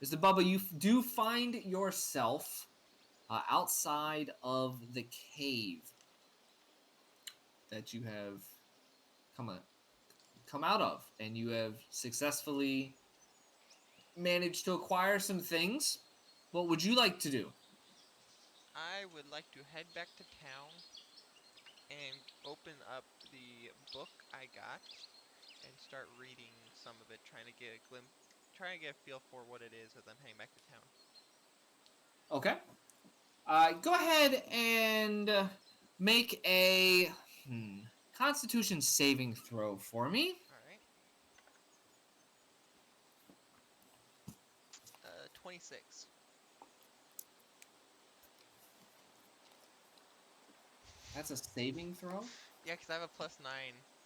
Mr. Bubba, you do find yourself outside of the cave that you have come out of, and you have successfully managed to acquire some things. What would you like to do? I would like to head back to town and open up the book I got and start reading some of it, trying to get a feel for what it is as I'm heading back to town. Okay. Go ahead and make a Constitution saving throw for me. All right. 26. That's a saving throw. Yeah, because I have a +9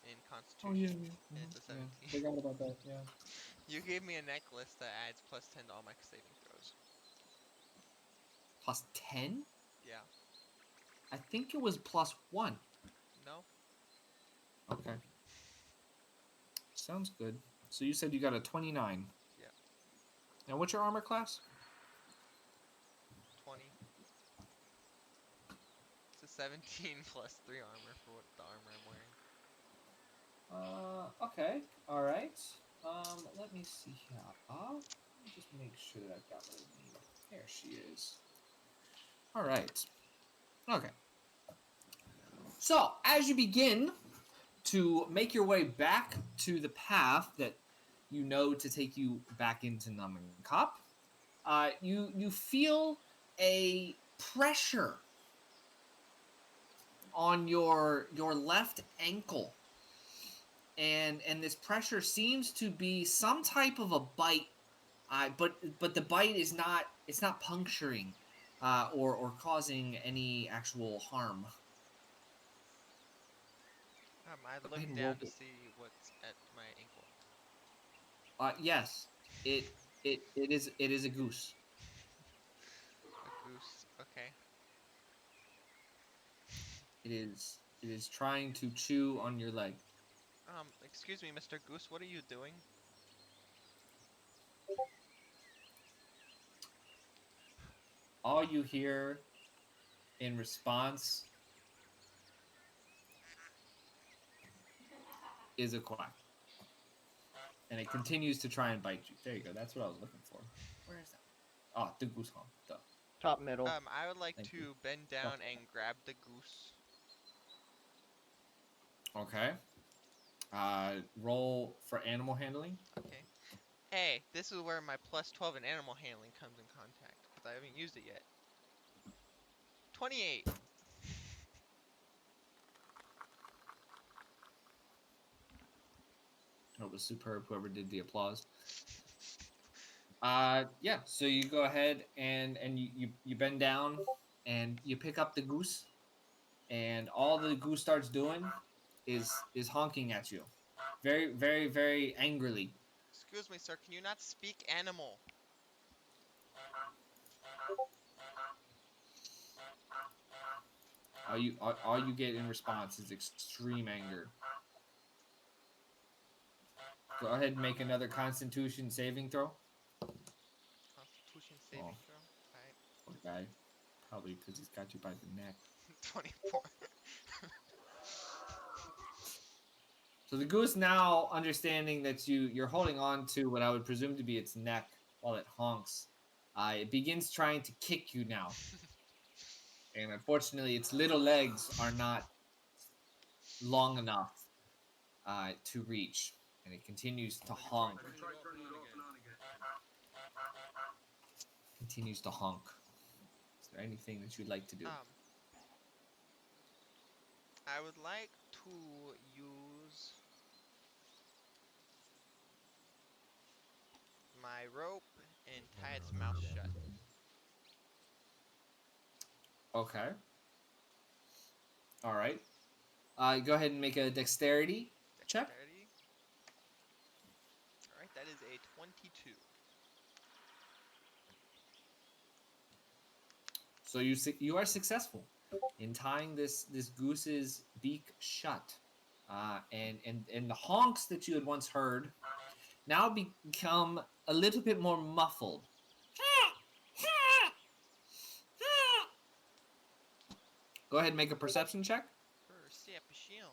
in Oh yeah, Constitution, and it's a 17. Forgot about that. Yeah. You gave me a necklace that adds +10 to all my saving throws. Plus 10. Yeah. I think it was +1. No. Okay. Sounds good. So you said you got a 29. Yeah. Now, what's your armor class? 20. It's a 17 +3 armor for what the armor I'm wearing. Okay. All right. Let me see here. Let me just make sure that I've got what I need. There she is. All right. Okay. So, as you begin to make your way back to the path that you know to take you back into Nomekop, you feel a pressure on your left ankle, and this pressure seems to be some type of a bite, but the bite is not puncturing or causing any actual harm. I Go ahead look and roll down to it. see what's at my ankle. Yes, it is a goose. A goose. Okay. It is trying to chew on your leg. Excuse me, Mr. Goose, what are you doing? All you hear in response is a quack. And it continues to try and bite you. There you go. That's what I was looking for. Where is that? Oh, the goose honk. Duh. Top middle. I would like Thank to you. bend down and grab the goose. Okay. Roll for animal handling. Okay. Hey, this is where my +12 in animal handling comes in contact, because I haven't used it yet. 28. It was superb, whoever did the applause. Yeah, so you go ahead and you bend down and you pick up the goose, and all the goose starts doing is honking at you. Very, very, very angrily. Excuse me, sir, can you not speak animal? All you get in response is extreme anger. Go ahead and make another Constitution saving throw. Constitution saving throw? Alright. Poor guy. Probably because he's got you by the neck. 24. So the goose, now understanding that you're holding on to what I would presume to be its neck while it honks, it begins trying to kick you now. And unfortunately, its little legs are not long enough to reach. And it continues to honk. Continues to honk. Is there anything that you'd like to do? I would like to use my rope and tie its mouth shut. Okay. All right. Go ahead and make a dexterity check. Dexterity. All right, that is a 22. So you are successful in tying this goose's beak shut, and the honks that you had once heard now become a little bit more muffled Go ahead and make a perception check. Perception.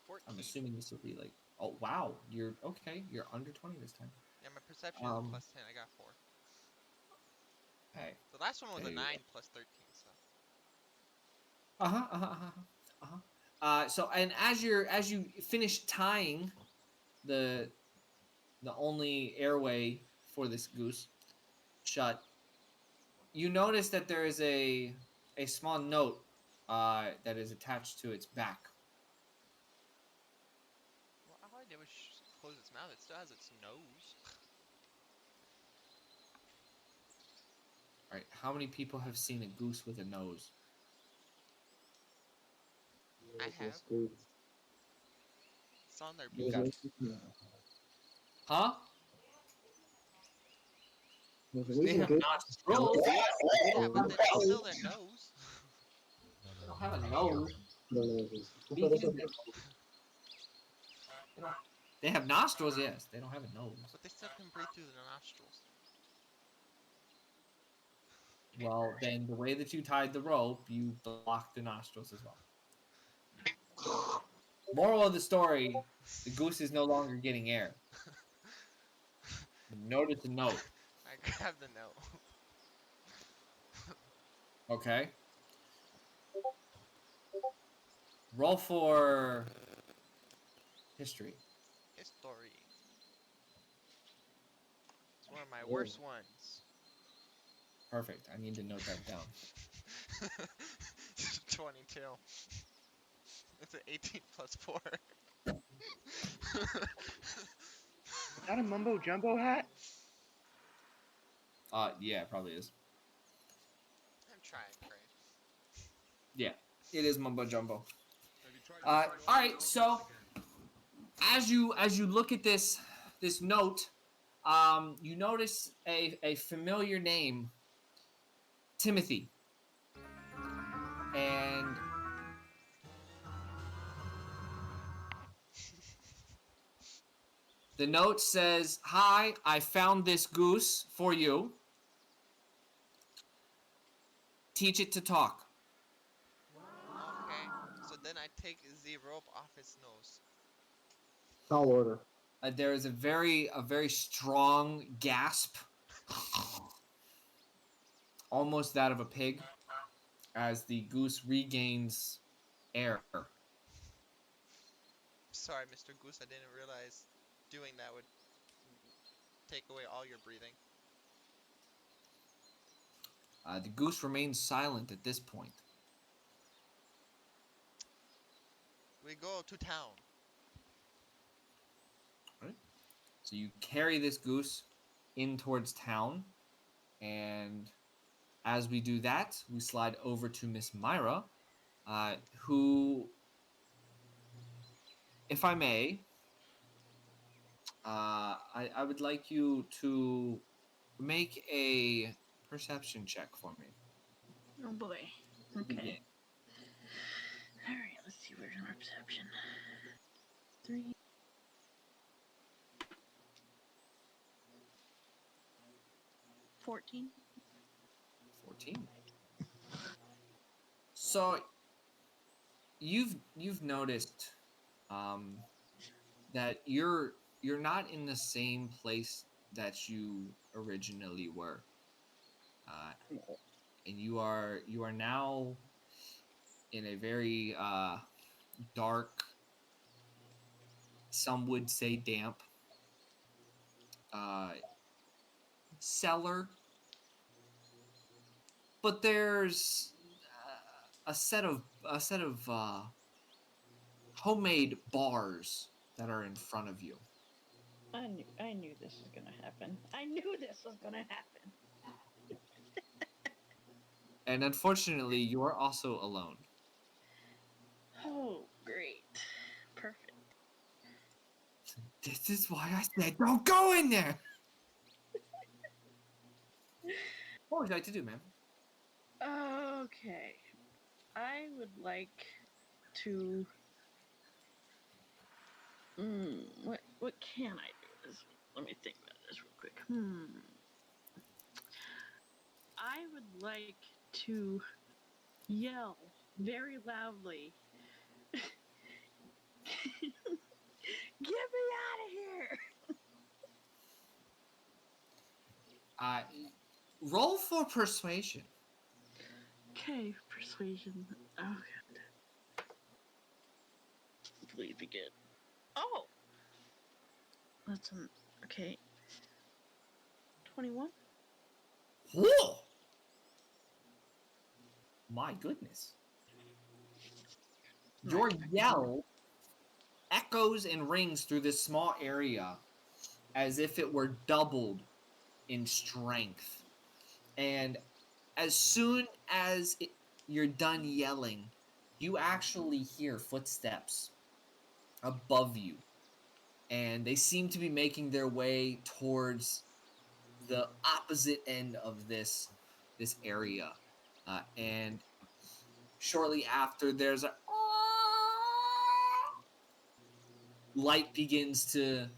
I'm 14. assuming this will be like, oh wow, you're okay. You're under 20 this time. Yeah, my perception is a Um, plus 10. I got 4. hey, The last one was there a you 9 go. plus 13, so. So, and as you finish tying the the only airway for this goose shut, you notice that there is a small note that is attached to its back. Well, all I did was close its mouth. It still has its nose. All right, how many people have seen a goose with a nose? I have. It's on their You beak. got, huh? They have nostrils. Yeah, but then it's still their nose. They don't have a nose. Beak is their nose. They have nostrils, yes. They don't have a nose. But they still can breathe through the nostrils. Well, then the way that you tied the rope, you blocked the nostrils as well. Moral of the story: the goose is no longer getting air. Noted to note. I grabbed the note. Okay. Roll for history. History. It's one of my worst ones. Perfect. I need to note that down. 22. It's an 18 plus 4. Is that a mumbo jumbo hat? Yeah, it probably is. I'm trying, Craig. Yeah, it is mumbo jumbo. All right. So as you look at this note, you notice a familiar name, Timothy, and the note says, "Hi, I found this goose for you. Teach it to talk." Okay. So then I take the rope off its nose. Tall order. There is a very strong gasp, almost that of a pig, as the goose regains air. Sorry, Mr. Goose, I didn't realize doing that would take away all your breathing. The goose remains silent at this point. We go to town. Right? So you carry this goose in towards town, and as we do that, we slide over to Miss Myra, who, if I may, I would like you to make a perception check for me. Oh boy. Okay. Begin. All right. Let's see. Where's our perception? 3. 14. 14. So you've noticed that you're not in the same place that you originally were, and you are now in a very dark, some would say damp, uh, cellar. But there's a set of homemade bars that are in front of you. I knew this was gonna happen. I knew this was gonna happen. And unfortunately, you are also alone. Oh, great. Perfect. This is why I said don't go in there. What would you like to do, man? Okay. I would like to. What can I do? Let me think about this real quick. I would like to yell very loudly. Get me out of here! Uh, roll for persuasion. Okay, persuasion. Oh god. Leave again. Oh! That's okay. 21? Whoa! My goodness. Your yell echoes and rings through this small area as if it were doubled in strength. And as soon as you're done yelling, you actually hear footsteps above you. And they seem to be making their way towards the opposite end of this area. And shortly after, there's a light begins to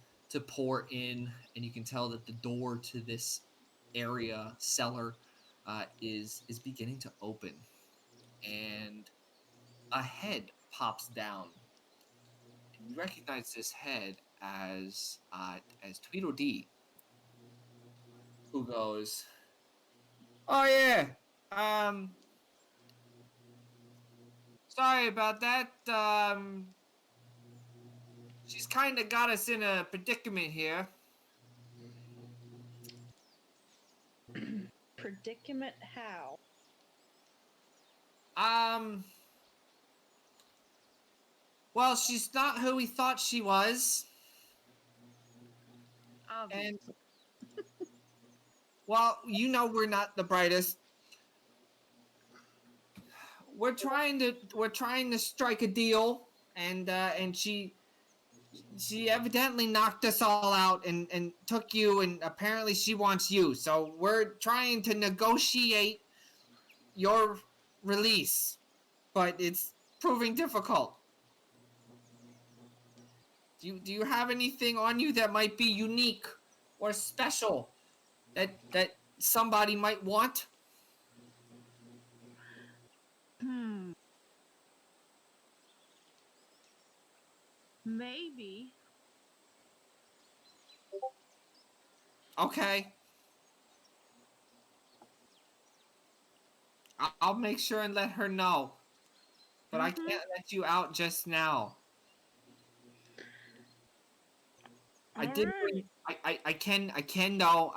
pour in, and you can tell that the door to this area cellar is beginning to open, and a head pops down. And you recognize this head as Tweedledee, who goes, "Oh yeah, um, sorry about that. She's kind of got us in a predicament here." Predicament how? Um, well, she's not who we thought she was. And, Obviously. well, you know we're not the brightest. We're trying to strike a deal, and she evidently knocked us all out and took you, and apparently she wants you. So we're trying to negotiate your release, but it's proving difficult. Do you have anything on you that might be unique or special that somebody might want? Hmm. Maybe. Okay. I'll make sure and let her know. But I Mm-hmm. can't let you out just now. I did Alright. bring I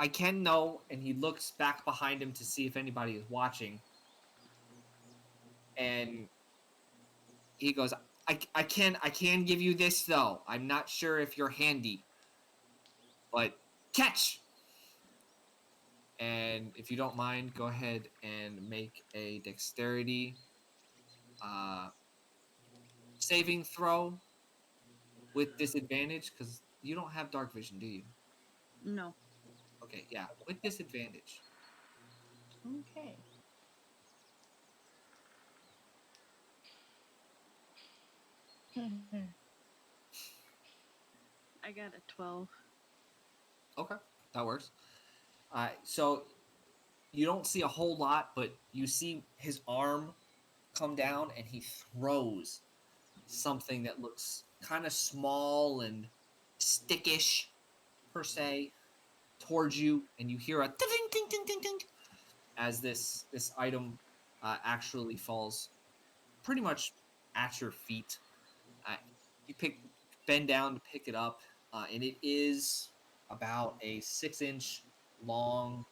can know, and he looks back behind him to see if anybody is watching. And he goes, I can give you this though. I'm not sure if you're handy. But catch! And if you don't mind, go ahead and make a dexterity uh, saving throw with disadvantage, because you don't have dark vision, do you? No. Okay, yeah, with disadvantage. Okay. I got a 12. Okay, that works. So you don't see a whole lot, but you see his arm come down, and he throws something that looks kind of small and stickish per se towards you, and you hear a ding ding ding ding ding as this item actually falls pretty much at your feet. Uh, you bend down to pick it up, and it is about a 6-inch long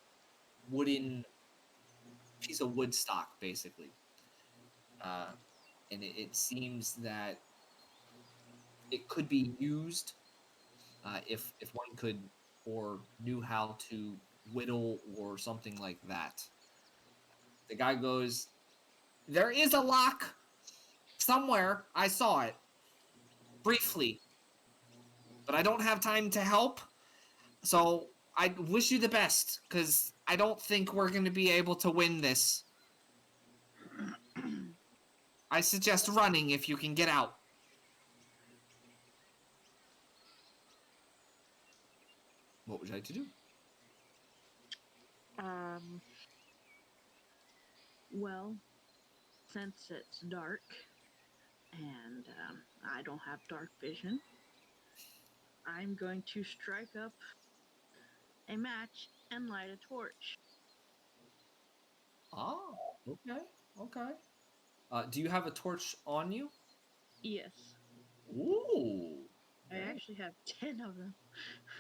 wooden piece of wood stock, basically. Uh, and it seems that it could be used if one could or knew how to whittle or something like that. The guy goes, "There is a lock somewhere. I saw it briefly, but I don't have time to help. So I wish you the best, because I don't think we're going to be able to win this. I suggest running if you can get out." What would you like to do? Um. Well, since it's dark and I don't have dark vision, I'm going to strike up a match and light a torch. Ah, okay, okay. Do you have a torch on you? Yes, Ooh. I Very. actually have 10 of them.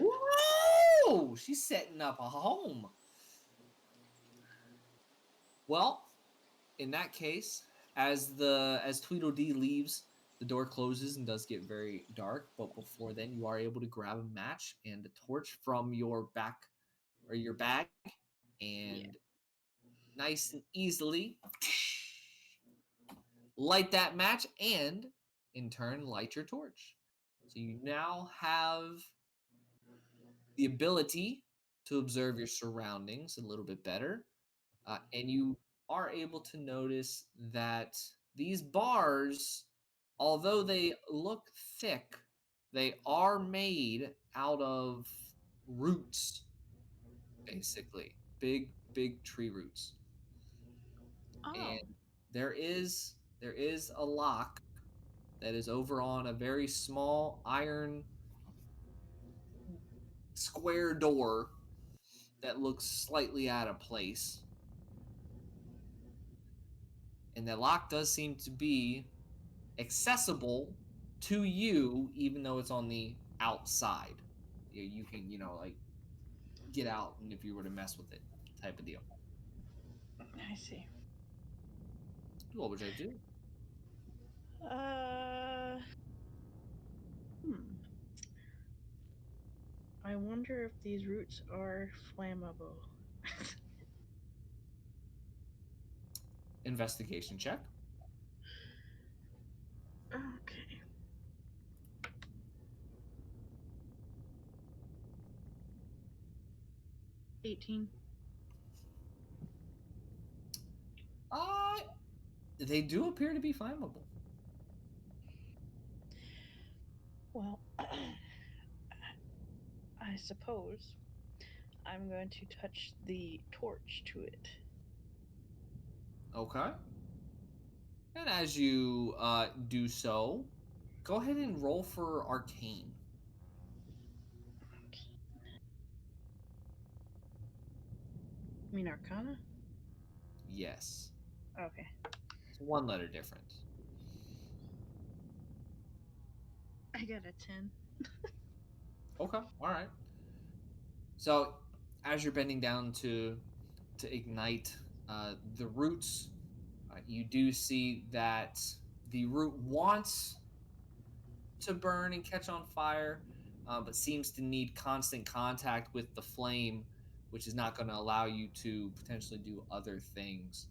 Ooh, she's setting up a home. Well, in that case, as Tweedledee leaves, the door closes and does get very dark. But before then, you are able to grab a match and a torch from your back or your bag, Yeah. and nice and easily light that match, and in turn light your torch. So you now have the ability to observe your surroundings a little bit better. And you are able to notice that these bars, although they look thick, they are made out of roots, basically big tree roots. And Oh, there is a lock that is over on a very small iron square door that looks slightly out of place. And that lock does seem to be accessible to you, even though it's on the outside. You can, like get out, and if you were to mess with it, type of deal. I see. What would you like to do? Uh, hmm. I wonder if these roots are flammable. Investigation check. Okay. 18. Uh, they do appear to be flammable. Well, I suppose I'm going to touch the torch to it. Okay. And as you do so, go ahead and roll for arcane. I mean, Arcana? Yes. Okay. It's one letter difference. I got a 10. Okay. All right. So as you're bending down to ignite the roots, you do see that the root wants to burn and catch on fire, but seems to need constant contact with the flame, which is not going to allow you to potentially do other things.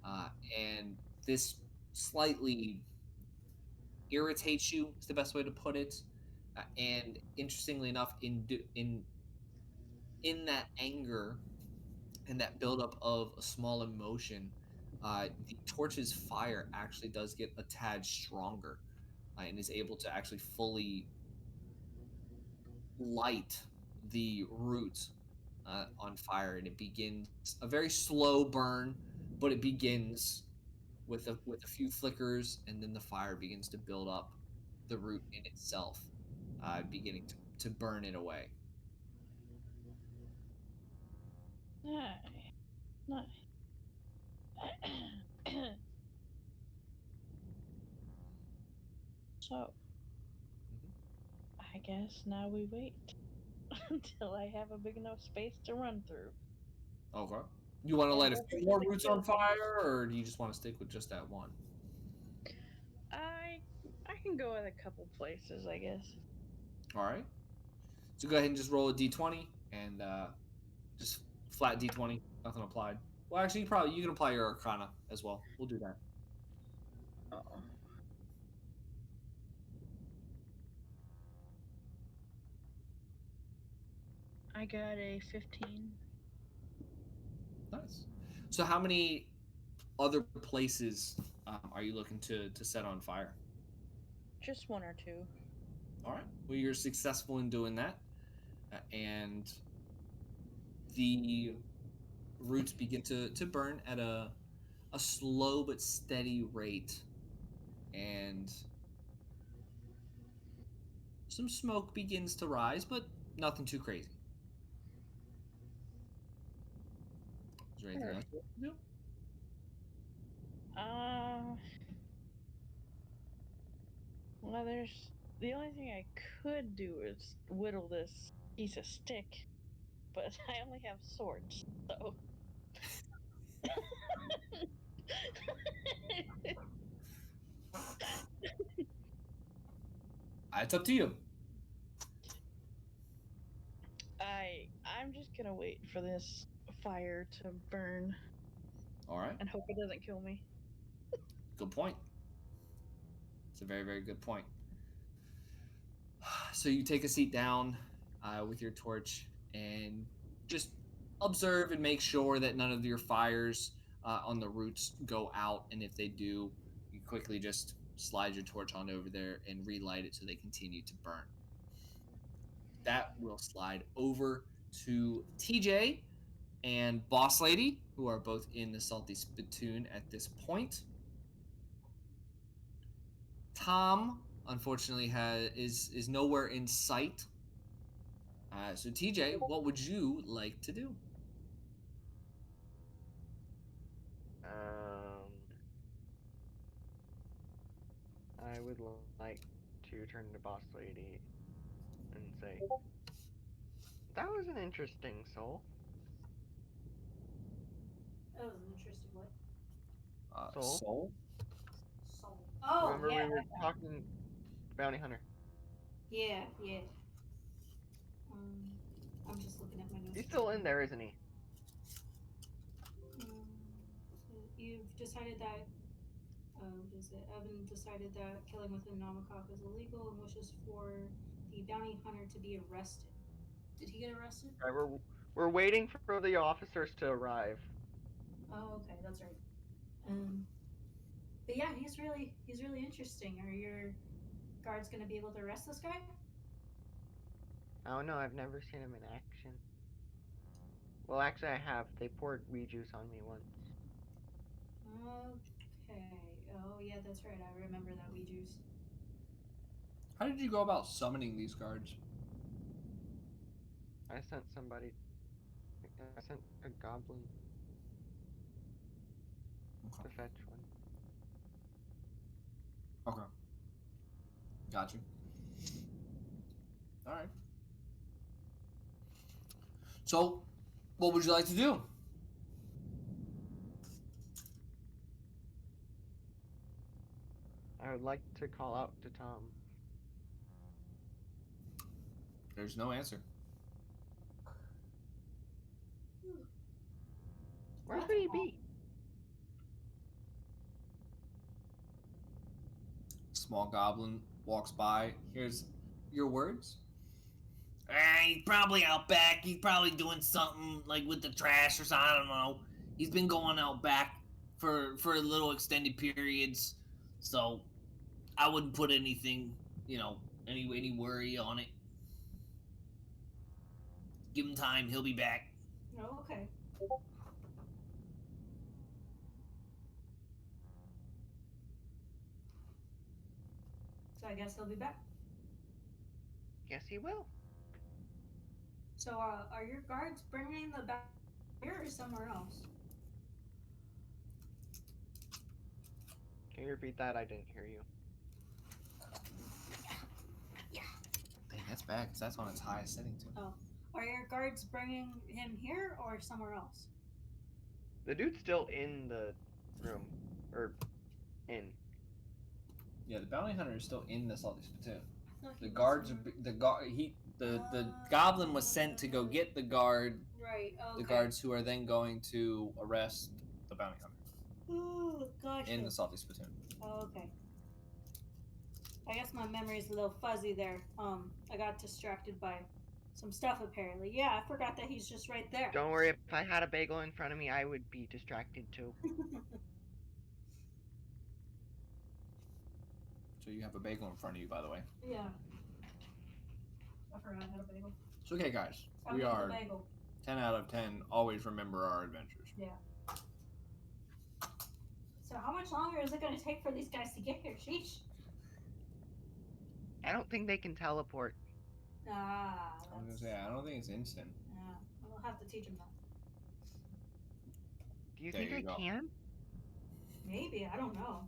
Uh, and this slightly irritates you, is the best way to put it. And interestingly enough, in that anger and that buildup of a small emotion, the torch's fire actually does get a tad stronger, and is able to actually fully light the root on fire, and it begins a very slow burn, but it begins with a few flickers, and then the fire begins to build up the root in itself, beginning to burn it away. Nice. Nice. So, Mhm. I guess now we wait until I have a big enough space to run through. Okay. You want to And light a hope few it more doesn't roots kill on me. fire, or do you just want to stick with just that one? I I can go at a couple places, I guess. All right. So go ahead and just roll a d20, and just flat d20, nothing applied. Well, actually, you can apply your Arcana as well. We'll do that. Oh. I got a 15. Nice. So how many other places are you looking to set on fire? Just one or two. All right. Well, you're successful in doing that, and the roots begin to burn at a slow but steady rate, and some smoke begins to rise, but nothing too crazy. Is there anything Sure. else you want to do? Uh, well, there's the only thing I could do is whittle this piece of stick, but I only have swords, so. It's up to you. I'm just gonna wait for this fire to burn All right. and hope it doesn't kill me. Good point. It's a very, very good point. So you take a seat down with your torch and just observe and make sure that none of your fires on the roots go out. And if they do, you quickly just slide your torch on over there and relight it so they continue to burn. That will slide over to TJ and Boss Lady, who are both in the Salty Spittoon at this point. Tom, unfortunately, is nowhere in sight. So TJ, what would you like to do? Um, I would like to turn to Boss Lady and say, "That was an interesting soul. That was an interesting what? Soul. Soul. Soul. Oh Remember we yeah, were talking bounty hunter. yeah, yeah. Um, I'm just looking at my notes. He's still in there, isn't he? So you've decided that. What is it? Evan decided that killing with a Nomekop is illegal and wishes for the bounty hunter to be arrested. Did he get arrested? Right, we're waiting for the officers to arrive. Oh, okay, that's right. Um, but yeah, he's really interesting. Are your guards gonna be able to arrest this guy? I don't know. I've never seen him in action. Well, actually, I have. They poured weed juice on me once. Okay. Oh yeah, that's right. I remember that we juice. How did you go about summoning these guards? I sent somebody. I sent a goblin Okay. to fetch one. Okay. Got you. All right. So, what would you like to do? I would like to call out to Tom. There's no answer. Where That's could he be? Small goblin walks by. Here's your words. He's probably out back. He's probably doing something like with the trash or something. I don't know. He's been going out back for little extended periods, so I wouldn't put anything, any worry on it. Give him time. He'll be back. Oh, okay. So I guess he'll be back. Yes, he will. So are your guards bringing the back here or somewhere else? Can you repeat that? I didn't hear you. Dang, that's bad because that's on its highest setting too. Oh, are your guards bringing him here or somewhere else? The dude's still in the room, or in. Yeah, the bounty hunter is still in the salty spittoon. I thought he The was guards are somewhere- the goblin was sent to go get the guard, Right. Okay. the guards who are then going to arrest the bounty hunter Oh, gosh. in the salty spittoon. Okay. I guess my memory's a little fuzzy there. I got distracted by some stuff apparently. Yeah, I forgot that he's just right there. Don't worry, if I had a bagel in front of me, I would be distracted too. So you have a bagel in front of you, by the way. Yeah. I forgot I had a bagel. It's okay, guys. I We made the are bagel. 10 out of 10. Always remember our adventures. Yeah. So how much longer is it going to take for these guys to get here? Sheesh. I don't think they can teleport. Ah, I was gonna that's... say I don't think it's instant. Yeah, we'll have to teach them that. Do you There think you I go. can? Maybe, I don't know.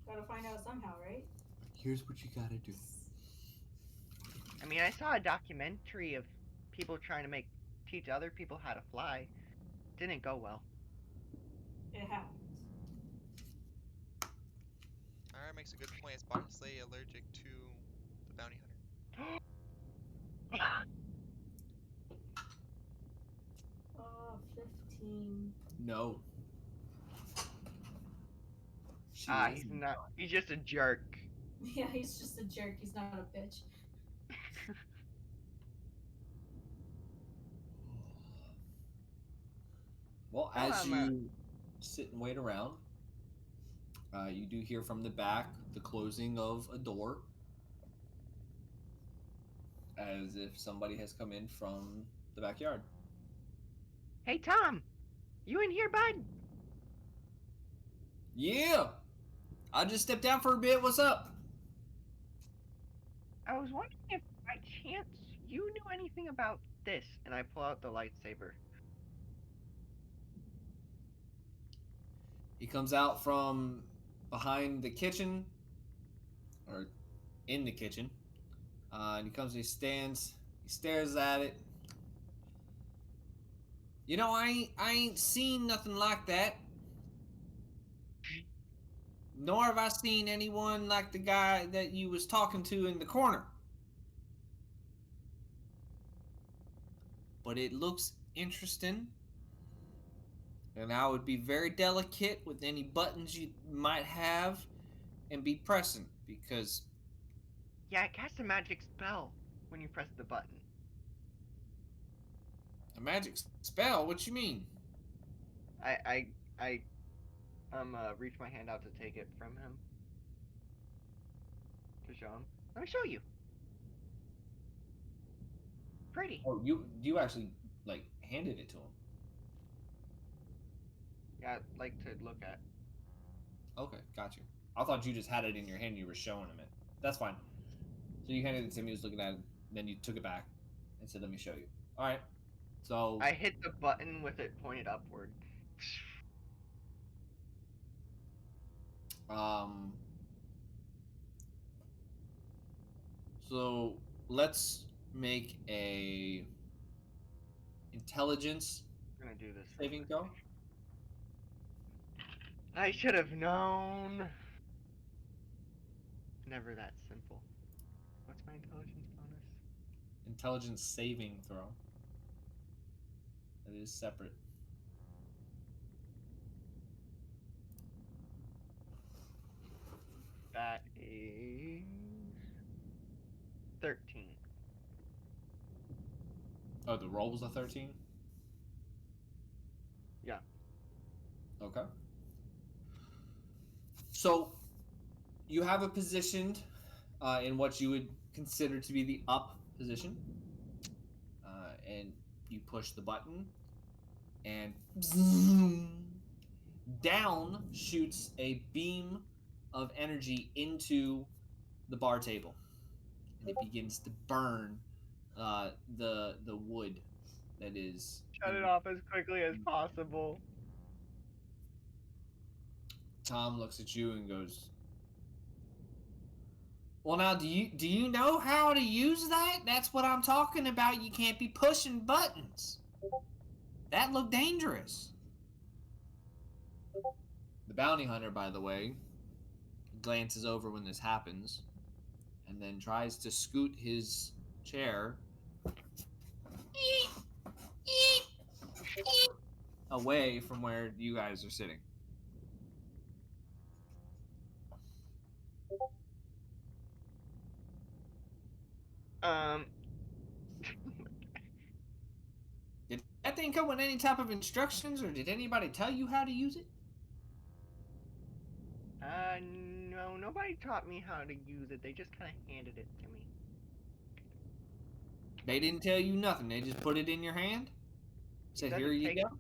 Gotta find out somehow, right? Here's what you gotta do. I mean, I saw a documentary of people trying to teach other people how to fly. Didn't go well. It happens. Alright, makes a good point. Is Boss Lady allergic to the bounty hunter? 15. No. She He's is not. He's just a jerk. Yeah, he's just a jerk. He's not a bitch. Well, as you sit and wait around, you do hear from the back the closing of a door, as if somebody has come in from the backyard. Hey, Tom! You in here, bud? Yeah, I just stepped out for a bit. What's up? I was wondering if by chance you knew anything about this. And I pull out the lightsaber. He comes out from behind the kitchen, or in the kitchen, and he comes and he stands, he stares at it. You know, I ain't seen nothing like that. Nor have I seen anyone like the guy that you was talking to in the corner. But it looks interesting. And I would be very delicate with any buttons you might have and be pressing because Yeah, it casts a magic spell when you press the button. a magic spell, what you mean? I reach my hand out to take it from him. To show him. Let me show you. Pretty. Oh, you actually like handed it to him. Yeah, I'd like to look at. Okay, got you. I thought you just had it in your hand and you were showing him it. That's fine. So you handed it to him, he was looking at it, then you took it back and said, let me show you. Alright. So I hit the button with it pointed upward. um so let's make a intelligence I'm gonna do this real saving quick. throw. I should have known. Never that simple. What's my intelligence bonus? Intelligence saving throw. That is separate. That is 13. Oh, the roll was a 13? Yeah. Okay. So you have it positioned in what you would consider to be the up position. And you push the button, and down shoots a beam of energy into the bar table, and it begins to burn the wood that is. Shut it off as quickly as possible. Tom looks at you and goes, "Well, now do you know how to use that? That's what I'm talking about. You can't be pushing buttons. That looked dangerous." The bounty hunter, by the way, glances over when this happens and then tries to scoot his chair away from where you guys are sitting. Um, Did that thing come with any type of instructions, or did anybody tell you how to use it? no, nobody taught me how to use it. They just kind of handed it to me. They didn't tell you nothing. They just put it in your hand. He Said, said "Here to you take go."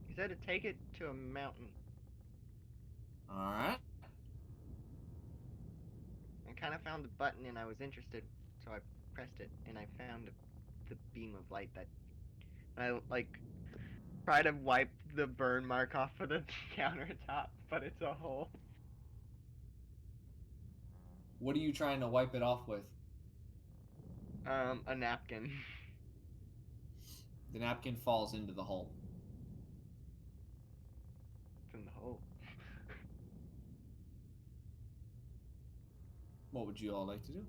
He said to take it to a mountain. All right. I kind of found the button and I was interested, so I pressed it and I found the beam of light that I like try to wipe the burn mark off of the countertop, but it's a hole. What are you trying to wipe it off with? A napkin. The napkin falls into the hole. It's in the hole. What would you all like to do?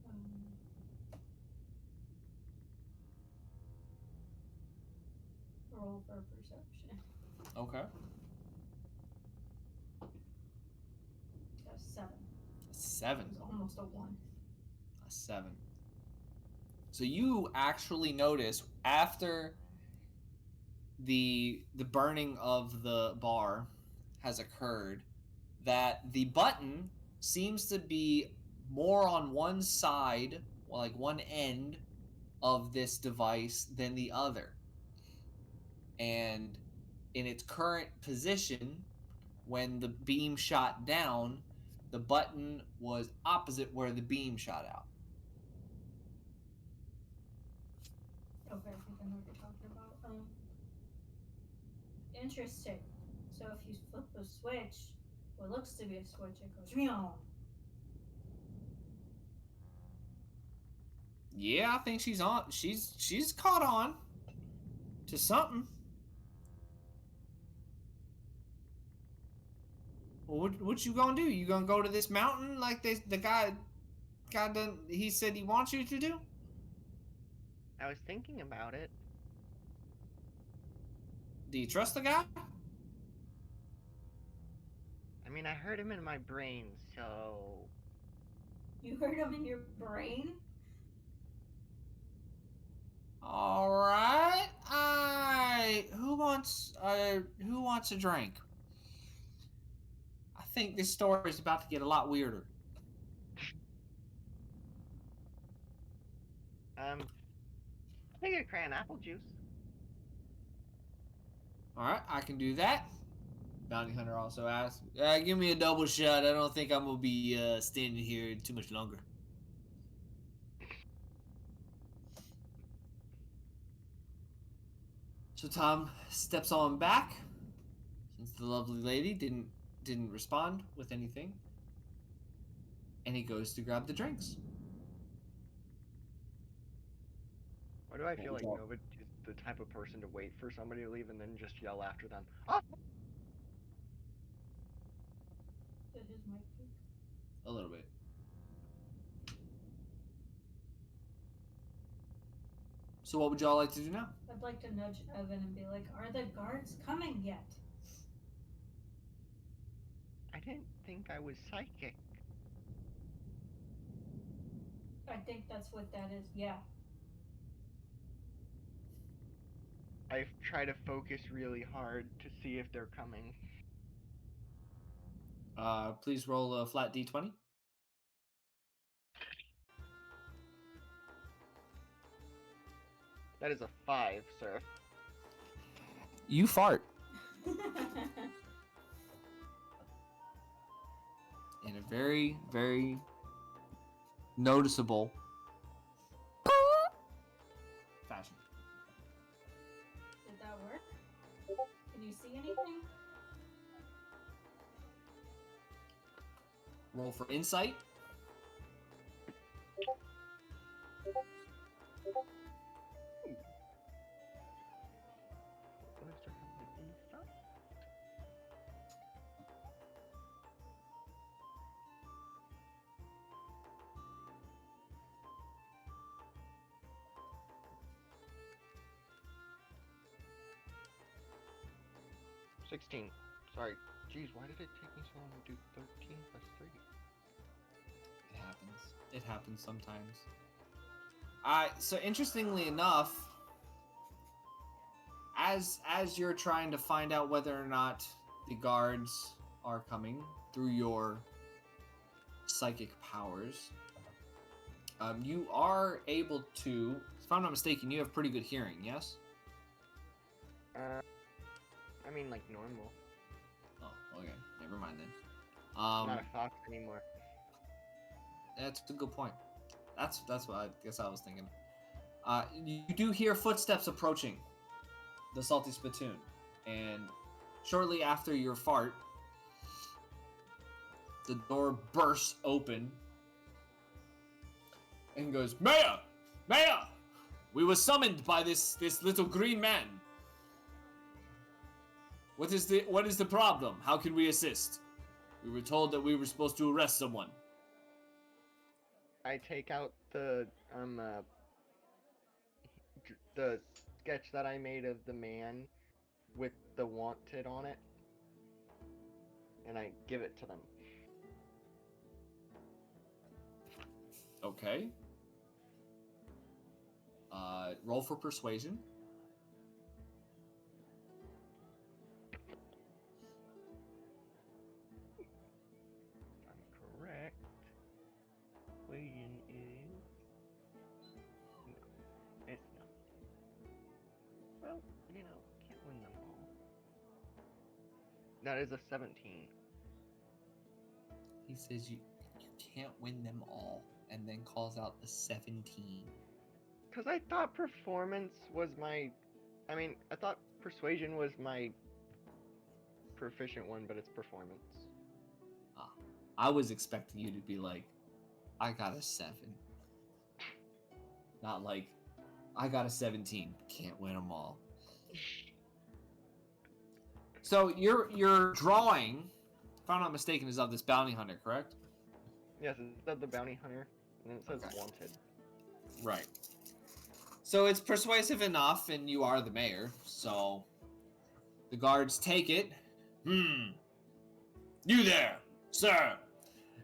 Um, roll for perception. Okay. That's 7. A 7. It was almost a 1. A 7. So you actually notice after the burning of the bar has occurred that the button seems to be more on one side, like one end of this device than the other. And in its current position, when the beam shot down, the button was opposite where the beam shot out. Okay, I think I know what you're talking about. Interesting. So if you flip a switch, what looks to be a switch, it goes meow. Yeah, I think she's on. She's caught on to something. Well, what you gonna do? You gonna go to this mountain like the guy done? He said he wants you to do. I was thinking about it. Do you trust the guy? I mean, I heard him in my brain, so You heard him in your brain? All right. Who wants a drink? I think this story is about to get a lot weirder. I think a crayon apple juice. All right, I can do that. Bounty Hunter also asks, "Give me a double shot. I don't think I'm gonna be standing here too much longer." So Tom steps on back, since the lovely lady didn't respond with anything, and he goes to grab the drinks. Why do I What feel would like y'all- Nova is the type of person to wait for somebody to leave and then just yell after them? Oh! Did his mic peak? A little bit. So what would y'all like to do now? I'd like to nudge Evan and be like, "Are the guards coming yet?" I didn't think I was psychic. I think that's what that is. Yeah. I try to focus really hard to see if they're coming. Please roll a flat d20. That is a 5, sir. You fart in a very, very noticeable fashion. Did that work? Can you see anything? Roll for insight. Bullets are coming inside. $16. Sorry. Jeez, why did it take me so long to do 13 plus 3? It happens. It happens sometimes. So interestingly enough, as you're trying to find out whether or not the guards are coming through your psychic powers, you are able to, if I'm not mistaken, you have pretty good hearing, yes? I mean, like normal. Oh, okay. Never mind then. Not a fox anymore. That's a good point. That's what I guess I was thinking. You do hear footsteps approaching the salty spittoon, and shortly after your fart, the door bursts open and goes, Maya! Maya! We were summoned by this little green man. What is the problem? How can we assist? We were told that we were supposed to arrest someone. I take out the sketch that I made of the man with the wanted on it, and I give it to them. Okay. Roll for persuasion. If I'm correct, persuasion is no, it's not. Well, can't win them all. That is a 17. He says you can't win them all, and then calls out a 17. Because I thought performance was I thought persuasion was my proficient one, but it's performance. I was expecting you to be like, I got a 7. Not like, I got a 17. Can't win them all. So your drawing, if I'm not mistaken, is of this bounty hunter, correct? Yes, it's the bounty hunter, and it says Okay. wanted. Right. So it's persuasive enough, and you are the mayor, so the guards take it. You there, sir.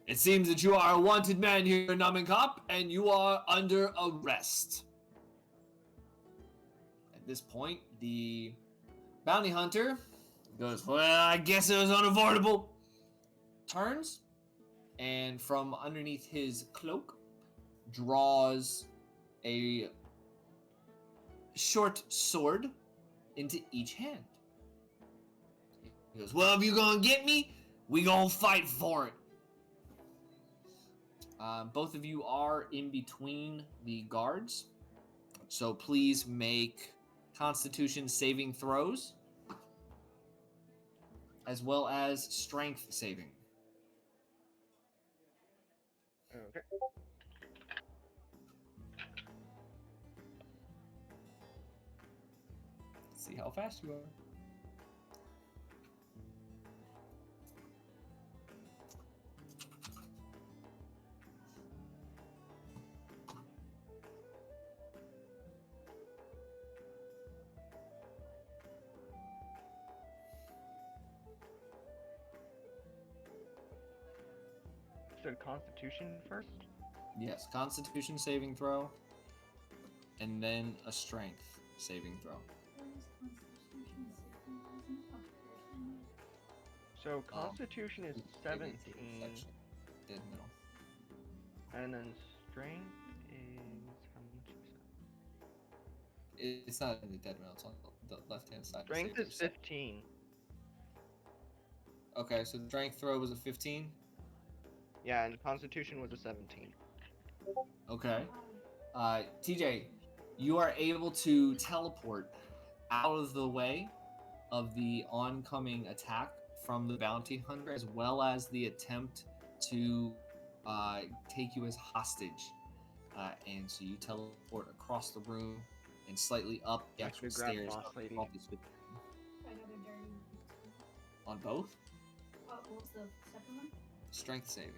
It seems that you are a wanted man here in Nomekop, and you are under arrest. At this point, the bounty hunter goes, well, I guess it was unavoidable. Turns, and from underneath his cloak, draws a short sword into each hand. He goes, well, if you gonna get me, we gonna fight for it. Both of you are in between the guards, so please make Constitution saving throws, as well as strength saving. Okay. See how fast you are. So Constitution first? Yes, Constitution saving throw, and then a strength saving throw. So Constitution is 17, Dead middle. and then strength is how much is that? It's not in the dead middle. It's on the left-hand side. Strength Save is yourself. 15. Okay, so the strength throw was a 15. Yeah, and Constitution was a 17. Okay. TJ, you are able to teleport out of the way of the oncoming attack from the bounty hunter, as well as the attempt to take you as hostage. And so you teleport across the room and slightly up the I actual should grab stairs. boss of the lady. salty spit. I got a dirty. On both? What's the second one? Strength saving.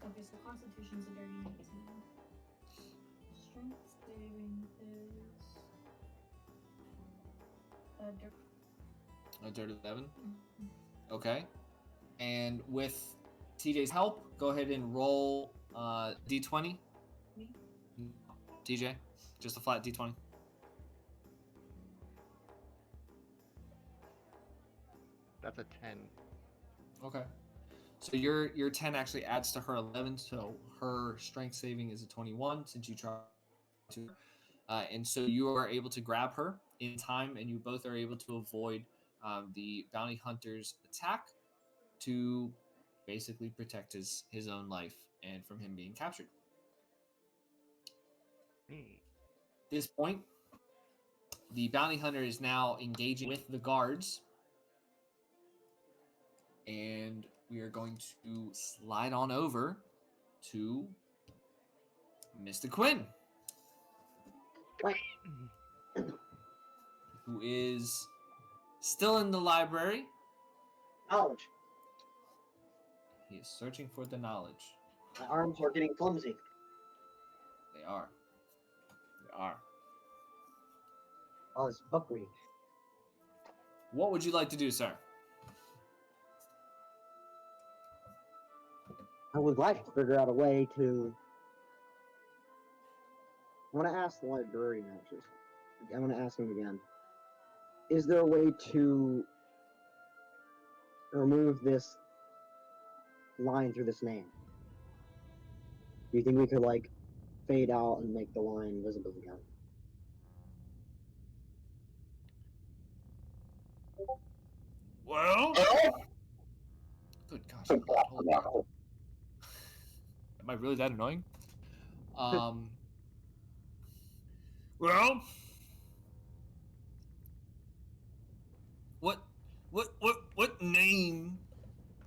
Okay, so Constitution's a dirty 19. Strength saving is A dirty 11. Mhm. Okay. And with TJ's help, go ahead and roll D20. Me? No, TJ, just a flat D20. That's a 10. Okay. So your 10 actually adds to her 11, so her strength saving is a 21 since you tried to. And so you are able to grab her in time, and you both are able to avoid the bounty hunter's attack to basically protect his own life and from him being captured. At this point, the bounty hunter is now engaging with the guards, and we are going to slide on over to Mr. Quinn, who is still in the library. Knowledge. He is searching for the knowledge. My arms are getting clumsy. They are. They are. Oh, it's buckwheat. What would you like to do, sir? I would like to figure out a way to. I want to ask the librarian, actually. I want to ask him again. Is there a way to remove this line through this name? Do you think we could, like, fade out and make the line visible again? Well, Good gosh. Hold on. Am I really that annoying? well, what name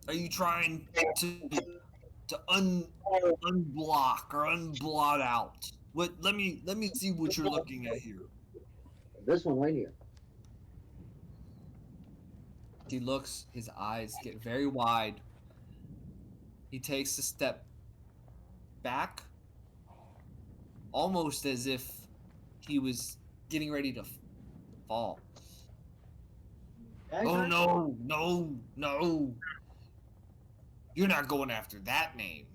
are you trying to unblock or unblot out? What? Let me see what you're looking at here. This one right here. He looks, his eyes get very wide. He takes a step back, almost as if he was getting ready to fall. Oh no! You're not going after that name.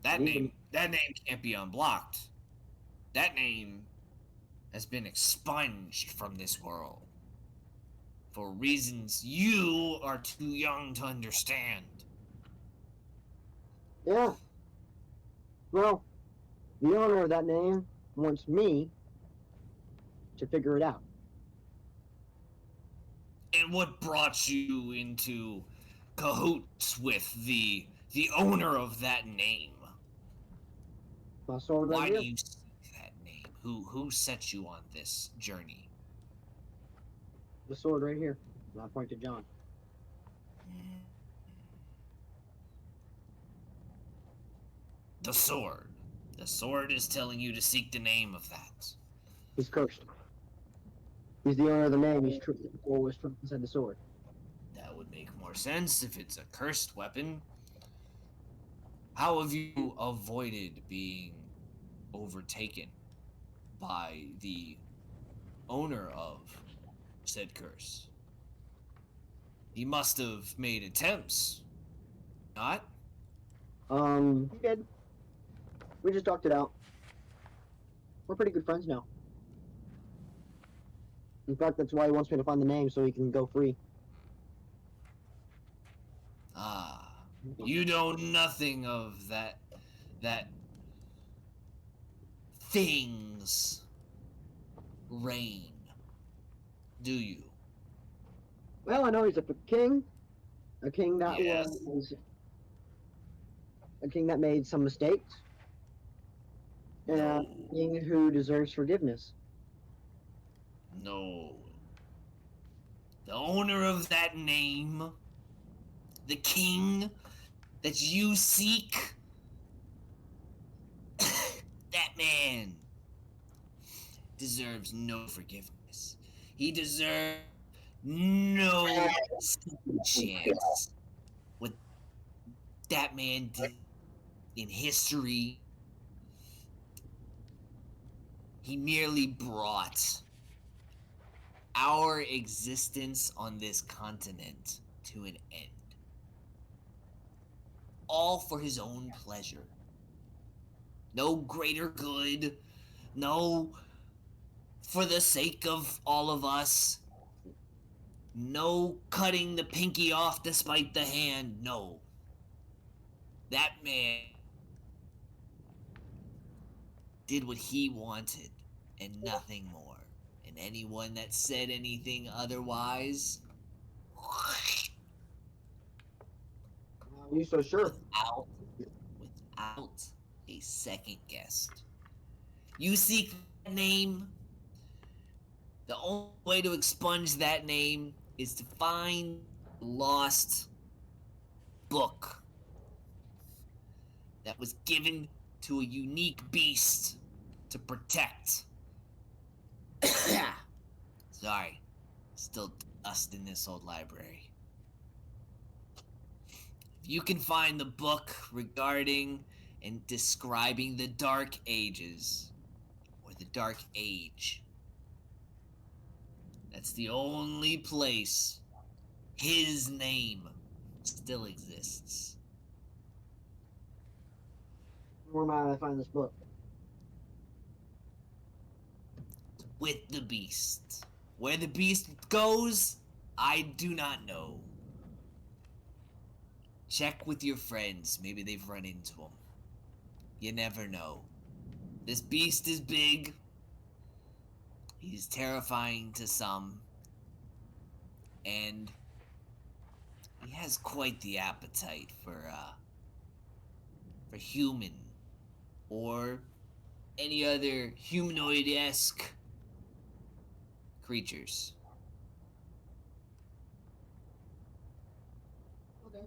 That name can't be unblocked. That name has been expunged from this world for reasons you are too young to understand. Yeah. Well, the owner of that name wants me to figure it out. And what brought you into cahoots with the owner of that name? My sword right Why here. do you seek that name? Who set you on this journey? The sword right here. And I point to John. The sword. The sword is telling you to seek the name of that. He's cursed. He's the owner of the name. He's always trapped inside the sword. That would make more sense if it's a cursed weapon. How have you avoided being overtaken by the owner of said curse? He must have made attempts, not? He did. We just talked it out. We're pretty good friends now. In fact, that's why he wants me to find the name so he can go free. Ah, you know nothing of that thing's reign, do you? Well, I know he's a king. A king that Yes. was a king that made some mistakes. And a No. king who deserves forgiveness. No. The owner of that name, the king that you seek, that man deserves no forgiveness. He deserves no second chance. What that man did in history, he merely brought our existence on this continent to an end. All for his own pleasure. No greater good. No for the sake of all of us. No cutting the pinky off despite the hand. No. That man did what he wanted and nothing more and And anyone that said anything otherwise, How are you so sure? without a second guess. You seek that name. The only way to expunge that name is to find a lost book that was given to a unique beast to protect. Sorry, still dust in this old library. If you can find the book regarding and describing the Dark Ages, or the Dark Age, that's the only place his name still exists. Where might I find this book? With the beast. Where the beast goes, I do not know. Check with your friends. Maybe they've run into him. You never know. This beast is big. He's terrifying to some. And he has quite the appetite for human or any other humanoid-esque creatures. Okay.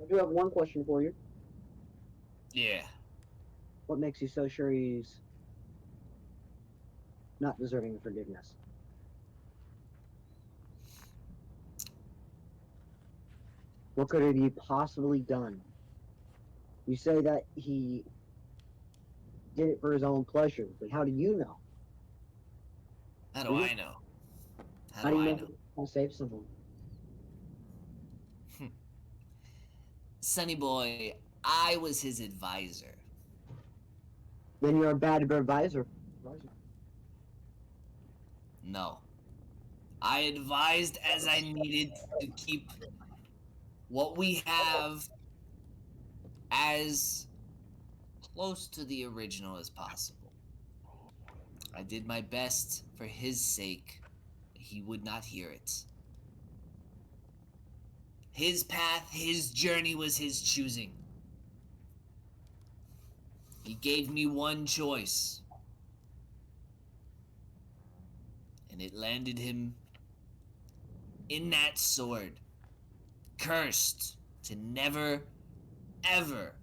I do have one question for you. Yeah. What makes you so sure he's not deserving of forgiveness? What could have he possibly done? You say that he did it for his own pleasure, but how do you know? How do I know? How do you know he'll save someone? Sonny boy, I was his advisor. Then you're a bad advisor. No. I advised as I needed to keep what we have as close to the original as possible. I did my best for his sake, but he would not hear it. His path, his journey was his choosing. He gave me one choice, and it landed him in that sword, cursed to never, ever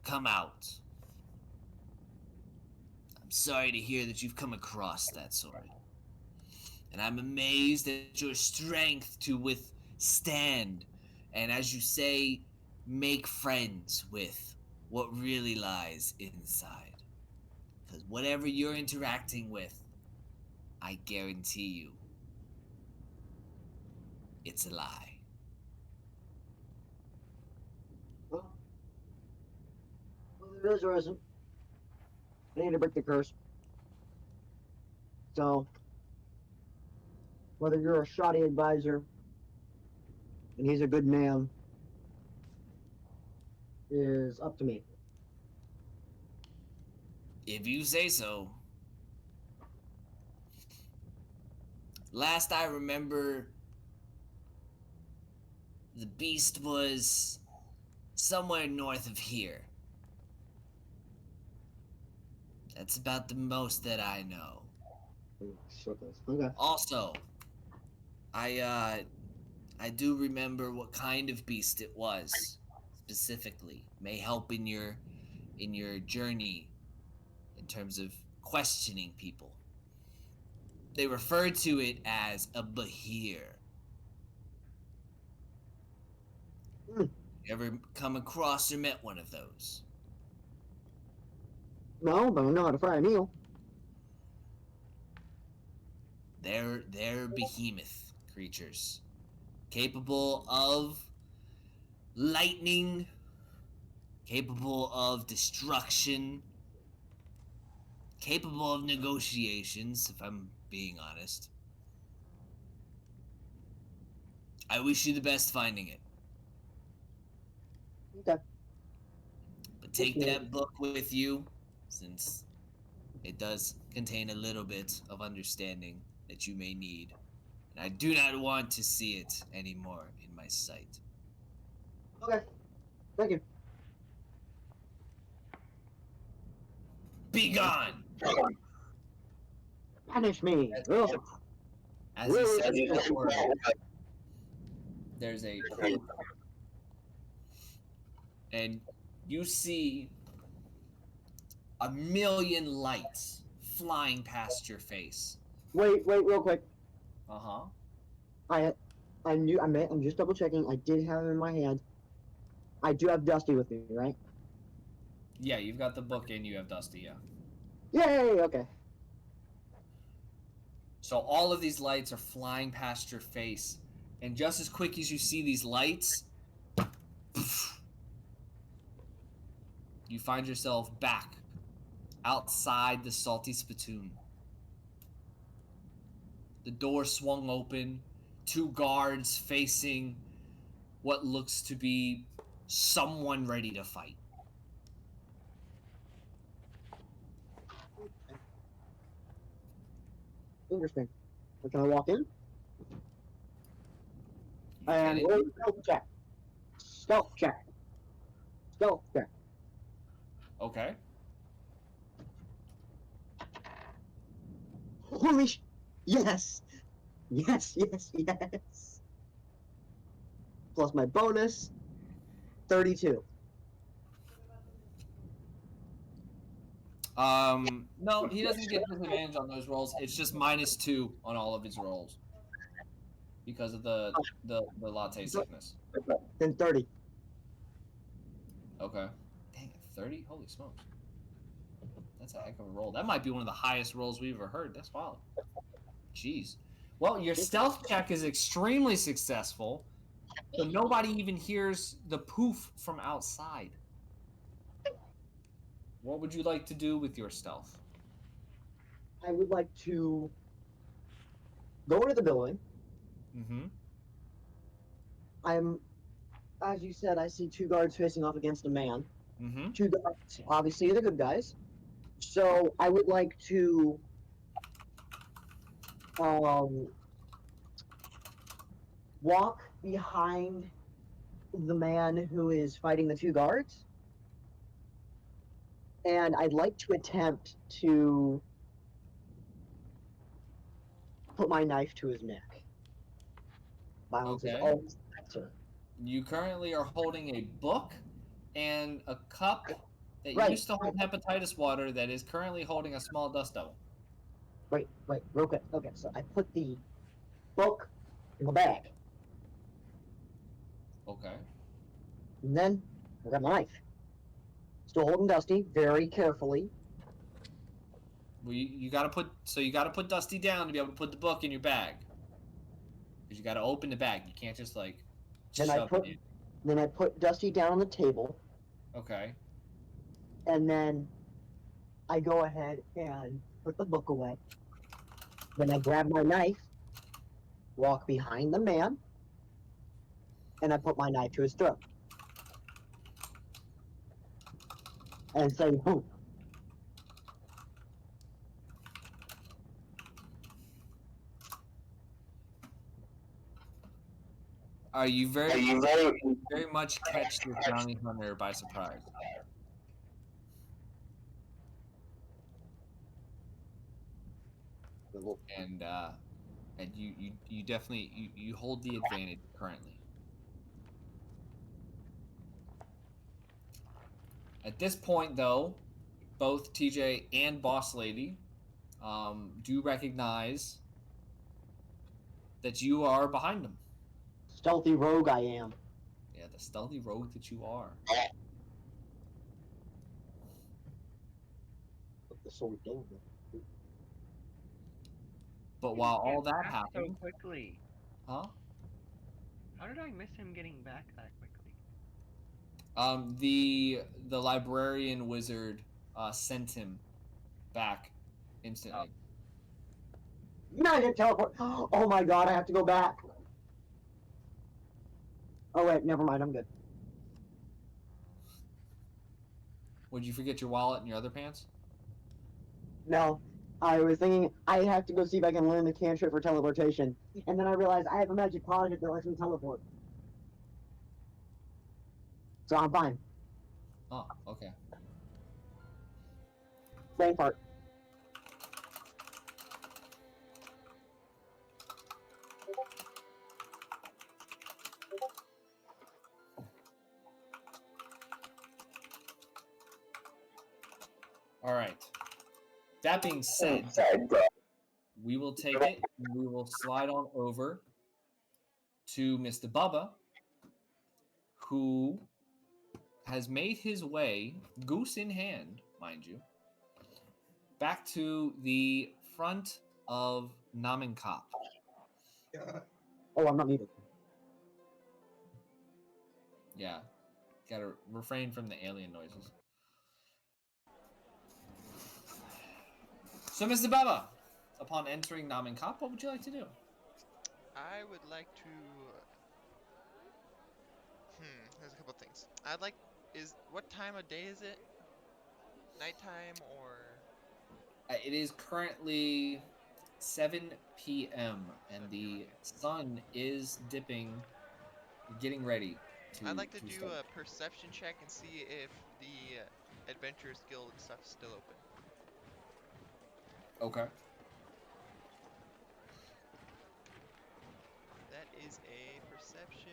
come out. I'm sorry to hear that you've come across that sword. And I'm amazed at your strength to withstand, and as you say, make friends with what really lies inside. Because whatever you're interacting with, I guarantee you, it's a lie. Well, there is or isn't. I need to break the curse. So, whether you're a shoddy advisor and he's a good man is up to me. If you say so. Last I remember, the beast was somewhere north of here. That's about the most that I know. Okay. Also, I do remember what kind of beast it was specifically. May help in your journey in terms of questioning people. They refer to it as a bahir. Hmm. You ever come across or met one of those? No, but I know how to fry a meal. They're behemoth creatures, capable of lightning, capable of destruction, capable of negotiations, if I'm being honest. I wish you the best finding it. Okay. But take that book with you, since it does contain a little bit of understanding that you may need, and I do not want to see it anymore in my sight. Okay. Thank you. Be gone! Banish me. As, Ugh. as he says that word, there's a poof, and you see a million lights flying past your face. Wait, real quick. Uh-huh. I'm just double checking. I did have it in my hand. I do have Dusty with me, right? Yeah, you've got the book and you have Dusty, yeah. Yay, okay. So all of these lights are flying past your face, and just as quick as you see these lights, you find yourself back outside the Salty Spittoon. The door swung open, two guards facing what looks to be someone ready to fight. Interesting. Can I walk in? You And can roll stealth check. Stealth check. Stealth check. Okay. Holy yes! Yes. Plus my bonus, 32. No, he doesn't get disadvantage on those rolls. It's just -2 on all of his rolls because of the latte sickness. Then 30. Okay. Dang it, 30? Holy smokes. That's a heck of a roll. That might be one of the highest rolls we've ever heard. That's wild. Jeez. Well, your stealth check is extremely successful, so nobody even hears the poof from outside. What would you like to do with your stealth? I would like to go into the building. Mm-hmm. As you said, I see two guards facing off against a man. Mm-hmm. Two guards, obviously, the good guys. So I would like to walk behind the man who is fighting the two guards. And I'd like to attempt to put my knife to his neck. Violence is Okay. always the answer. You currently are holding a book and a cup that Right. used to hold hepatitis water that is currently holding a small dust devil. Wait, real quick. Okay, so I put the book in the bag. Okay. And then I grab my knife. Still holding Dusty very carefully. Well, you gotta put Dusty down to be able to put the book in your bag. Because you gotta open the bag. You can't just like Then shove it in. Then I put Dusty down on the table. Okay. And then I go ahead and put the book away. Then I grab my knife, walk behind the man, and I put my knife to his throat. And say, boom. You very much catch this bounty hunter by surprise. And you definitely you hold the advantage currently. At this point, though, both TJ and Boss Lady do recognize that you are behind them. Stealthy rogue I am. Yeah, the stealthy rogue that you are. Put the sword down. But while all that so happened, quickly. huh? How did I miss him getting back that quickly? The librarian wizard sent him back instantly. Magic teleport. Oh my god, I have to go back. Oh wait, never mind, I'm good. Would you forget your wallet and your other pants? No, I was thinking I have to go see if I can learn the cantrip for teleportation, and then I realized I have a magic pocket that lets me teleport, so I'm fine. Oh, okay. Brain fart. All right. That being said, we will take it and we will slide on over to Mr. Bubba, who has made his way, goose in hand, mind you, back to the front of Nomekop. Oh, I'm not muted. Yeah, gotta refrain from the alien noises. So, Mr. Bubba, upon entering Nomekop, what would you like to do? I would like to. There's a couple things. I'd like. Is what time of day is it? Nighttime or It is currently 7 p.m. and 7 p.m. the Okay. sun is dipping, getting ready I'd like to to do start. a perception check and see if the Adventurers Guild and stuff's still open. Okay. That is a perception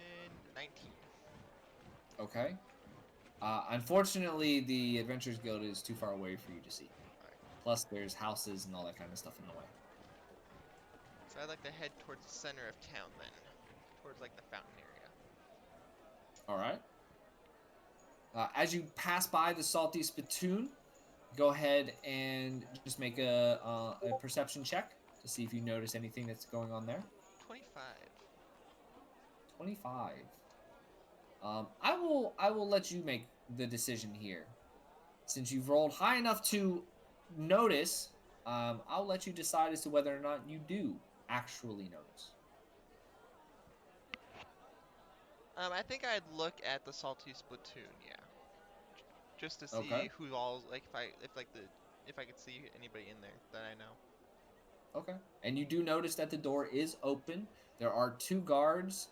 19. Okay. Unfortunately, the Adventurers Guild is too far away for you to see. Alright. Plus, there's houses and all that kind of stuff in the way. So I'd like to head towards the center of town then. Towards like the fountain area. All right. As you pass by the Salty Spittoon, go ahead and just make a perception check to see if you notice anything that's going on there. 25. 25. I will let you make the decision here. Since you've rolled high enough to notice, I'll let you decide as to whether or not you do actually notice. I think I'd look at the Salty Splatoon, yeah. Just to Okay. see who all like if I could see anybody in there that I know. Okay. And you do notice that the door is open. There are two guards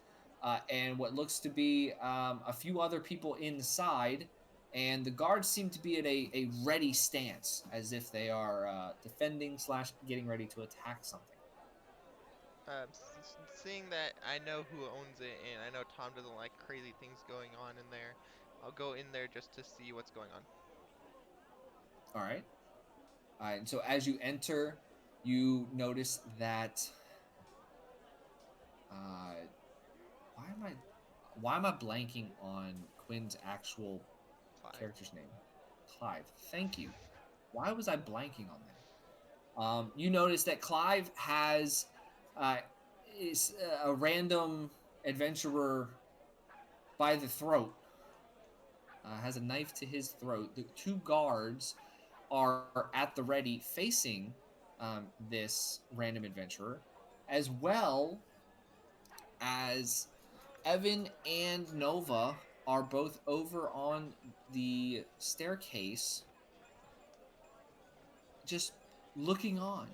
and what looks to be a few other people inside. And the guards seem to be at a ready stance, as if they are defending / getting ready to attack something. Seeing that I know who owns it and I know Tom doesn't like crazy things going on in there, I'll go in there just to see what's going on. All right. And so as you enter, you notice that. Why am I? Why am I blanking on Quinn's actual Clive. character's name? Clive. Thank you. Why was I blanking on that? You notice that Clive has uh, is a random adventurer by the throat. Has a knife to his throat. The two guards are at the ready, facing this random adventurer, as well as Evan and Nova are both over on the staircase, just looking on,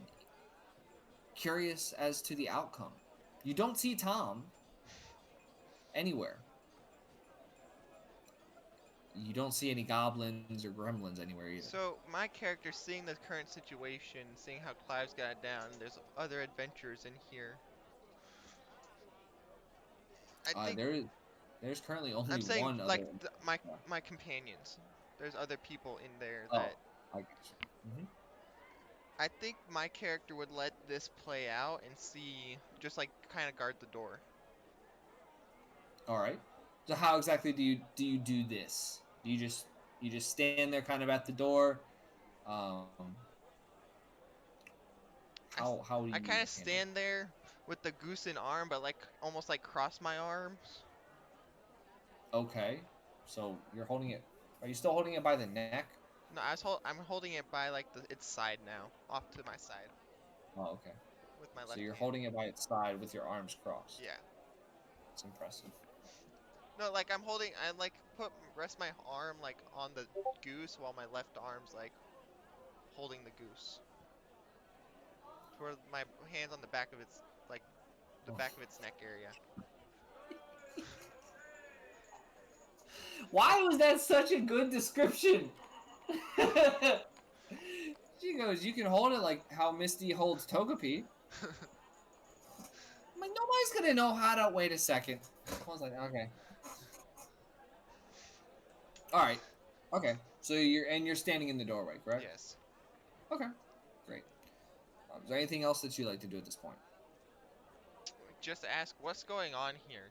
curious as to the outcome. You don't see Tom anywhere. You don't see any goblins or gremlins anywhere either. So my character, seeing the current situation, seeing how Clive's got it down, there's other adventurers in here. I think There's currently only I'm saying one like other. my companions. There's other people in there Oh, that I get you. I think my character would let this play out and see, just like kind of guard the door. All right. So how exactly do you do this? Do you just stand there kind of at the door? Um, how do I you kind of handle it? stand there with the goose in arm, but like almost like cross my arms. Okay. So you're holding it. Are you still holding it by the neck? No, I'm holding it by like its side now, off to my side Oh, okay. with my So left you're hand. holding it by its side with your arms crossed. Yeah. It's impressive. No, like I like rest my arm like on the goose while my left arm's like holding the goose. where my hands on the back of its like the back of its neck area. Why was that such a good description? She goes, you can hold it like how Misty holds Togepi. I'm like, nobody's gonna know how to. Wait a second. I was like, okay. All right. Okay. So you're standing in the doorway, correct? Yes. Okay. Great. Is there anything else that you like to do at this point? Just ask what's going on here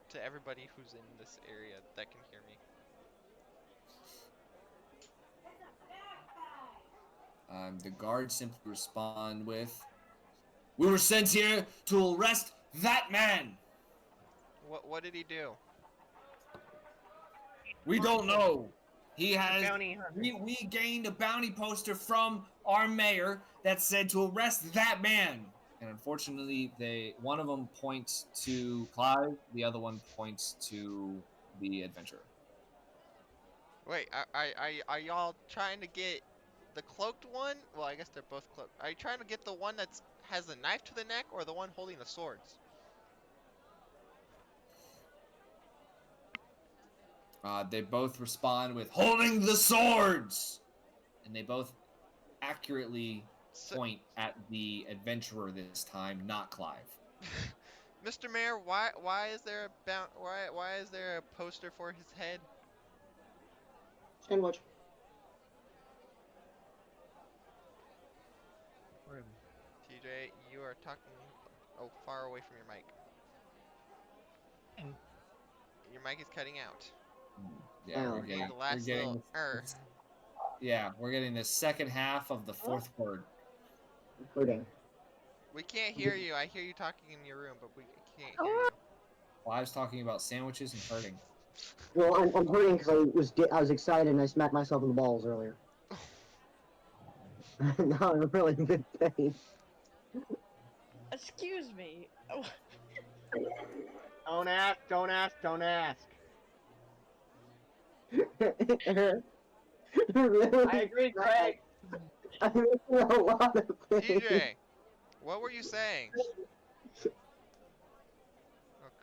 to everybody who's in this area that can hear me. The guards simply respond with, "We were sent here to arrest that man. What did he do? We don't know. He has. bounty hunter. We gained a bounty poster from our mayor that said to arrest that man." And unfortunately, one of them points to Clive, the other one points to the adventurer. Wait, are y'all trying to get the cloaked one? Well, I guess they're both cloaked. Are you trying to get the one that's has a knife to the neck or the one holding the swords? They both respond with holding the swords, and they both accurately point at the adventurer this time, not Clive. Mr. Mayor, why is there why is there a poster for his head? Sandwich. TJ, you are talking far away from your mic. Your mic is cutting out. Yeah, we're The getting, last little yeah, we're getting the second half of the fourth word. Hurting. We can't hear you. I hear you talking in your room, but we can't hear you. Well, I was talking about sandwiches and hurting. Well, I'm hurting because I was excited and I smacked myself in the balls earlier. Now I'm really in good pain. Excuse me. Oh, Don't ask, don't ask, don't ask. Really? I agree, Craig. I'm in a lot of pain. TJ, what were you saying? Oh,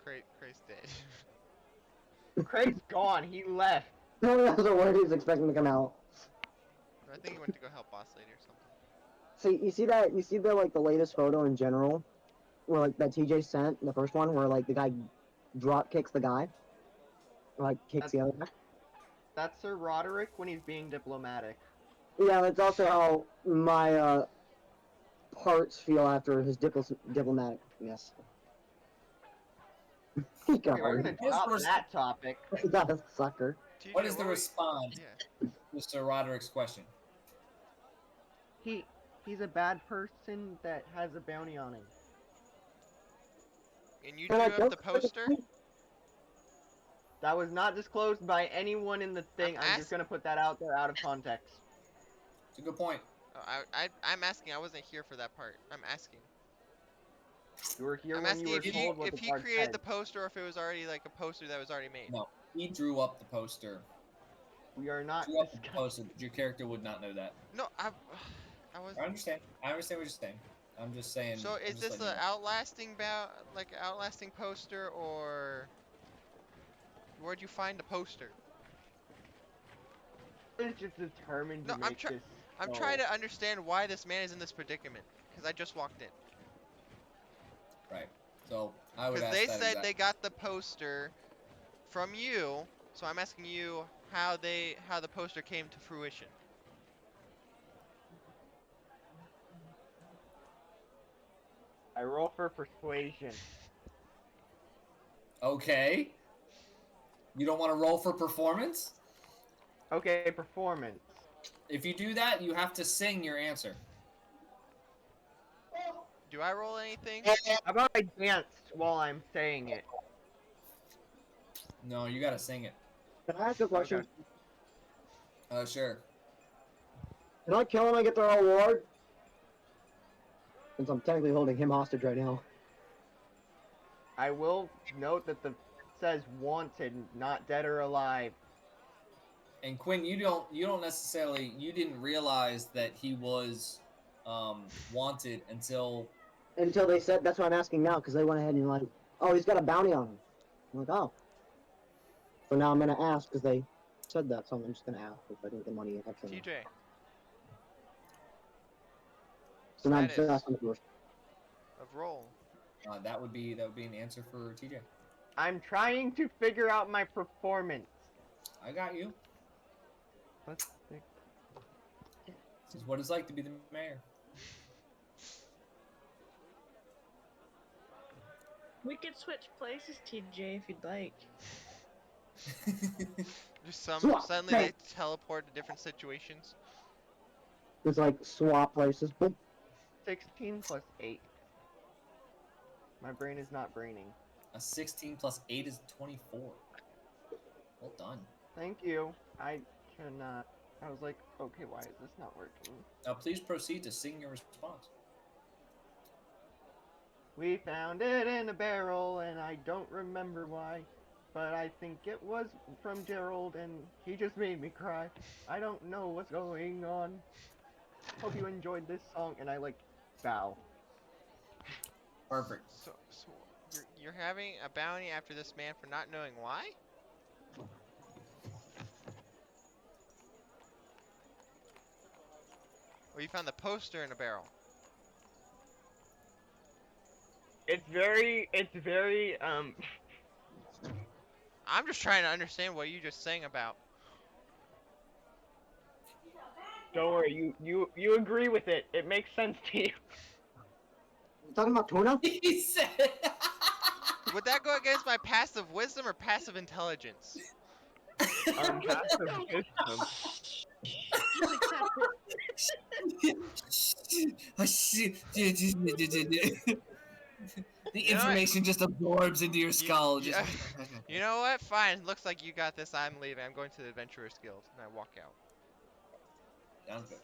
Cray's dead. Craig's gone. He left. Nobody knows the word he's expecting to come out. I think he went to go help boss lady or something. So you see the like the latest photo in general, where like that TJ sent, the first one where like the guy drop kicks the guy, or, like kicks the other guy. That's Sir Roderick when he's being diplomatic. Yeah, that's also how my parts feel after his diplomaticness. He got Okay, we're gonna drop that topic. He got a sucker. TJ, What is the were you- response Yeah. to Mr. Roderick's question? He's a bad person that has a bounty on him. And you Can drew I up go the for the poster? That was not disclosed by anyone in the thing. I'm just gonna put that out there out of context. It's a good point. Oh, I'm asking. I wasn't here for that part. I'm asking. You were here I'm when asking you were if told what the he card created said. the poster or if it was already like a poster that was already made. No, he drew up the poster. We are not Drew up the discussing. poster, but your character would not know that. No, I was. I understand. I understand what you're saying. I'm just saying. So is this an outlasting outlasting poster, or where'd you find the poster? It's just determined No, to make this. I'm trying to understand why this man is in this predicament because I just walked in. Right. So I would Because ask they that said exact- they got the poster from you, so I'm asking you how the poster came to fruition. I roll for persuasion. Okay. You don't want to roll for performance? Okay, performance. If you do that, you have to sing your answer. Do I roll anything? How about I danced while I'm saying it? No, you gotta sing it. Can I ask a question? Okay. Sure. Can I kill him and get the reward? Since I'm technically holding him hostage right now. I will note that it says wanted, not dead or alive. And Quinn, you didn't realize that he was wanted until they said, that's what I'm asking now, because they went ahead and like, oh, he's got a bounty on him. I'm like, oh. So now I'm gonna ask because they said that, so I'm just gonna ask if I think the money is actually. TJ. So now I'm just Status asking first. of roll. that would be an answer for TJ. I'm trying to figure out my performance. I got you. Let's see. This is what it's like to be the mayor. We could switch places, TJ, if you'd like. Just Swap, suddenly hey. they teleport to different situations. It's like swap places. Boom. 16 plus 8. My brain is not braining. A 16 plus 8 is 24. Well done. Thank you. I cannot. I was like, okay, why is this not working? Now please proceed to sing your response. We found it in a barrel, and I don't remember why. But I think it was from Gerald, and he just made me cry. I don't know what's going on. Hope you enjoyed this song, and I like bow. Perfect. So you're having a bounty after this man for not knowing why? Or you found the poster in a barrel? It's very, I'm just trying to understand what you just sang about. Don't worry, you agree with it. It makes sense to you. You talking about tuna? He said. Would that go against my passive wisdom or passive intelligence? Passive wisdom. Just accept it. The information just absorbs into your skull. You know what? Fine. Looks like you got this. I'm leaving. I'm going to the Adventurers Guild. And I walk out. Sounds good.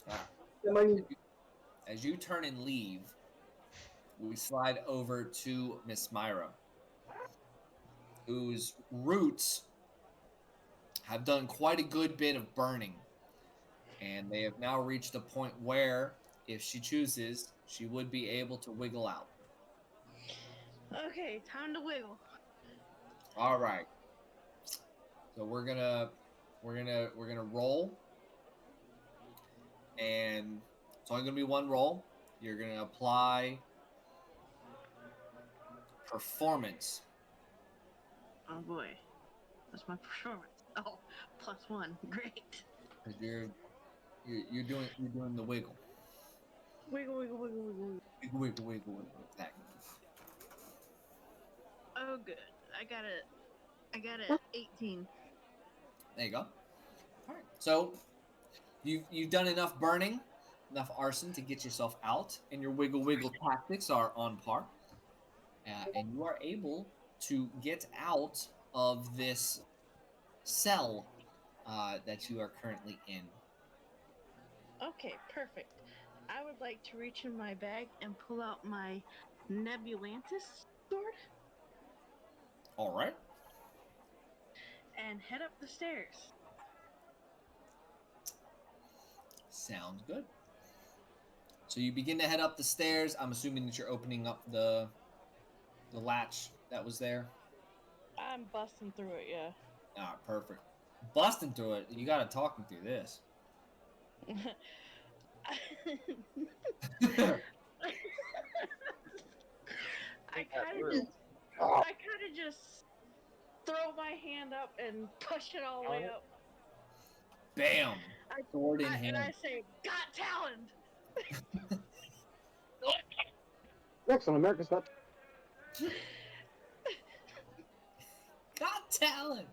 All right. The money. As you turn and leave, we slide over to Miss Myra, whose roots have done quite a good bit of burning. And they have now reached a point where, if she chooses, she would be able to wiggle out. Okay, time to wiggle. All right. So we're gonna roll, and it's only gonna be one roll. You're gonna apply performance. Oh boy, that's my performance. Oh, +1, great. 'Cause you're doing the wiggle. Wiggle, wiggle, wiggle, wiggle. Wiggle, wiggle, wiggle. Exactly. Oh, good. I got it. 18. There you go. All right. So you've done enough burning, enough arson to get yourself out, and your wiggle wiggle tactics are on par. And you are able to get out of this cell that you are currently in. Okay, perfect. I would like to reach in my bag and pull out my Nebulantis sword All right. and head up the stairs. Sounds good. So you begin to head up the stairs. I'm assuming that you're opening up the latch that was there. I'm busting through it, yeah. Ah, perfect. Busting through it. You gotta talk me through this. I kind of just throw my hand up and push it all the way up. Bam! Sword in hand. And I say, "Got talent." Excellent, America's Got. Got talent.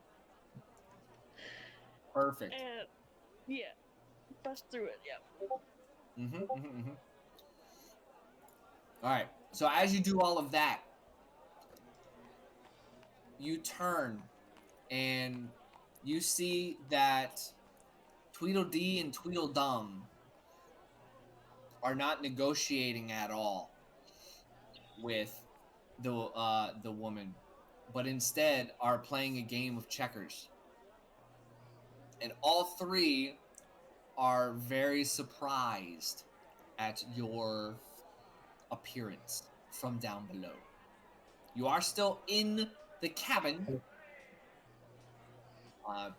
Perfect. And yeah, bust through it. Yep. All right. So as you do all of that, you turn and you see that Tweedledee and Tweedledum are not negotiating at all with the woman, but instead are playing a game of checkers. And all three are very surprised at your appearance from down below. You are still in the cabin,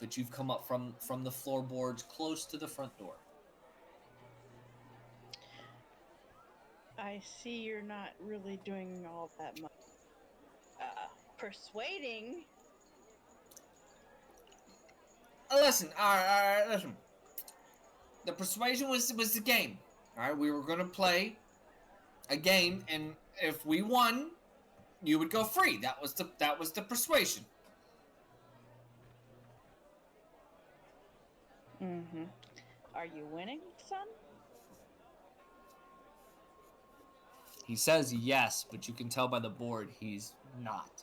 but you've come up from the floorboards close to the front door. I see you're not really doing all that much persuading. Listen, listen. The persuasion was the game. All right, we were gonna play a game, and if we won, you would go free. That was the persuasion. Mm-hmm. Are you winning, son? He says yes, but you can tell by the board he's not.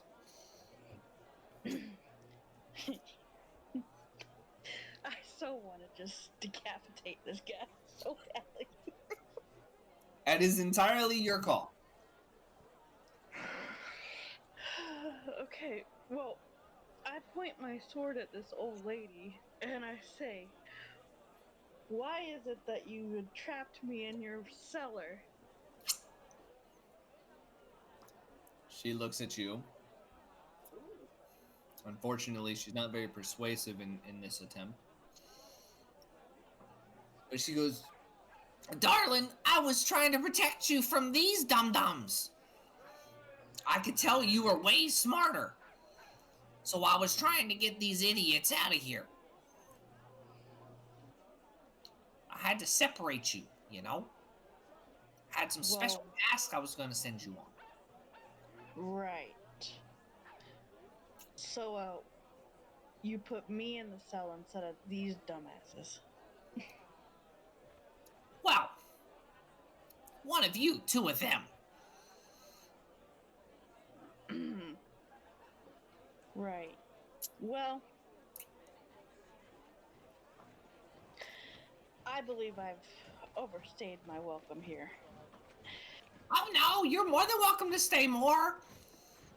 I so want to just decapitate this guy so badly. That is entirely your call. Okay, well, I point my sword at this old lady and I say, why is it that you had trapped me in your cellar? She looks at you. Unfortunately, she's not very persuasive in this attempt. But she goes, "Darling, I was trying to protect you from these dum-dums. I could tell you were way smarter. So I was trying to get these idiots out of here. I had to separate you, you know? I had some special tasks I was going to send you on." Right. So, you put me in the cell instead of these dumbasses. Well, one of you, two of them. Right. Well, I believe I've overstayed my welcome here. Oh no, you're more than welcome to stay more.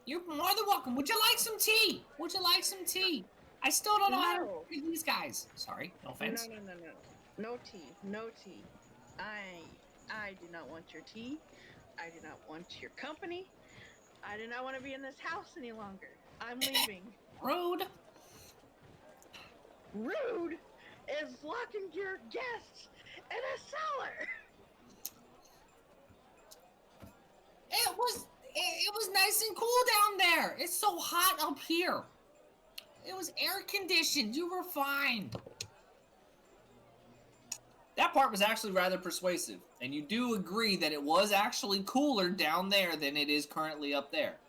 You're more than welcome. Would you like some tea? Would you like some tea? I still don't know how to treat these guys. Sorry, no offense. No. No tea. No tea. I do not want your tea. I do not want your company. I do not want to be in this house any longer. I'm leaving. Rude. Rude is locking your guests in a cellar. It was nice and cool down there. It's so hot up here. It was air conditioned. You were fine. That part was actually rather persuasive, and you do agree that it was actually cooler down there than it is currently up there.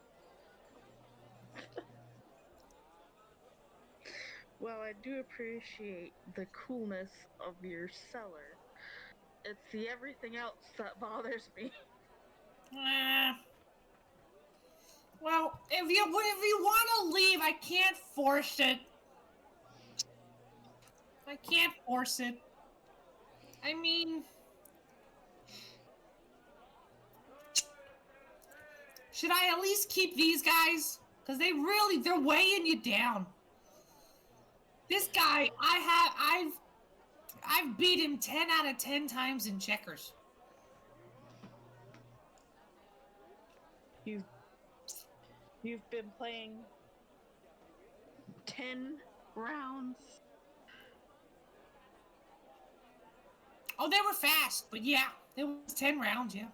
Well, I do appreciate the coolness of your cellar. It's the everything else that bothers me. Well, if you want to leave, I can't force it. I can't force it. I mean, should I at least keep these guys? Because they're weighing you down. This guy, I've beat him 10 out of 10 times in checkers. You've been playing 10 rounds. Oh, they were fast, but yeah, it was 10 rounds, yeah.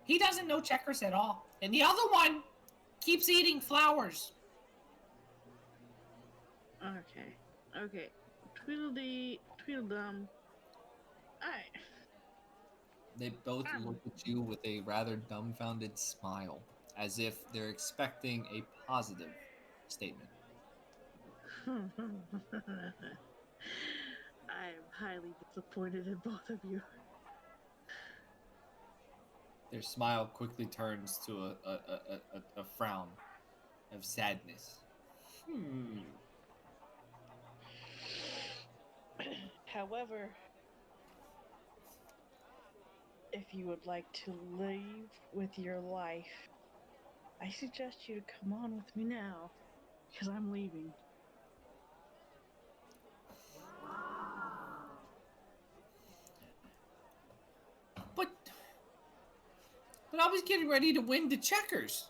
He doesn't know checkers at all. And the other one keeps eating flowers. Okay. Tweedledee, Tweedledum. Alright. They both look at you with a rather dumbfounded smile, as if they're expecting a positive statement. I am highly disappointed in both of you. Their smile quickly turns to a frown of sadness. However, if you would like to leave with your life, I suggest you to come on with me now, because I'm leaving. I was getting ready to win the checkers.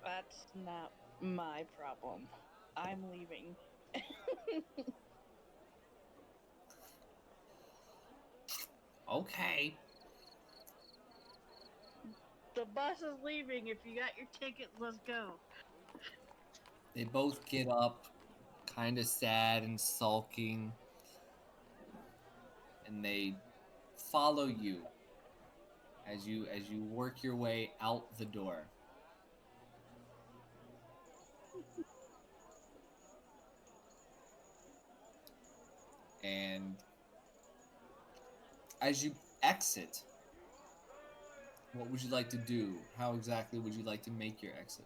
That's not my problem. I'm leaving. Okay. The bus is leaving. If you got your tickets, let's go. They both get up, kind of sad and sulking, and they follow you as you work your way out the door. And as you exit, what would you like to do? How exactly would you like to make your exit?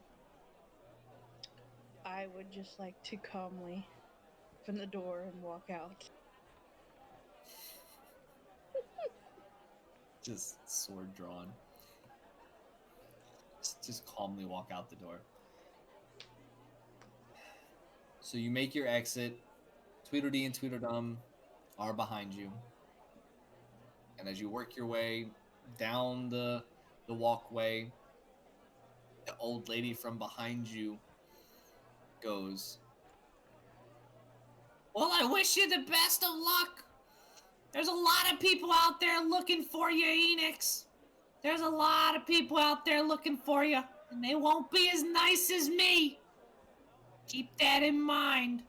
I would just like to calmly open the door and walk out. Just sword drawn. Just calmly walk out the door. So you make your exit. Tweedledee and Tweedledum are behind you. And as you work your way down the walkway, the old lady from behind you goes, Well, I wish you the best of luck. There's a lot of people out there looking for you, Enix. There's a lot of people out there looking for you, and they won't be as nice as me. Keep that in mind.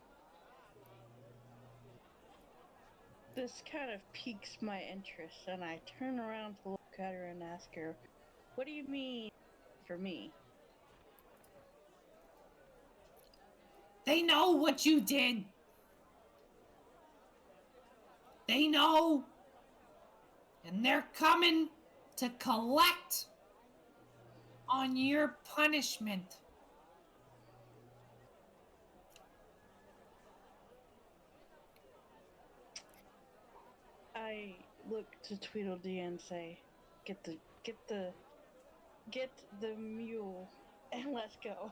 This kind of piques my interest, and I turn around to look at her and ask her, "What do you mean for me?" They know what you did. They know. And they're coming to collect on your punishment. I look to Tweedledee and say, "Get the mule, and let's go."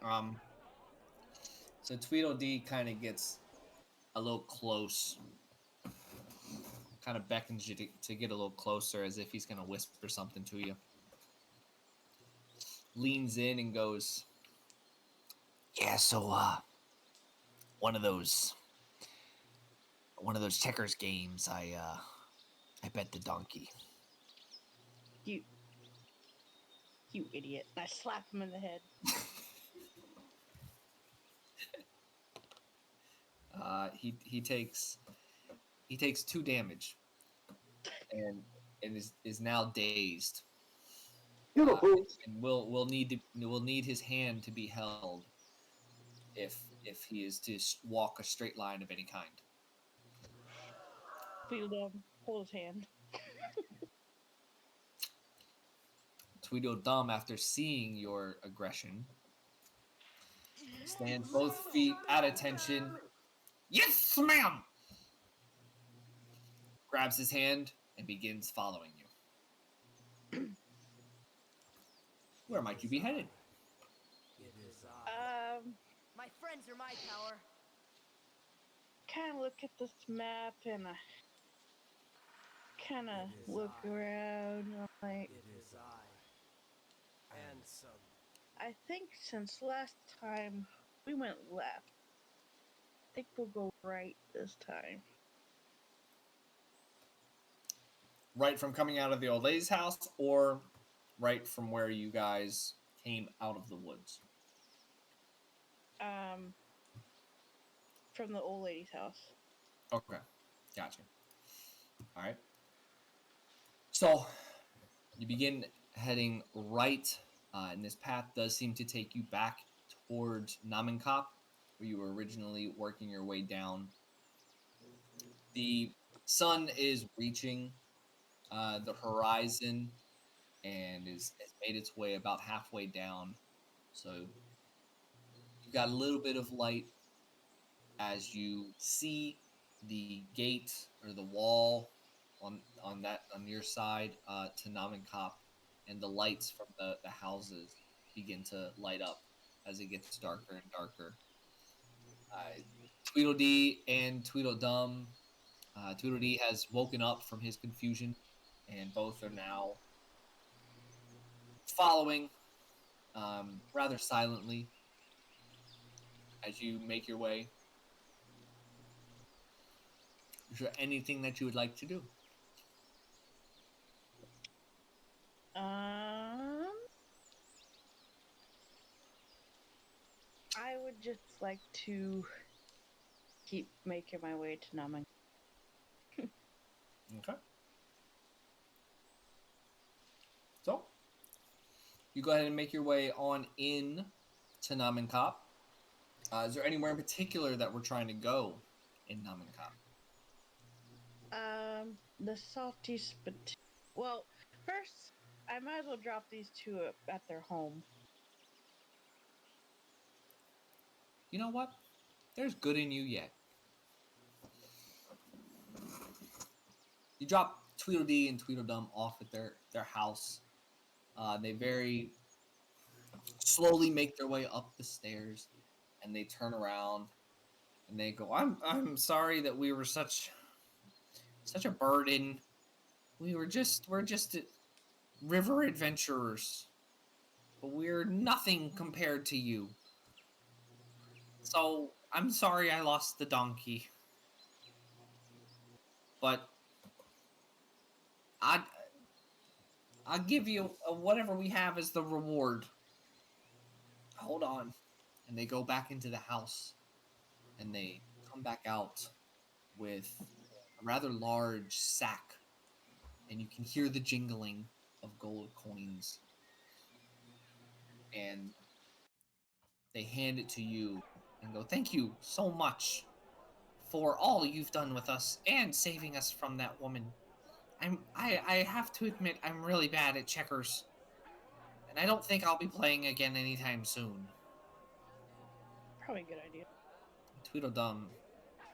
um, so Tweedledee kind of gets a little close, kind of beckons you to get a little closer as if he's going to whisper something to you. Leans in and goes, yeah, so one of those checkers games, I bet the donkey. You idiot. And I slap him in the head. He takes 2 damage and is now dazed. Beautiful. And we'll need his hand to be held if he is to walk a straight line of any kind. Tweedledum, hold his hand. Tweedledum, after seeing your aggression, stands both feet at attention, Yes, ma'am. grabs his hand, and begins following you. Where might you be headed? My friends are my power. Kind of look at this map and I kind of look around. And I'm like, It is I. And some. I think since last time we went left, I think we'll go right this time. Right from coming out of the old lady's house, or right from where you guys came out of the woods? From the old lady's house. Okay, gotcha. All right. So you begin heading right, and this path does seem to take you back towards Nomekop, where you were originally working your way down. The sun is reaching the horizon and has made its way about halfway down. So you've got a little bit of light as you see the gate or the wall on your side to Nomekop, and the lights from the houses begin to light up as it gets darker and darker. Tweedledee and Tweedledum. Tweedledee has woken up from his confusion, and both are now following rather silently as you make your way. Is there anything that you would like to do? I would just like to keep making my way to Namen. Okay. So, you go ahead and make your way on in to Nomekop. Is there anywhere in particular that we're trying to go in Nomekop? The salty Well, first, I might as well drop these two at their home. You know what? There's good in you yet. You drop Tweedledee and Tweedledum off at their house. They very slowly make their way up the stairs, and they turn around and they go, I'm sorry that we were such a burden. We're just river adventurers, but we're nothing compared to you. So I'm sorry I lost the donkey, but I'll give you whatever we have as the reward. Hold on. And they go back into the house, and they come back out with a rather large sack, and you can hear the jingling of gold coins. And they hand it to you and go, "Thank you so much for all you've done with us and saving us from that woman. I have to admit I'm really bad at checkers, and I don't think I'll be playing again anytime soon." Probably a good idea. Tweedledum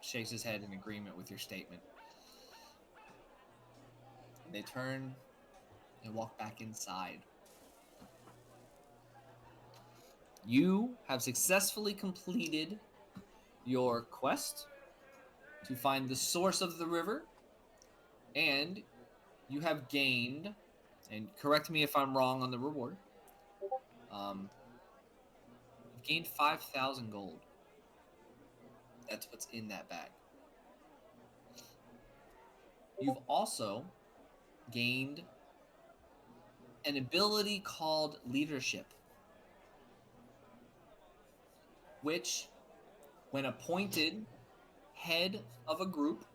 shakes his head in agreement with your statement. They turn and walk back inside. You have successfully completed your quest to find the source of the river, and you have gained, and correct me if I'm wrong on the reward, you've gained 5,000 gold. That's what's in that bag. You've also gained an ability called leadership, which, when appointed head of a group,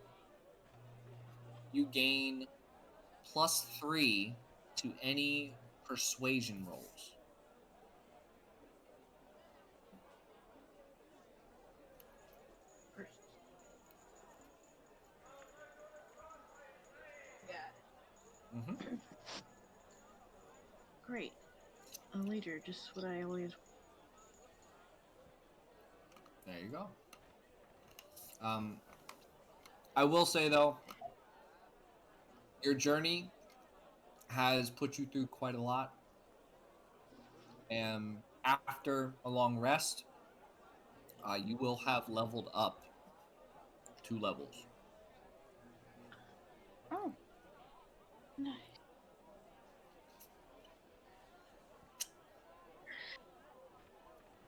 you gain +3 to any persuasion rolls. Mm-hmm. Great. A leader, just what I always. There you go. I will say, though, your journey has put you through quite a lot. And after a long rest, you will have leveled up 2 levels. Oh. Nice.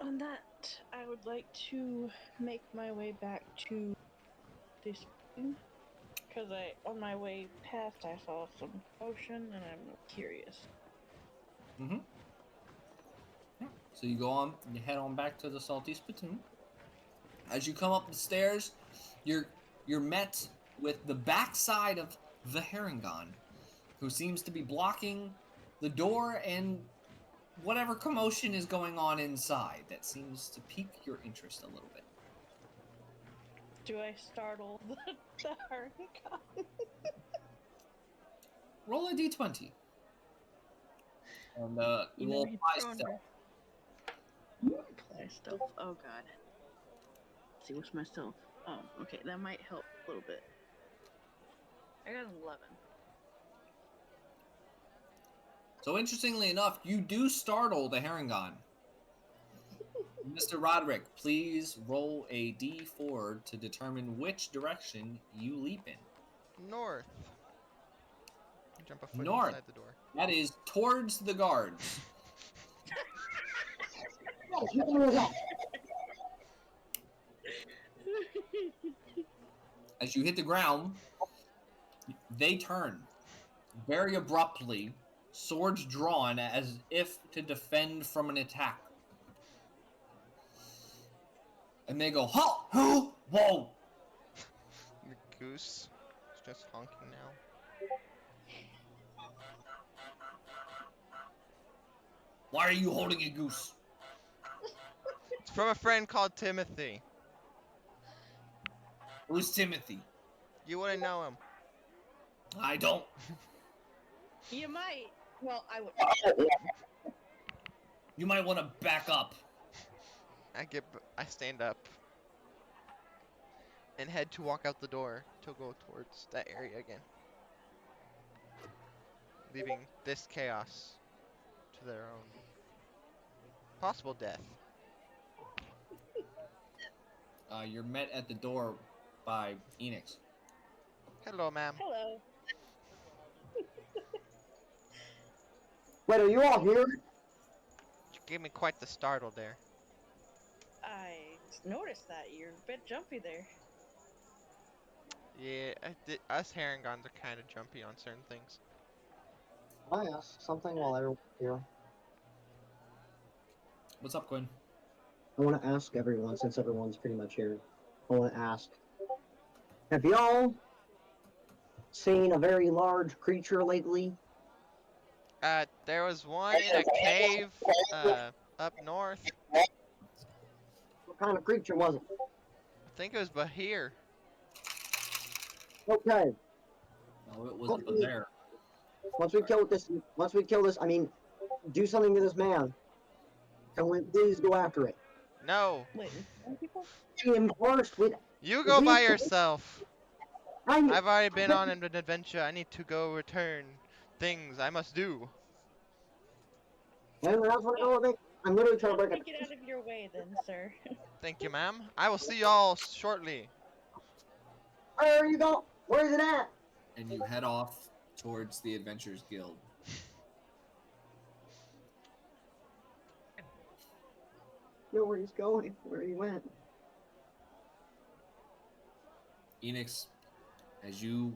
On that, I would like to make my way back to this because on my way past, I saw some potion, and I'm curious. Mm-hmm. Yeah. So you go on, and you head on back to the Salty Spittoon. As you come up the stairs, you're met with the backside of the Herringon, who seems to be blocking the door and whatever commotion is going on inside that seems to pique your interest a little bit. Do I startle the Herringon? Roll a d20. And we'll apply stealth. Apply stealth. Oh god. Let's see, what's my stealth? Oh, okay, that might help a little bit. I got an 11. So interestingly enough, you do startle the Herringon. Mr. Roderick, please roll a d4 to determine which direction you leap in. North. Jump a foot North. inside the door. That is towards the guards. As you hit the ground, they turn very abruptly, swords drawn as if to defend from an attack. And they go, halt! Who? Whoa! The goose is just honking now. Why are you holding a goose? It's from a friend called Timothy. Who's Timothy? You wouldn't know him. I don't. You might. Well, I would. You might want to back up. I stand up and head to walk out the door to go towards that area again, leaving this chaos to their own possible death. You're met at the door by Enix. Hello, ma'am. Hello. Wait, are you all here? You gave me quite the startle there. I noticed that you're a bit jumpy there. Yeah, us Herringons are kind of jumpy on certain things. I asked something while I was here. What's up, Quinn? I want to ask everyone, since everyone's pretty much here. I want to ask: have y'all seen a very large creature lately? There was one in a cave, up north. What kind of creature was it? I think it was Bahir. Okay. No, it wasn't but there. Once we kill this, I mean, do something to this man. Can we please go after it? No, Wait, people? I am cursed with. you go by yourself. I'm. I've already been on an adventure. I need to go return things I must do. And that's what I think. I'm literally trying to break it. Get out of your way, then, sir. Thank you, ma'am. I will see y'all shortly. Where are you going? Where is it at? And you head off towards the Adventurers Guild. Know where he's going? Where he went? Enix, as you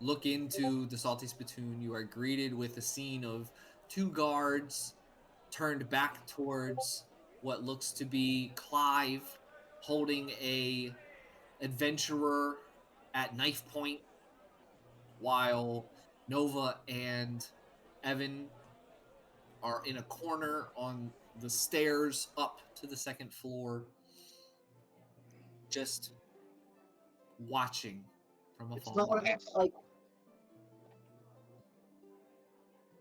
look into the Salty Spittoon, you are greeted with a scene of two guards turned back towards what looks to be Clive holding a adventurer at knife point, while Nova and Evan are in a corner on the stairs up to the second floor, just watching from It's afar. not like.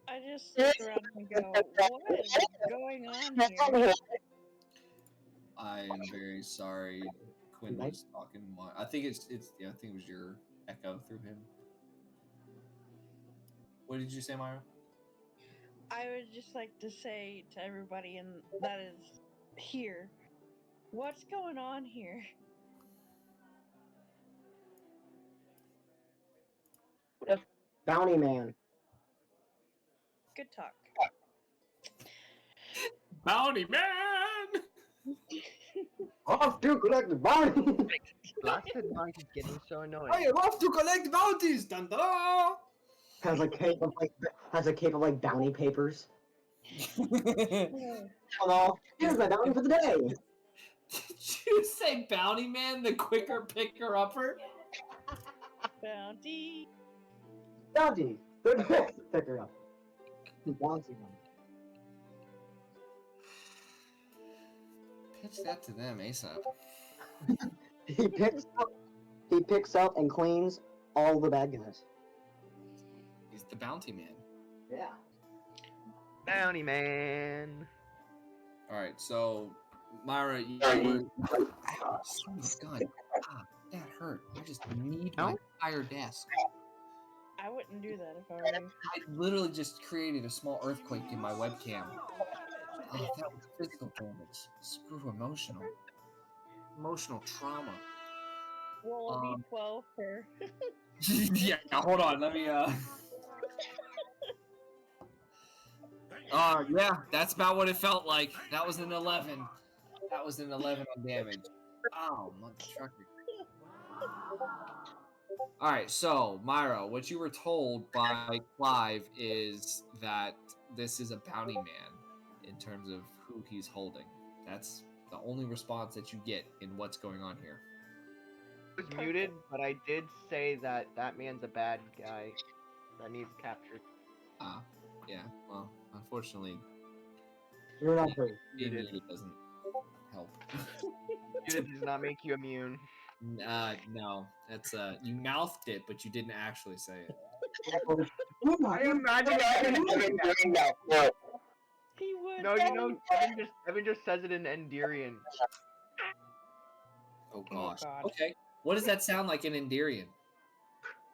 I just look around and go, what is going on here? I am very sorry. Quinn was talking. I think it's yeah. I think it was your echo through him. What did you say, Myra? I would just like to say to everybody that is here, what's going on here? Bounty man. Good talk. Bounty man! Off to collect the bounty. Blasted monk is getting so annoying. I am off to collect bounties! Dun dun! has a cape of like bounty papers. Hello, here's my bounty for the day. Did you say bounty man, the quicker picker upper? Bounty. Bounty. Good pick her up. The bounty one. Pitch that to them ASAP. He picks up and cleans all the bad guys. He's the bounty man. Yeah. Bounty man. Alright, so Myra, you were. Ow, son of a gun. Ah, that hurt. I just need my entire desk. I wouldn't do that if I were you. I literally just created a small earthquake in my webcam. Oh, that was physical damage. Screw emotional. Emotional trauma. Roll a d12 for. Yeah, hold on. Let me. Yeah, that's about what it felt like. That was an 11. That was an 11 on damage. Oh, mother trucker. All right, so Myra, what you were told by Clive is that this is a bounty man in terms of who he's holding. That's the only response that you get in what's going on here. I was muted, but I did say that that man's a bad guy that needs captured. Yeah. Well, unfortunately, You're not free. being Muted. muted doesn't help. Muted does not make you immune. No, that's you mouthed it, but you didn't actually say it. I imagine Evan doing that. He would. No, you know, Evan just says it in Endirian. Oh Oh, gosh. God. Okay. What does that sound like in Endirian?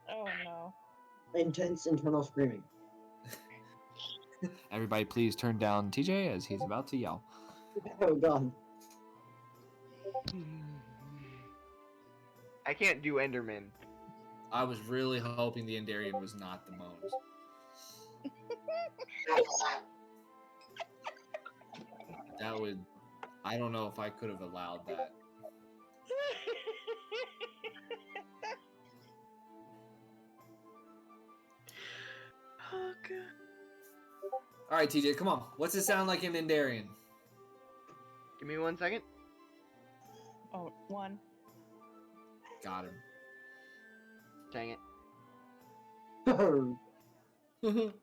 Oh no. Intense internal screaming. Everybody, please turn down TJ as he's about to yell. Oh god. I can't do Enderman. I was really hoping the Endarian was not the moans. That would. I don't know if I could have allowed that. Oh god. All right, TJ, come on. What's it sound like in Endarian? Give me 1 second. Oh, 1. Got him. Dang it. Get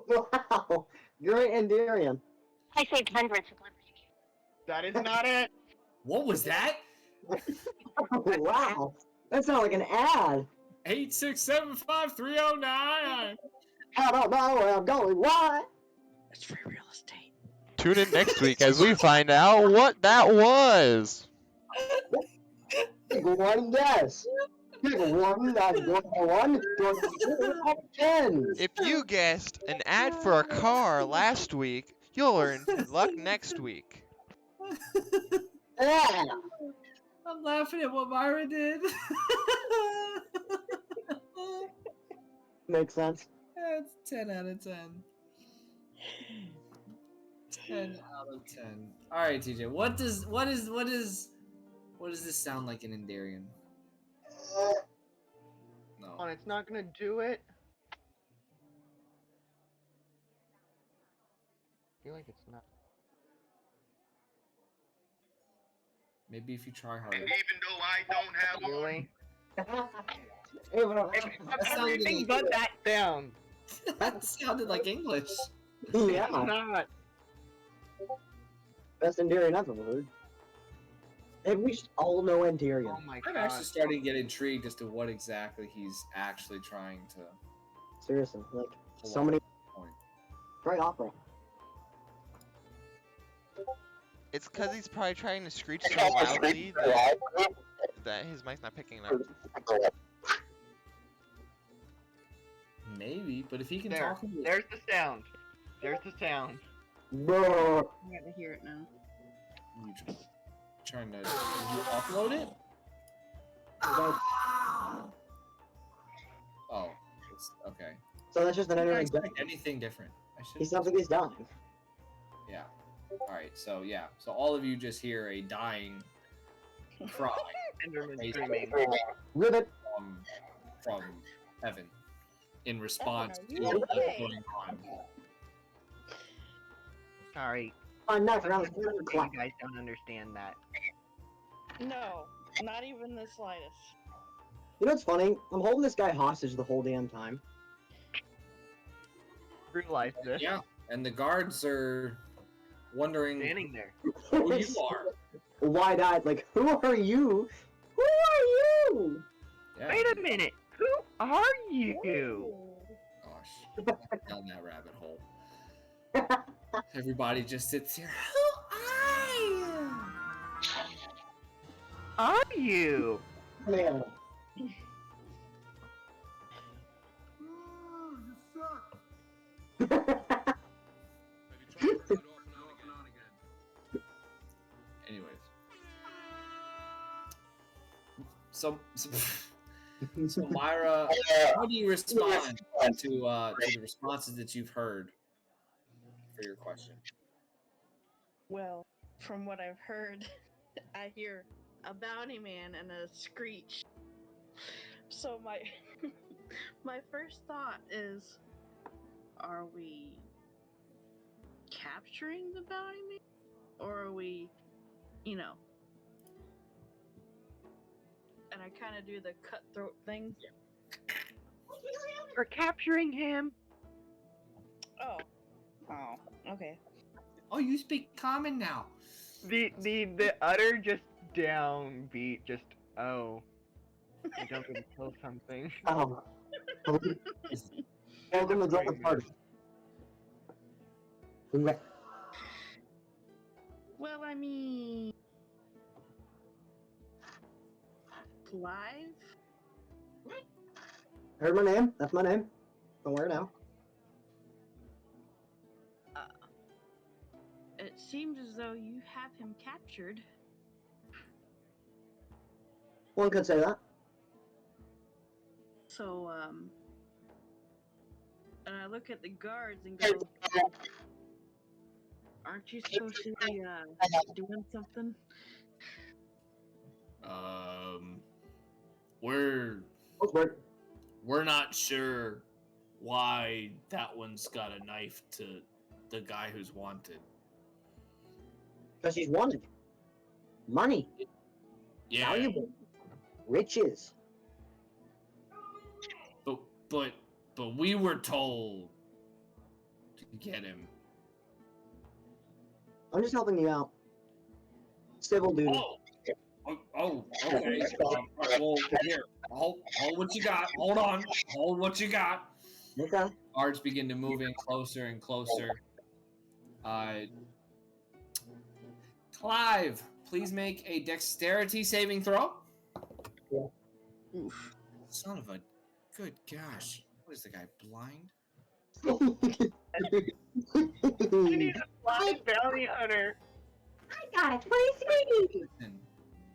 wow. Great Endirian. I saved hundreds of liberty. That is not it. What was that? Wow. That sounds like an ad. 8675309. I don't know where I'm going. What? It's free real estate. Tune in next week as we find out what that was. Pick one guess. Pick one that's going to 1, going to 10. If you guessed an ad for a car last week, you'll earn luck next week. Yeah. I'm laughing at what Myra did. Makes sense. That's 10 out of 10. 10 out of 10. All right, TJ. What does this sound like in Endarian? No. Oh, it's not gonna do it. I feel like it's not. Maybe if you try harder. And even though I don't have Really? That sounded Everything like, but that sound. that sounded like English. Yeah. It's not. Best Endirian I've ever heard. And we should all know Endirian. Oh my I'm god. actually starting to get intrigued as to what exactly he's actually trying to Seriously, like pull so off many at this point. great opera. It's because he's probably trying to screech so loudly that his mic's not picking it up. Maybe, but if he can There. talk into There's the sound. There's the sound. Bro. I got to hear it now. you trying to you upload it? Oh, it's okay. So that's just an I didn't Endirian. expect anything different. I He should. sounds like he's dying. Yeah. All right. So yeah. So all of you just hear a dying cry Enderman screaming. Ribbit. from Evan in response Evan, to are you what's okay? going on. Sorry. I'm not around the You clock. guys don't understand that. No, not even the slightest. You know what's funny? I'm holding this guy hostage the whole damn time. Realize this. Yeah. And the guards are wondering Standing there. who you are. Wide-eyed, like, who are you? Who are you? Yeah. Wait a minute. Who are you? Gosh, down that rabbit hole. Everybody just sits here. Who are you? Are you? Man. Anyways. So Myra, how do you respond to the responses that you've heard for your question? Well, from what I've heard, I hear a bounty man and a screech. So my my first thought is, are we capturing the bounty man, or are we, you know? And I kind of do the cutthroat thing. We're capturing him. Oh, okay. Oh, you speak common now. The utter just downbeat. Just oh. I don't get to kill something. Oh. Welcome to the party. Well, I mean, Clive? Heard my name. That's my name. Don't worry now. It seems as though you have him captured. One could say that. So, and I look at the guards and go, aren't you supposed to be, doing something? We're not sure why that one's got a knife to the guy who's wanted. Because he's wanted. Money. Yeah. Valuable. Riches. But we were told to get him. I'm just helping you out. Civil duty. Okay. Well, here. Hold what you got. Hold on. Hold what you got. Okay. Guards begin to move in closer and closer. Clive, please make a dexterity saving throw. Yeah. Oof. Son of a good gosh. What is the guy, blind? I need a blind bounty hunter. I got a 23.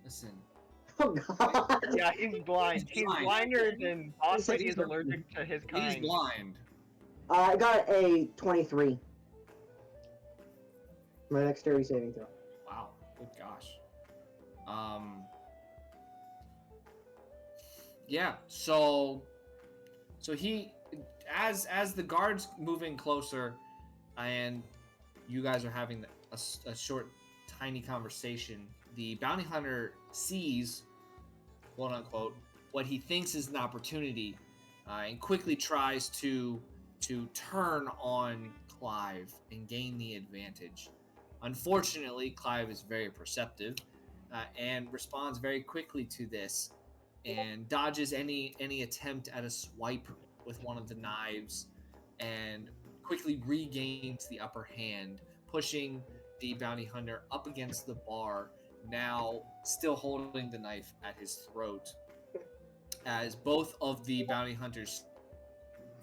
Listen. Oh god. Yeah, he's blind. He's blinder than Boss Lady is allergic to his kind. He's blind. I got a 23. My dexterity saving throw. Wow. Good gosh. Yeah. So he, as the guards moving closer, and you guys are having a short, tiny conversation, the bounty hunter sees, quote unquote, what he thinks is an opportunity, and quickly tries to turn on Clive and gain the advantage. Unfortunately, Clive is very perceptive and responds very quickly to this, and dodges any attempt at a swipe with one of the knives, and quickly regains the upper hand, pushing the bounty hunter up against the bar, now still holding the knife at his throat, as both of the bounty hunters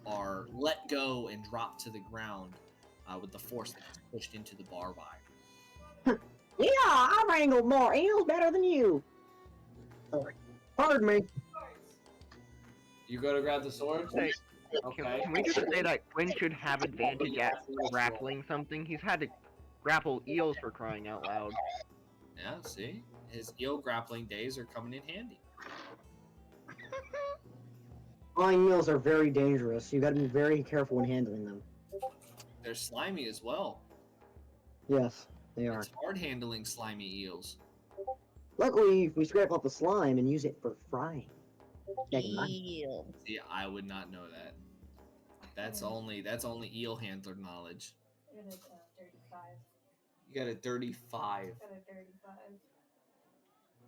are let go and dropped to the ground with the force that's pushed into the bar by. Yeah, I wrangled more eels better than you. Pardon me. You go to grab the sword? Hey, Okay. can we just say that Quinn should have advantage at grappling something? He's had to grapple eels for crying out loud. Yeah, see? His eel grappling days are coming in handy. Flying eels are very dangerous. You gotta be very careful when handling them. They're slimy as well. Yes, they are. It's hard handling slimy eels. Luckily, we scrape off the slime and use it for frying. Eel. See, I would not know that. That's only eel handler knowledge. I got a 35. You got a 35. Got a 35.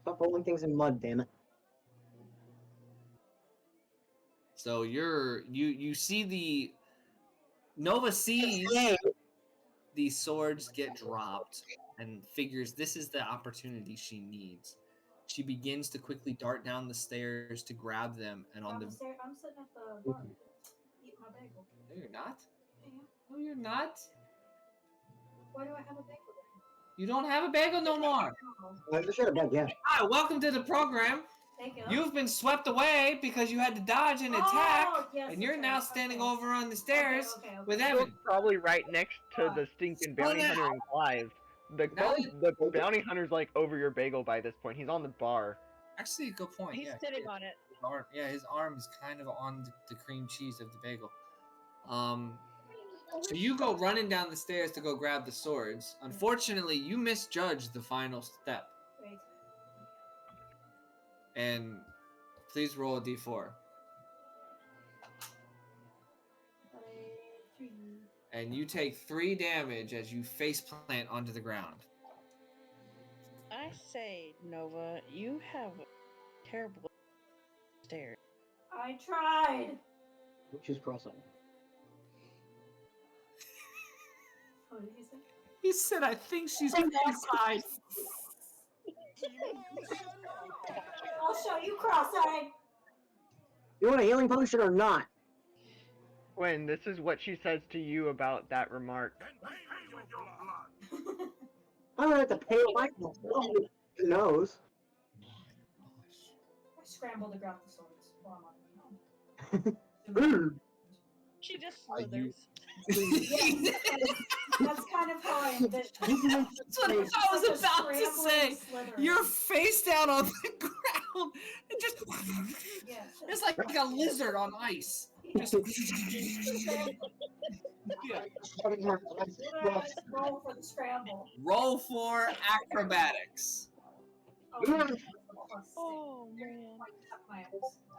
Stop rolling things in mud, damn it. So you see the Nova sees the swords get dropped and figures this is the opportunity she needs. She begins to quickly dart down the stairs to grab them, and on the I'm sitting at the bar eating my bagel. No, you're not. Yeah. No, you're not. Why do I have a bagel? You don't have a bagel no more. I just had a bag, yeah. Hi, welcome to the program. Thank you. You've been swept away because you had to dodge an attack, yes, and you're that's now right. standing Okay. over on the stairs Okay. with You're Evan. probably right next to the stinking bounty now- hunter and Clive. The bounty hunter's like over your bagel by this point. He's on the bar. Actually, a good point. He's Yeah, sitting on it. his arm is kind of on the cream cheese of the bagel. So you go running down the stairs to go grab the swords. Unfortunately, you misjudged the final step. Wait. And please roll a d4. 3. And you take 3 damage as you face plant onto the ground. I say, Nova, you have terrible stairs. I tried. She's cross-eyed. What did he say? He said, I think she's cross-eyed. I'll show you cross-eyed. You want a healing potion or not? When this is what she says to you about that remark. I'm gonna have to pay my nose. I scrambled to grab the swords while I'm on the ground. She just slithers. That's kind of how I envisioned. That's what I was about to say. You're face down on the ground and just it's like a lizard on ice. Just Roll for the scramble. roll for acrobatics. Oh, man.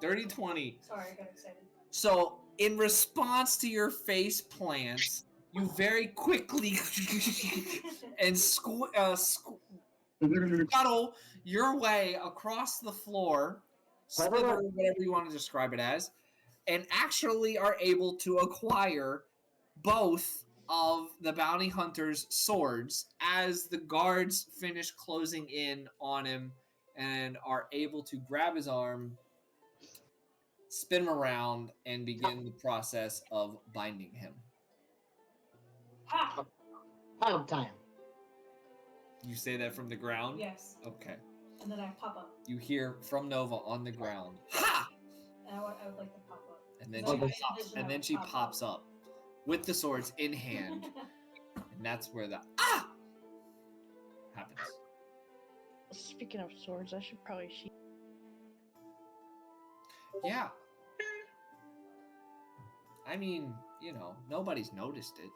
Dirty 20. Sorry, I got excited. So, in response to your face plants, you very quickly and scuttle your way across the floor, slither, whatever you want to describe it as, and actually are able to acquire both of the bounty hunter's swords as the guards finish closing in on him and are able to grab his arm, spin him around, and begin the process of binding him. Ha! Time. You say that from the ground? Yes. Okay. And then I pop up. You hear from Nova on the ground, ha! And I would like to pop up. And then So she I pops, envision and I then would she pop pops up with the swords in hand, and that's where the ah happens. Speaking of swords, I should probably sheath. Yeah. I mean, you know, nobody's noticed it.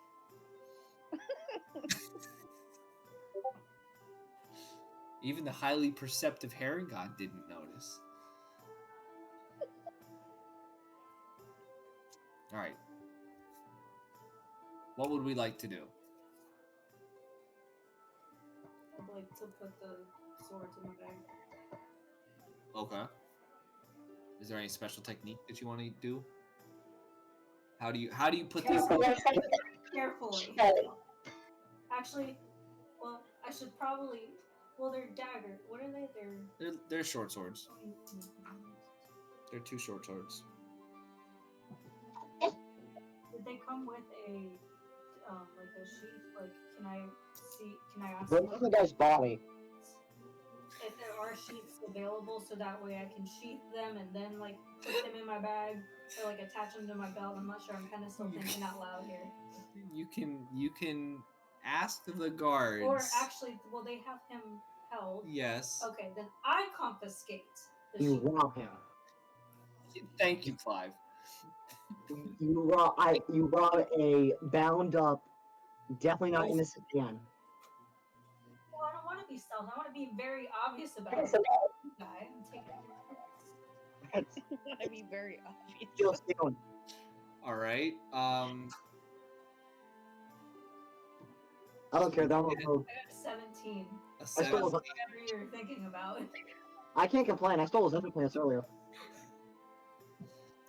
Even the highly perceptive Heron God didn't notice. All right. What would we like to do? I'd like to put the swords in my bag. Okay. Is there any special technique that you want to do? How do you put these? Carefully. Actually, well, I should probably. Well, they're dagger. What are they? They're short swords. They're 2 short swords. Did they come with a like a sheath? Like, can I see? Can I ask? Look at the guy's body. If there are sheaths available, so that way I can sheath them and then like put them in my bag or like attach them to my belt. I'm not sure. I'm kind of still thinking out loud here. You can ask the guards. Or actually, will they have him held? Yes. Okay, then I confiscate the You sheath. rob him. Thank you, Clive. You rob a bound up, definitely not innocent man. Well, I don't want to be stealth. I want to be very obvious about it. Guy, I'm taking I'd be very obvious. Still stealing. All right. I don't care. That I got a 17. A stole 7. Whatever you're thinking about. I can't complain. I stole his other plants earlier.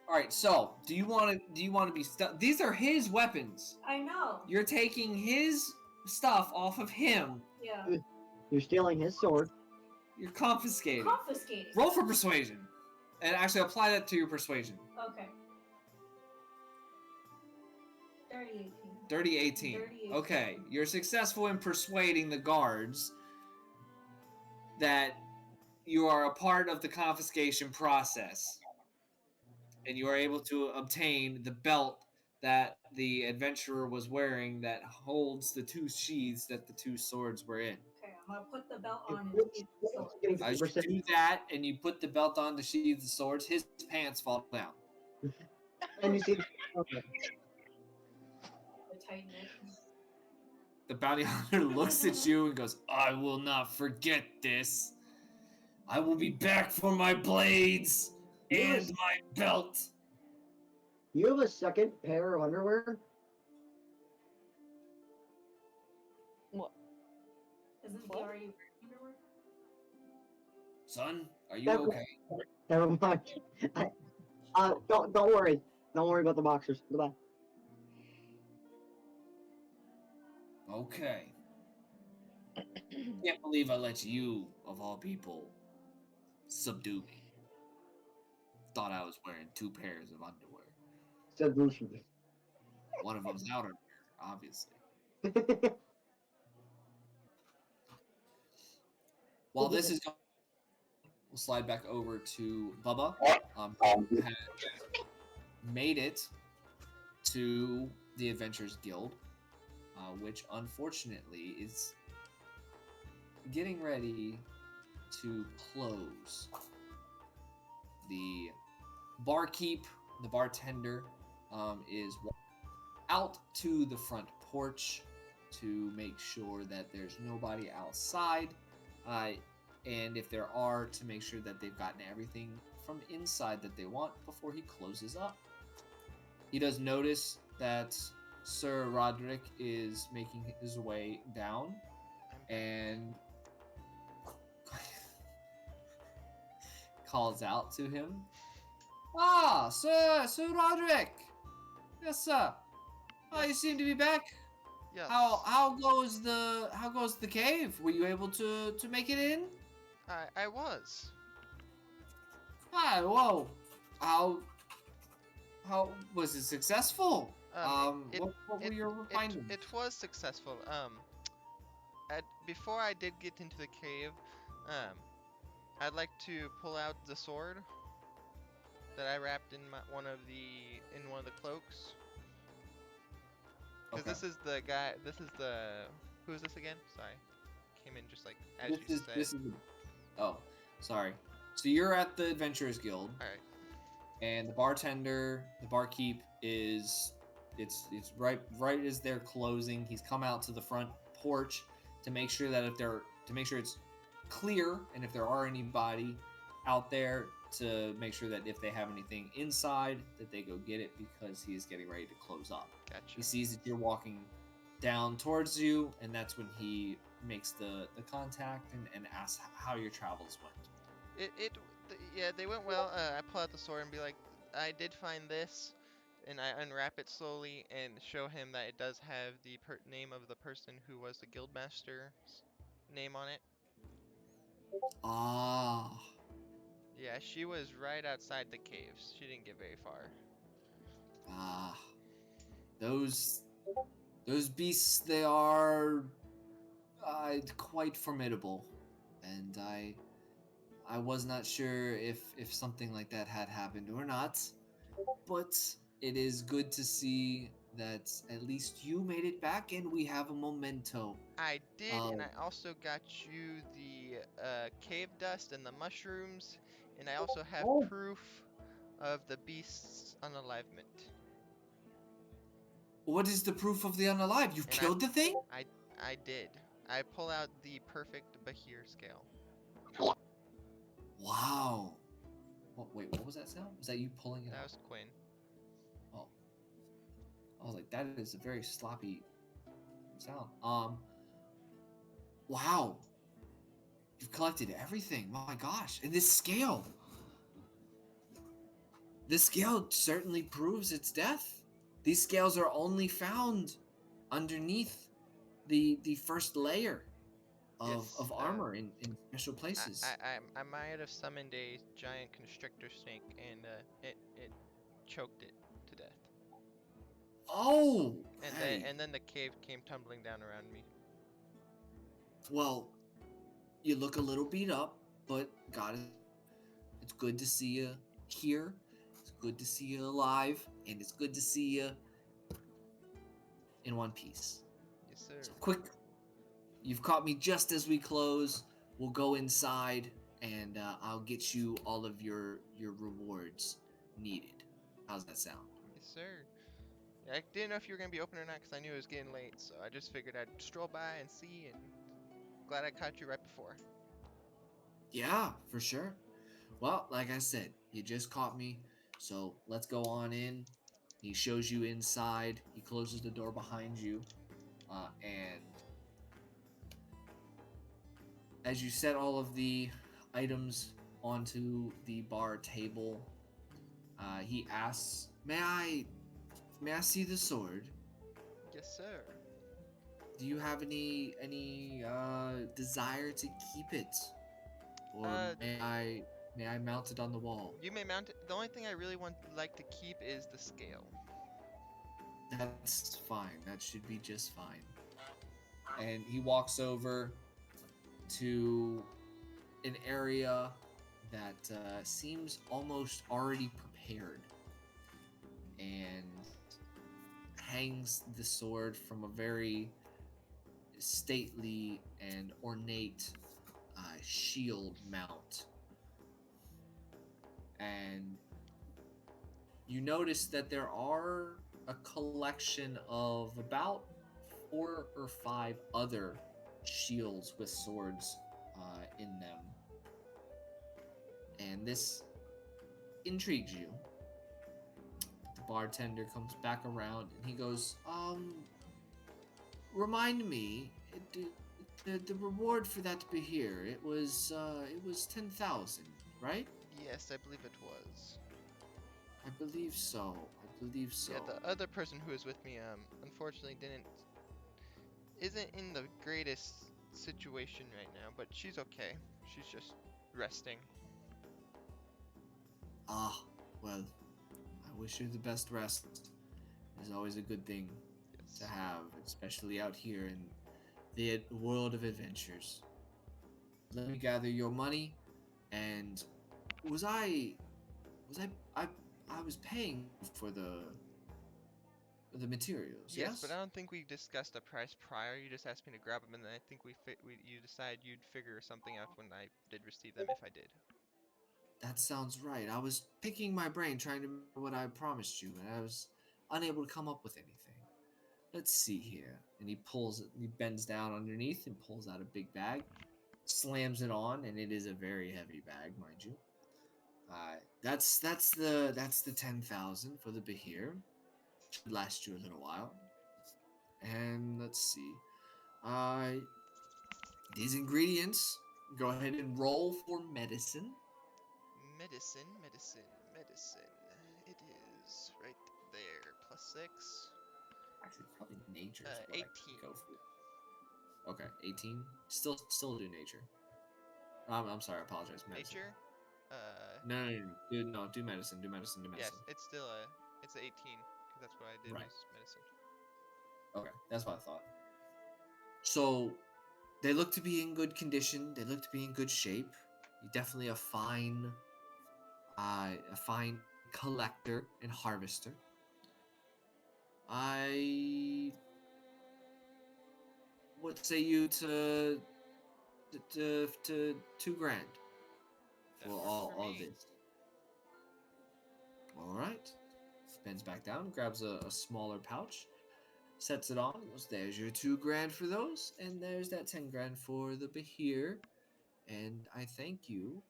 All right. So, do you want to be These are his weapons. I know. You're taking his stuff off of him. Yeah. You're stealing his sword. You're confiscating. Confiscating. Roll for persuasion, and actually apply that to your persuasion. Okay. Dirty 18. Dirty 18. Dirty 18. Okay, you're successful in persuading the guards that you are a part of the confiscation process, and you are able to obtain the belt that the adventurer was wearing that holds the two sheaths that the two swords were in. Okay, I'm gonna put the belt on and It's sheath the sword. getting As super you do that, and you put the belt on to sheathe the swords, his pants fall down. and you see The tight knit. The bounty hunter looks at you and goes, "I will not forget this. I will be back for my blades and my belt." you have a second pair of underwear. What? Isn't he What? already wearing underwear? Son, are you Never- okay? Never mind. Don't worry. Don't worry about the boxers. Goodbye. Okay. Can't believe I let you, of all people, subdue me. Thought I was wearing two pairs of underwear. Solution. One of them's outerwear, obviously. While this is going, we'll slide back over to Bubba, who had made it to the Adventurers Guild, which unfortunately is getting ready to close. The barkeep, the bartender, is out to the front porch to make sure that there's nobody outside, and if there are, to make sure that they've gotten everything from inside that they want before he closes up. He does notice that Sir Roderick is making his way down, and calls out to him. "Ah, Sir Roderick! Yes, sir. Oh, you seem to be back. Yes. How goes the cave? Were you able to make it in?" I was. Ah, whoa. How was it successful? What were your findings? It was successful. Before I did get into the cave, I'd like to pull out the sword that I wrapped in one of the cloaks. Because this is the guy. This is the. Who is this again? Sorry, came in just like as you said. Oh, sorry. So you're at the Adventurers Guild. All right. And the bartender, the barkeep is, it's right as they're closing. He's come out to the front porch to make sure that it's clear, and if there are anybody out there, to make sure that if they have anything inside, that they go get it, because he is getting ready to close up. Gotcha. He sees that you're walking down towards you, and that's when he makes the contact and asks how your travels went. Yeah, they went well. I pull out the sword and be like, I did find this, and I unwrap it slowly and show him that it does have the name of the person who was the guildmaster's name on it. Ah. Yeah, she was right outside the caves. She didn't get very far. Ah. Those beasts, they are quite formidable, and I was not sure if something like that had happened or not, but it is good to see that at least you made it back and we have a memento. I did, and I also got you the cave dust and the mushrooms, and I also have proof of the beast's unalivement. What is the proof of the unalive? You killed the thing? I did. I pull out the perfect Bahir scale. Wow. Wait, what was that sound? Was that you pulling it out? That was Quinn. Oh. I was like, that is a very sloppy sound. Wow. You've collected everything. My gosh. And this scale. This scale certainly proves its death. These scales are only found underneath the first layer of armor in special places. I might have summoned a giant constrictor snake, and it choked it to death. Oh, And hey. then the cave came tumbling down around me. Well, you look a little beat up, but God, it's good to see you here. It's good to see you alive, and it's good to see you in one piece. Yes, sir. So quick, you've caught me just as we close. We'll go inside, and I'll get you all of your rewards needed. How's that sound? Yes, sir. Yeah, I didn't know if you were gonna be open or not because I knew it was getting late, so I just figured I'd stroll by and see. And glad I caught you right before. Yeah, for sure. Well, like I said, you just caught me, so let's go on in. He shows you inside. He closes the door behind you, and as you set all of the items onto the bar table, he asks, may I see the sword? Yes, sir. Do you have any desire to keep it, or Uh, may I mount it on the wall? you may mount it. The only thing I really like to keep is the scale. That's fine. That should be just fine. And he walks over to an area that seems almost already prepared and hangs the sword from a very stately and ornate shield mount. And you notice that there are a collection of about 4 or 5 other shields with swords in them. And this intrigues you. The bartender comes back around and he goes, remind me, the reward for that to be here, it was 10,000, right? Yes, I believe it was. I believe so. I believe so. Yeah, the other person who was with me, unfortunately isn't in the greatest situation right now, but she's okay. She's just resting. Ah, well, I wish you the best rest. It's always a good thing to Yes. have, especially out here in the world of adventures. Let me gather your money, and was I was I was paying for the materials, Yes, but yes? I don't think we discussed a price prior. You just asked me to grab them, and then I think you decided you'd figure something out when I did receive them, if I did. That sounds right. I was picking my brain trying to remember what I promised you, and I was unable to come up with anything. Let's see here. And he bends down underneath and pulls out a big bag, slams it on, and it is a very heavy bag, mind you. That's the 10,000 for the Behir. Should last you a little while. And let's see. Uh, these ingredients. Go ahead and roll for medicine. Medicine, medicine, medicine. It is right there. +6. Actually, probably nature is what I 18. go for. Okay, 18. Still do nature. I'm sorry. I apologize. Medicine. Nature? No. Dude, no. Do medicine. Do medicine. Do Yes, medicine. it's still it's a 18, because that's what I did Right. was medicine. Okay, that's what I thought. So they look to be in good condition. They look to be in good shape. You're definitely a fine collector and harvester. I what say you to 2 grand That for works for all me. this. All right. Bends back down, grabs a smaller pouch, sets it on. Goes, there's your 2 grand for those, and there's that 10 grand for the Behir. And I thank you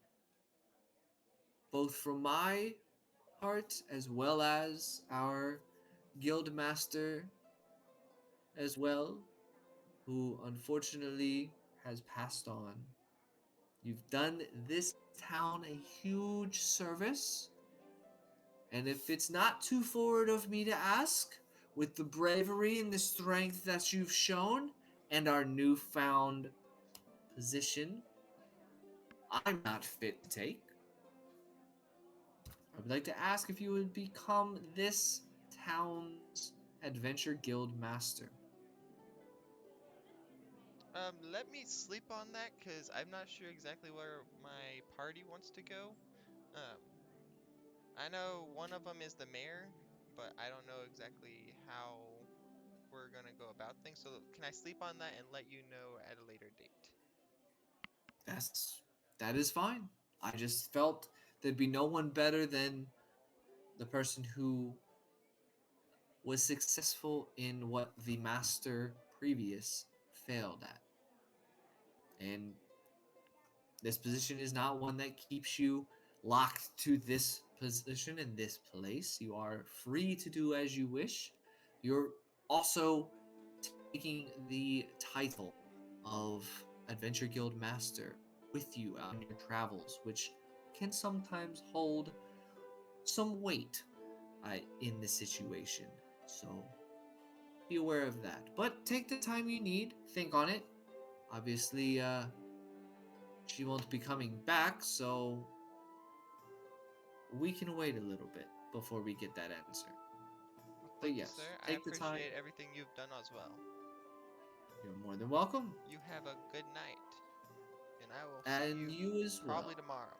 both from my heart as well as our guild master as well, who unfortunately has passed on. You've done this town a huge service, and if it's not too forward of me to ask, with the bravery and the strength that you've shown and our newfound position, I'm not fit to take. I would like to ask if you would become this town's Adventure Guild Master. Let me sleep on that, cause I'm not sure exactly where my party wants to go. Um, I know one of them is the mayor, but I don't know exactly how we're gonna go about things. So can I sleep on that and let you know at a later date? That is fine. I just felt there'd be no one better than the person who was successful in what the master previous failed at. And this position is not one that keeps you locked to this position in this place. You are free to do as you wish. You're also taking the title of Adventure Guild Master with you on your travels, which can sometimes hold some weight in the situation. So be aware of that. But take the time you need, think on it. Obviously, she won't be coming back, so we can wait a little bit before we get that answer. Well, But thank you, yes, sir. I take the time. appreciate everything you've done as well. You're more than welcome. You have a good night, and I will see And you you as well. probably tomorrow.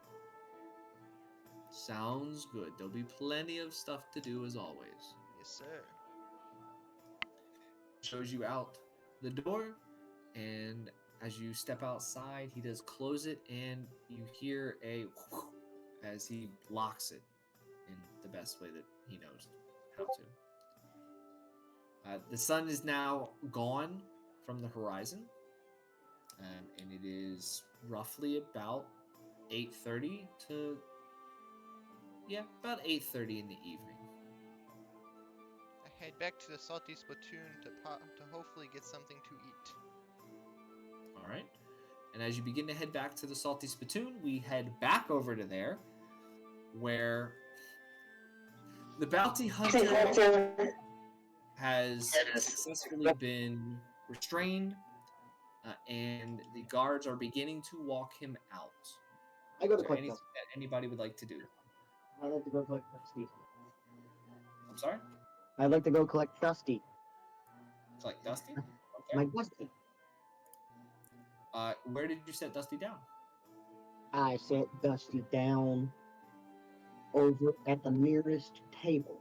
Sounds good. There'll be plenty of stuff to do as always. Yes, sir. Shows you out the door, and as you step outside, he does close it, and you hear a as he locks it in the best way that he knows how to. The sun is now gone from the horizon, and it is roughly about 8:30 to about 8:30 in the evening. I head back to the Salty Spittoon to hopefully get something to eat. All right. And as you begin to head back to the Salty Spittoon, we head back over to there, where the bounty hunter has successfully been restrained, and the guards are beginning to walk him out. I go Is to there collect anything Dusty. that anybody would like to do? I like to go collect Dusty. I'm sorry? I'd like to go collect Dusty. It's like Dusty? My Okay. Dusty. Where did you set Dusty down? I set Dusty down over at the nearest table.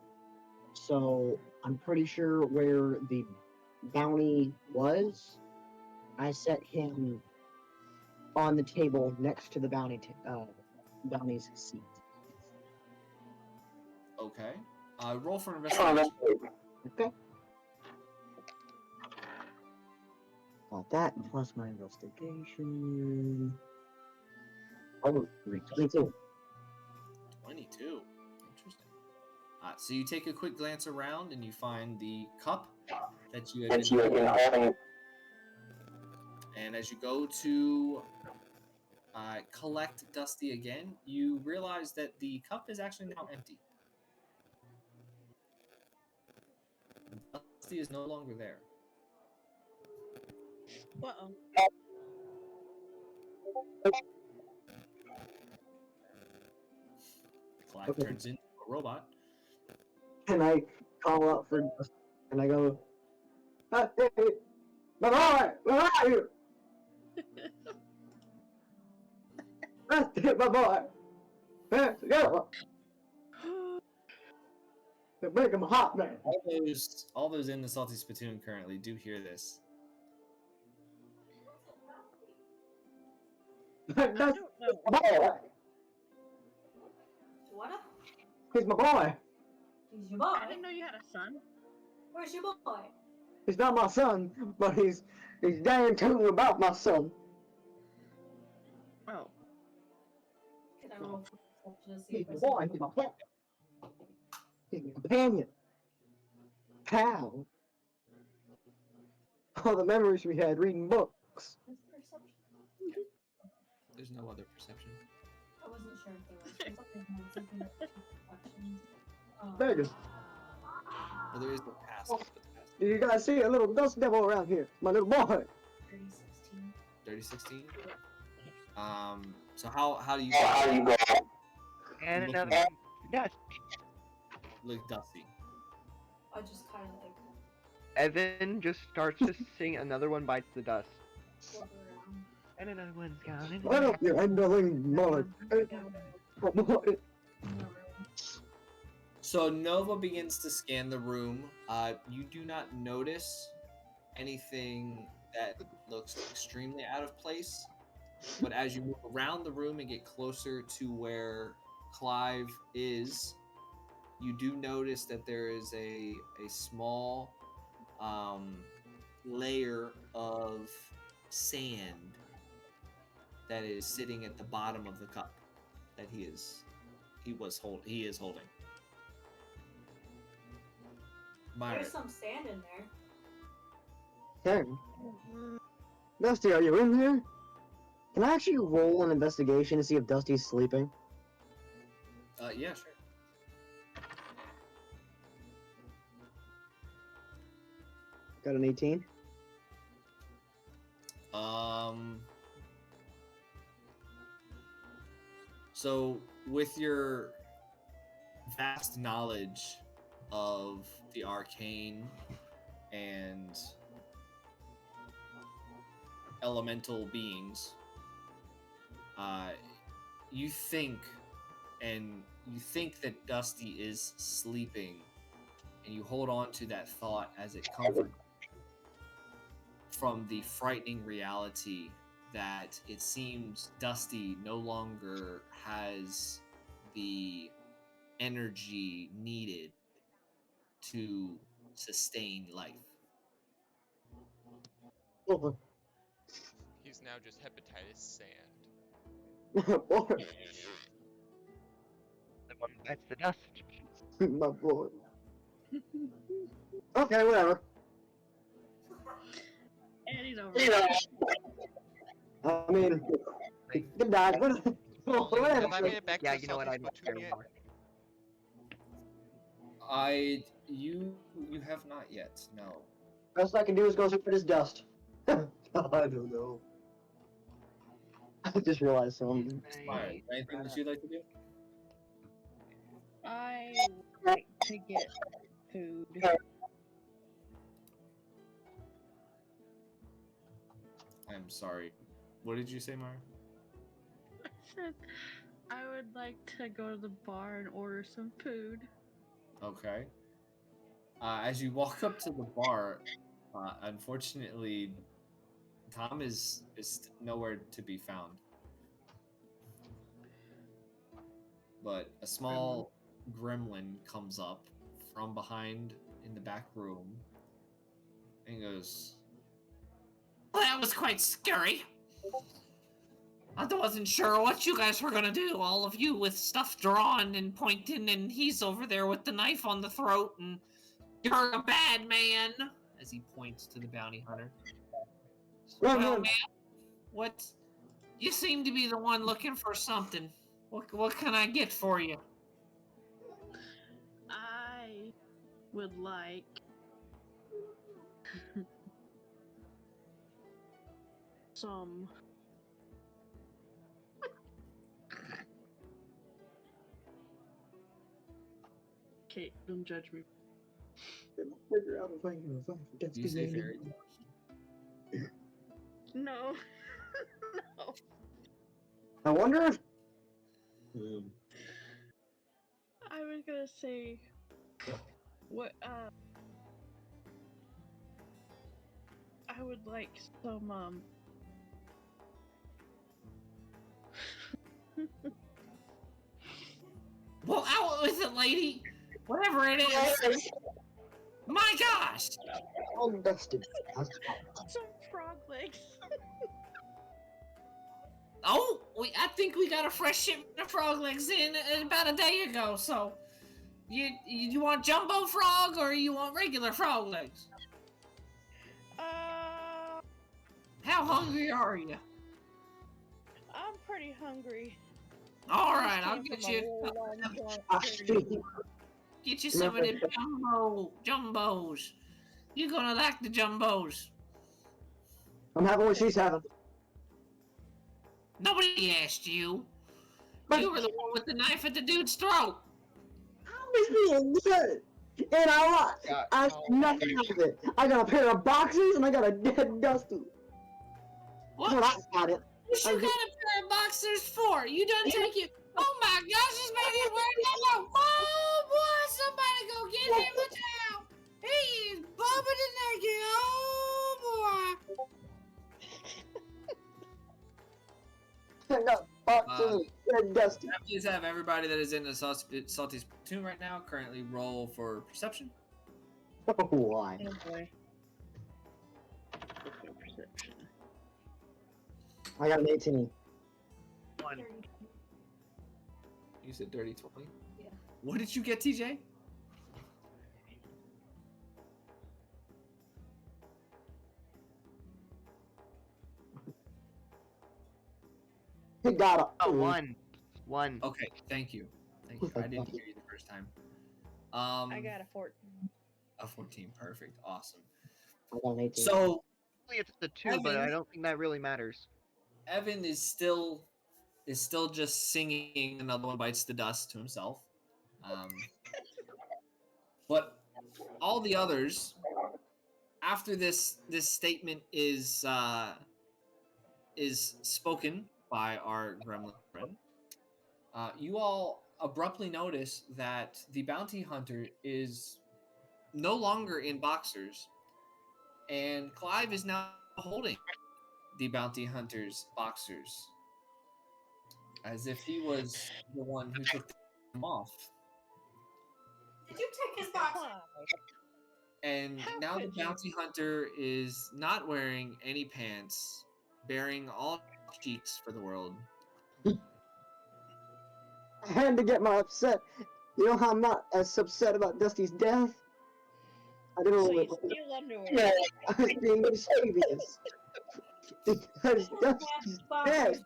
So I'm pretty sure where the bounty was, I set him on the table next to the bounty's seat. Okay. Roll for investigation. Okay. Got that plus my investigation. Oh, 22. 22. Interesting. So you take a quick glance around and you find the cup that you had been holding. And as you go to collect Dusty again, you realize that the cup is actually now empty. Dusty is no longer there. Uh-oh. Clive turns into a robot. And I call out for Dusty, and I go, "Hey, my boy, where are you? Dusty, my boy. Hands together. They're making him hot, man." All those in the Salty Spittoon currently do hear this. Dusty, I don't know. my boy. What up? He's my boy. He's your boy. I didn't know you had a son. Where's your boy? He's not my son, but he's damn tootin' about my son. Oh. Can I roll for perception to see He's if I my see boy. He's my pet. He's my companion. Pal. All the memories we had reading books. Is perception? There's no other perception. I wasn't sure if there was. For some reason, I was thinking that perception. There it is. Well, there is the past. You guys see a little dust devil around here, my little boy. 3016. 3016. So how do you go? And another look Dusty? I just kind of like Evan just starts to sing Another One Bites the Dust. Flip around. And another one's gone. And Why don't you handling mullet? No, really. So Nova begins to scan the room. You do not notice anything that looks extremely out of place, but as you move around the room and get closer to where Clive is, you do notice that there is a small layer of sand that is sitting at the bottom of the cup that he is holding. Myra, There's some sand in there. Karen. Dusty, are you in there? Can I actually roll an investigation to see if Dusty's sleeping? Yeah, sure. Got an 18. So with your vast knowledge of the arcane and elemental beings, you think that Dusty is sleeping, and you hold on to that thought as it comforts from the frightening reality that it seems Dusty no longer has the energy needed to sustain life. Oh, He's now just hepatitis sand. boy. the one bites the dust. My boy. Okay, whatever. And he's over. I mean, good night. Whatever. Have I made it back Yeah, to you the know what? I Southeast don't care Platoon yet? You have not yet. No. Best I can do is go for this dust. I don't know. I just realized something. Fine. Anything that you'd like to do? I would like to get food. I'm sorry. What did you say, Mara? I said I would like to go to the bar and order some food. Okay. As you walk up to the bar, unfortunately, Tom is nowhere to be found. But a small gremlin comes up from behind in the back room and goes, Well, that was quite scary. I wasn't sure what you guys were gonna do, all of you with stuff drawn and pointing, and he's over there with the knife on the throat, and you're a bad man, as he points to the bounty hunter. Well, man, what? You seem to be the one looking for something. What can I get for you? I would like some okay, don't judge me. Figure out if I can find Do you say fairy? No. No. I wonder if. I was gonna say what I would like some Well, out with it, lady. Whatever it is. My gosh! All dusted. some frog legs. Oh, I think we got a fresh shipment of frog legs in about a day ago. So, you want jumbo frog or you want regular frog legs? How hungry are you? I'm pretty hungry. All right, I'll get you some of the jumbos. You're gonna like the jumbos. I'm having what she's having. Nobody asked you. You were the one with the knife at the dude's throat. How is being good? And I Got asked nothing of it. I got a pair of boxers and I got a dead Dusty. What? Well, I got it. What you got a pair of boxers for? You done take it? Oh my gosh, this baby wearing no. Oh boy, somebody go get him a towel. He is bumping and naked. Oh boy. I got boxers and dead Dusty. Can I please have everybody that is in the Salty's platoon right now currently roll for perception? Why? Oh boy. What's my perception? I got an 18. You said dirty 20? Yeah. What did you get, TJ? He got a Oh, one. Okay, thank you. Thank you. I didn't hear you the first time. I got a 14. A 14. Perfect. Awesome. I got an 18. So It's the 2, but Evan- I don't think that really matters. Evan is still just singing "Another One Bites the Dust" to himself. But all the others, after this statement is spoken by our gremlin friend, you all abruptly notice that the bounty hunter is no longer in boxers, and Clive is now holding the bounty hunter's boxers, as if he was the one who took them off. Did you take his box? And How now the could you? bounty hunter is not wearing any pants, bearing all cheeks for the world. I had to get my upset. You know how I'm not as upset about Dusty's death? I did a So little you bit. steal underwear. No, I was being mischievous. Because Dusty's dead.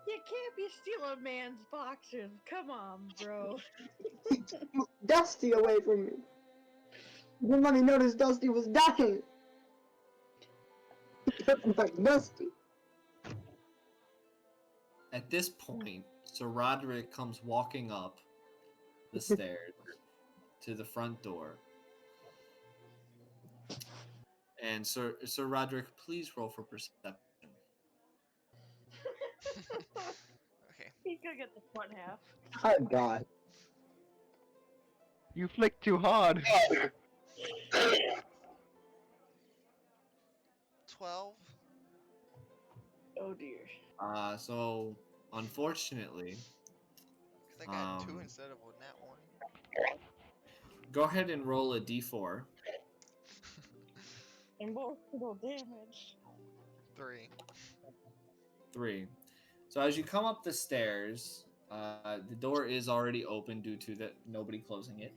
You can't be stealing man's boxers. Come on, bro. He took Dusty away from me. He didn't let me notice Dusty was dying. He took back Dusty. At this point, Sir Roderick comes walking up the stairs to the front door. And Sir Roderick, please roll for perception. Okay. He's gonna get the front half. Oh god. You flicked too hard. 12. Oh dear. So unfortunately, Because I got 2 Um, instead of a nat 1. go ahead and roll a d4. Emotional damage. 3. 3. So as you come up the stairs, the door is already open due to nobody closing it.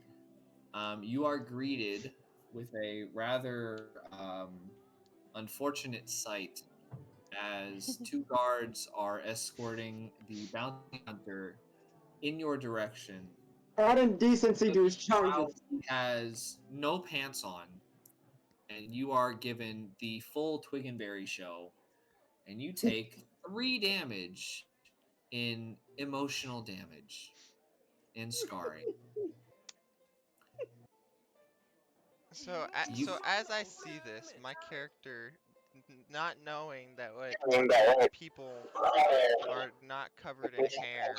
You are greeted with a rather unfortunate sight as 2 guards are escorting the bounty hunter in your direction. Add indecency to his Now charges. he has no pants on, and you are given the full Twig and Berry show, and you take 3 damage in emotional damage and scarring. So, You- so as I see this, my character, not knowing that what people are not covered in hair,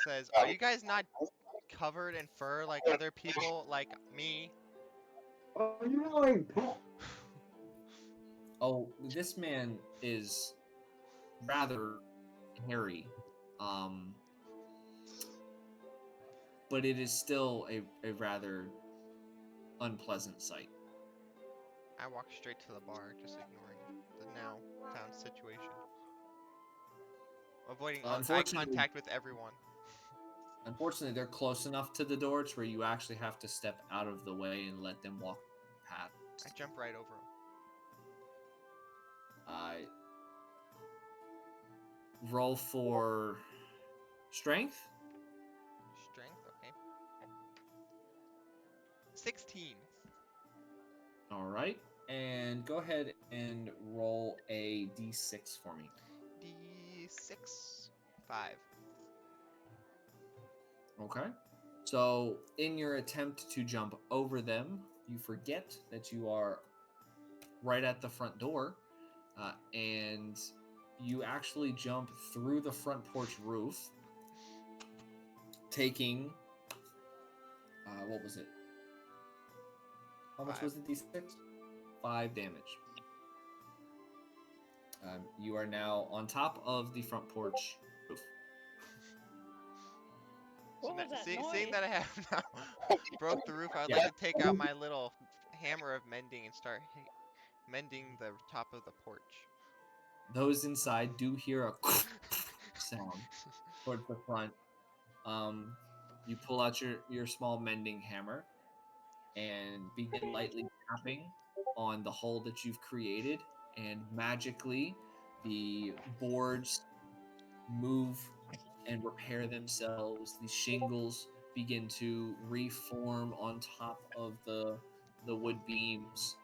says, "Are you guys not covered in fur like other people, like me?" Oh, you know, Oh, this man is rather hairy, but it is still a rather unpleasant sight. I walk straight to the bar, just ignoring the now found situation, avoiding eye Unfortunately- contact with everyone. Unfortunately, they're close enough to the door to where you actually have to step out of the way and let them walk past. I jump right over him. Roll for strength. Strength, okay. 16. All right, and go ahead and roll a d6 for me. D6. 5. Okay. So, in your attempt to jump over them, you forget that you are right at the front door, and you actually jump through the front porch roof, taking what was it? How much 5. was it? D6? 5 damage. You are now on top of the front porch roof. What was that Seeing noise? that I have now broke the roof, I would Yeah. like to take out my little hammer of mending and start mending the top of the porch. Those inside do hear a sound towards the front. You pull out your small mending hammer and begin lightly tapping on the hole that you've created, and magically the boards move and repair themselves. The shingles begin to reform on top of the wood beams,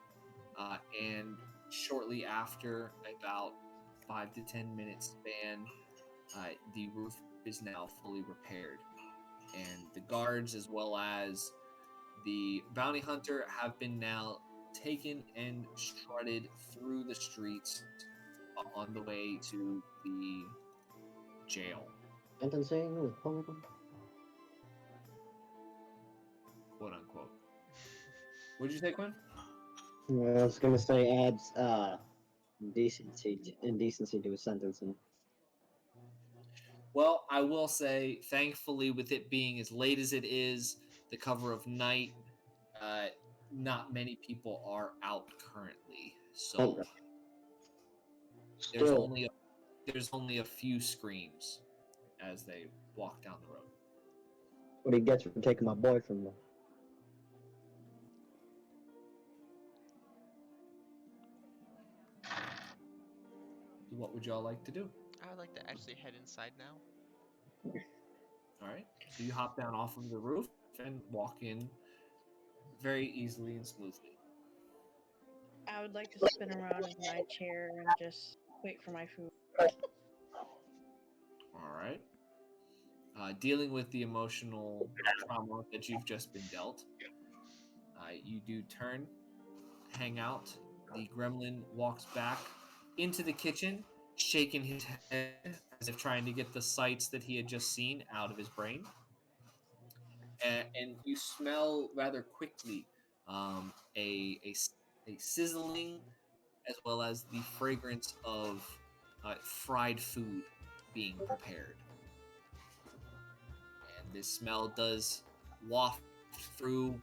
and shortly after, about 5 to 10 minutes span, the roof is now fully repaired, and the guards as well as the bounty hunter have been now taken and strutted through the streets on the way to the jail, Sentencing with Pokemon. quote unquote. What'd you say, Quinn? I was gonna say adds indecency to a sentencing. Well, I will say, thankfully, with it being as late as it is, the cover of night, not many people are out currently. So Okay. there's Still, only a few screams as they walk down the road. what he gets for taking my boy from me. What would y'all like to do? I would like to actually head inside now. All right. So you hop down off of the roof and walk in very easily and smoothly. I would like to spin around in my chair and just wait for my food. All right. Dealing with the emotional trauma that you've just been dealt, you do turn, hang out. The gremlin walks back into the kitchen, shaking his head as if trying to get the sights that he had just seen out of his brain. And you smell rather quickly a sizzling as well as the fragrance of fried food being prepared. And this smell does waft through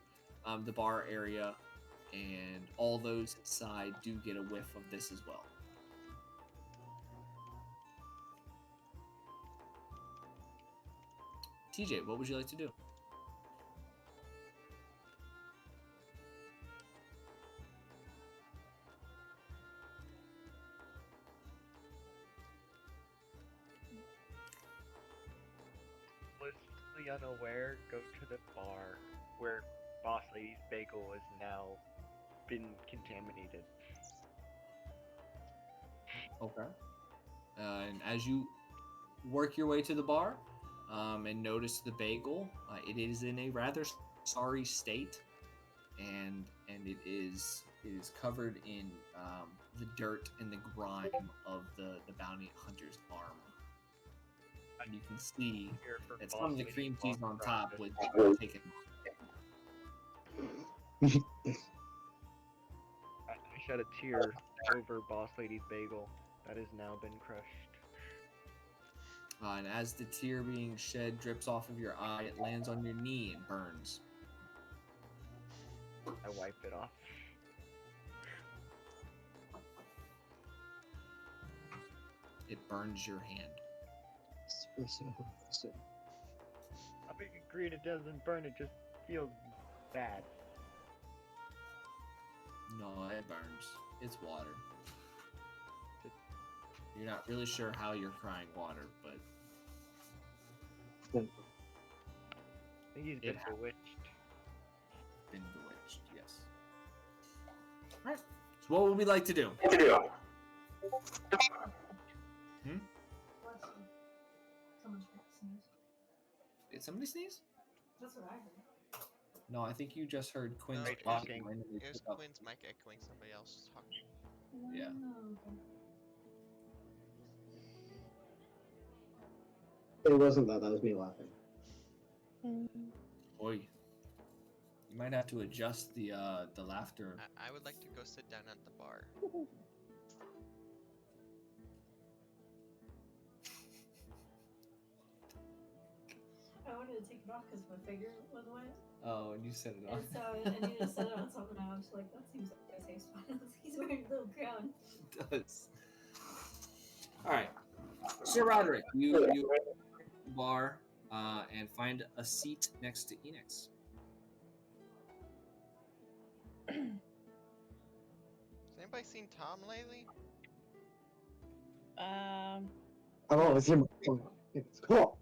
the bar area, and all those inside do get a whiff of this as well. TJ, what would you like to do? Blissfully unaware, go to the bar where Boss Lady's bagel has now been contaminated. Okay. And as you work your way to the bar and notice the bagel, it is in a rather sorry state, and it is covered in the dirt and the grime of the bounty hunter's arm. And you can see Here for that Boss some of the Lady's cream cheese lost on top breakfast. would take it. I shed a tear over Boss Lady's bagel that has now been crushed. And as the tear being shed drips off of your eye, it lands on your knee and burns. I wipe it off. It burns your hand. I think agreed it doesn't burn, it just feels bad. No, it burns. It's water. You're not really sure how you're crying water, but I think he's been It bewitched. been bewitched, yes. Alright. So what would we like to do? Someone's gonna sneeze. Did somebody sneeze? That's what I heard. No, I think you just heard Quinn's No, mic talking. randomly It was pick up. Quinn's mic echoing somebody else talking. Yeah. Oh, okay. It wasn't that. That was me laughing. Boy, you might have to adjust the laughter. I would like to go sit down at the bar. I wanted to take it off because my finger was wet. Oh, and you set it on. And so I needed to set it on something. I was like, that seems like a safe spot. He's wearing a little crown. It does. All right, Sir Roderick, you bar and find a seat next to Enix. Has anybody seen Tom lately? Oh, it's him. It's cool.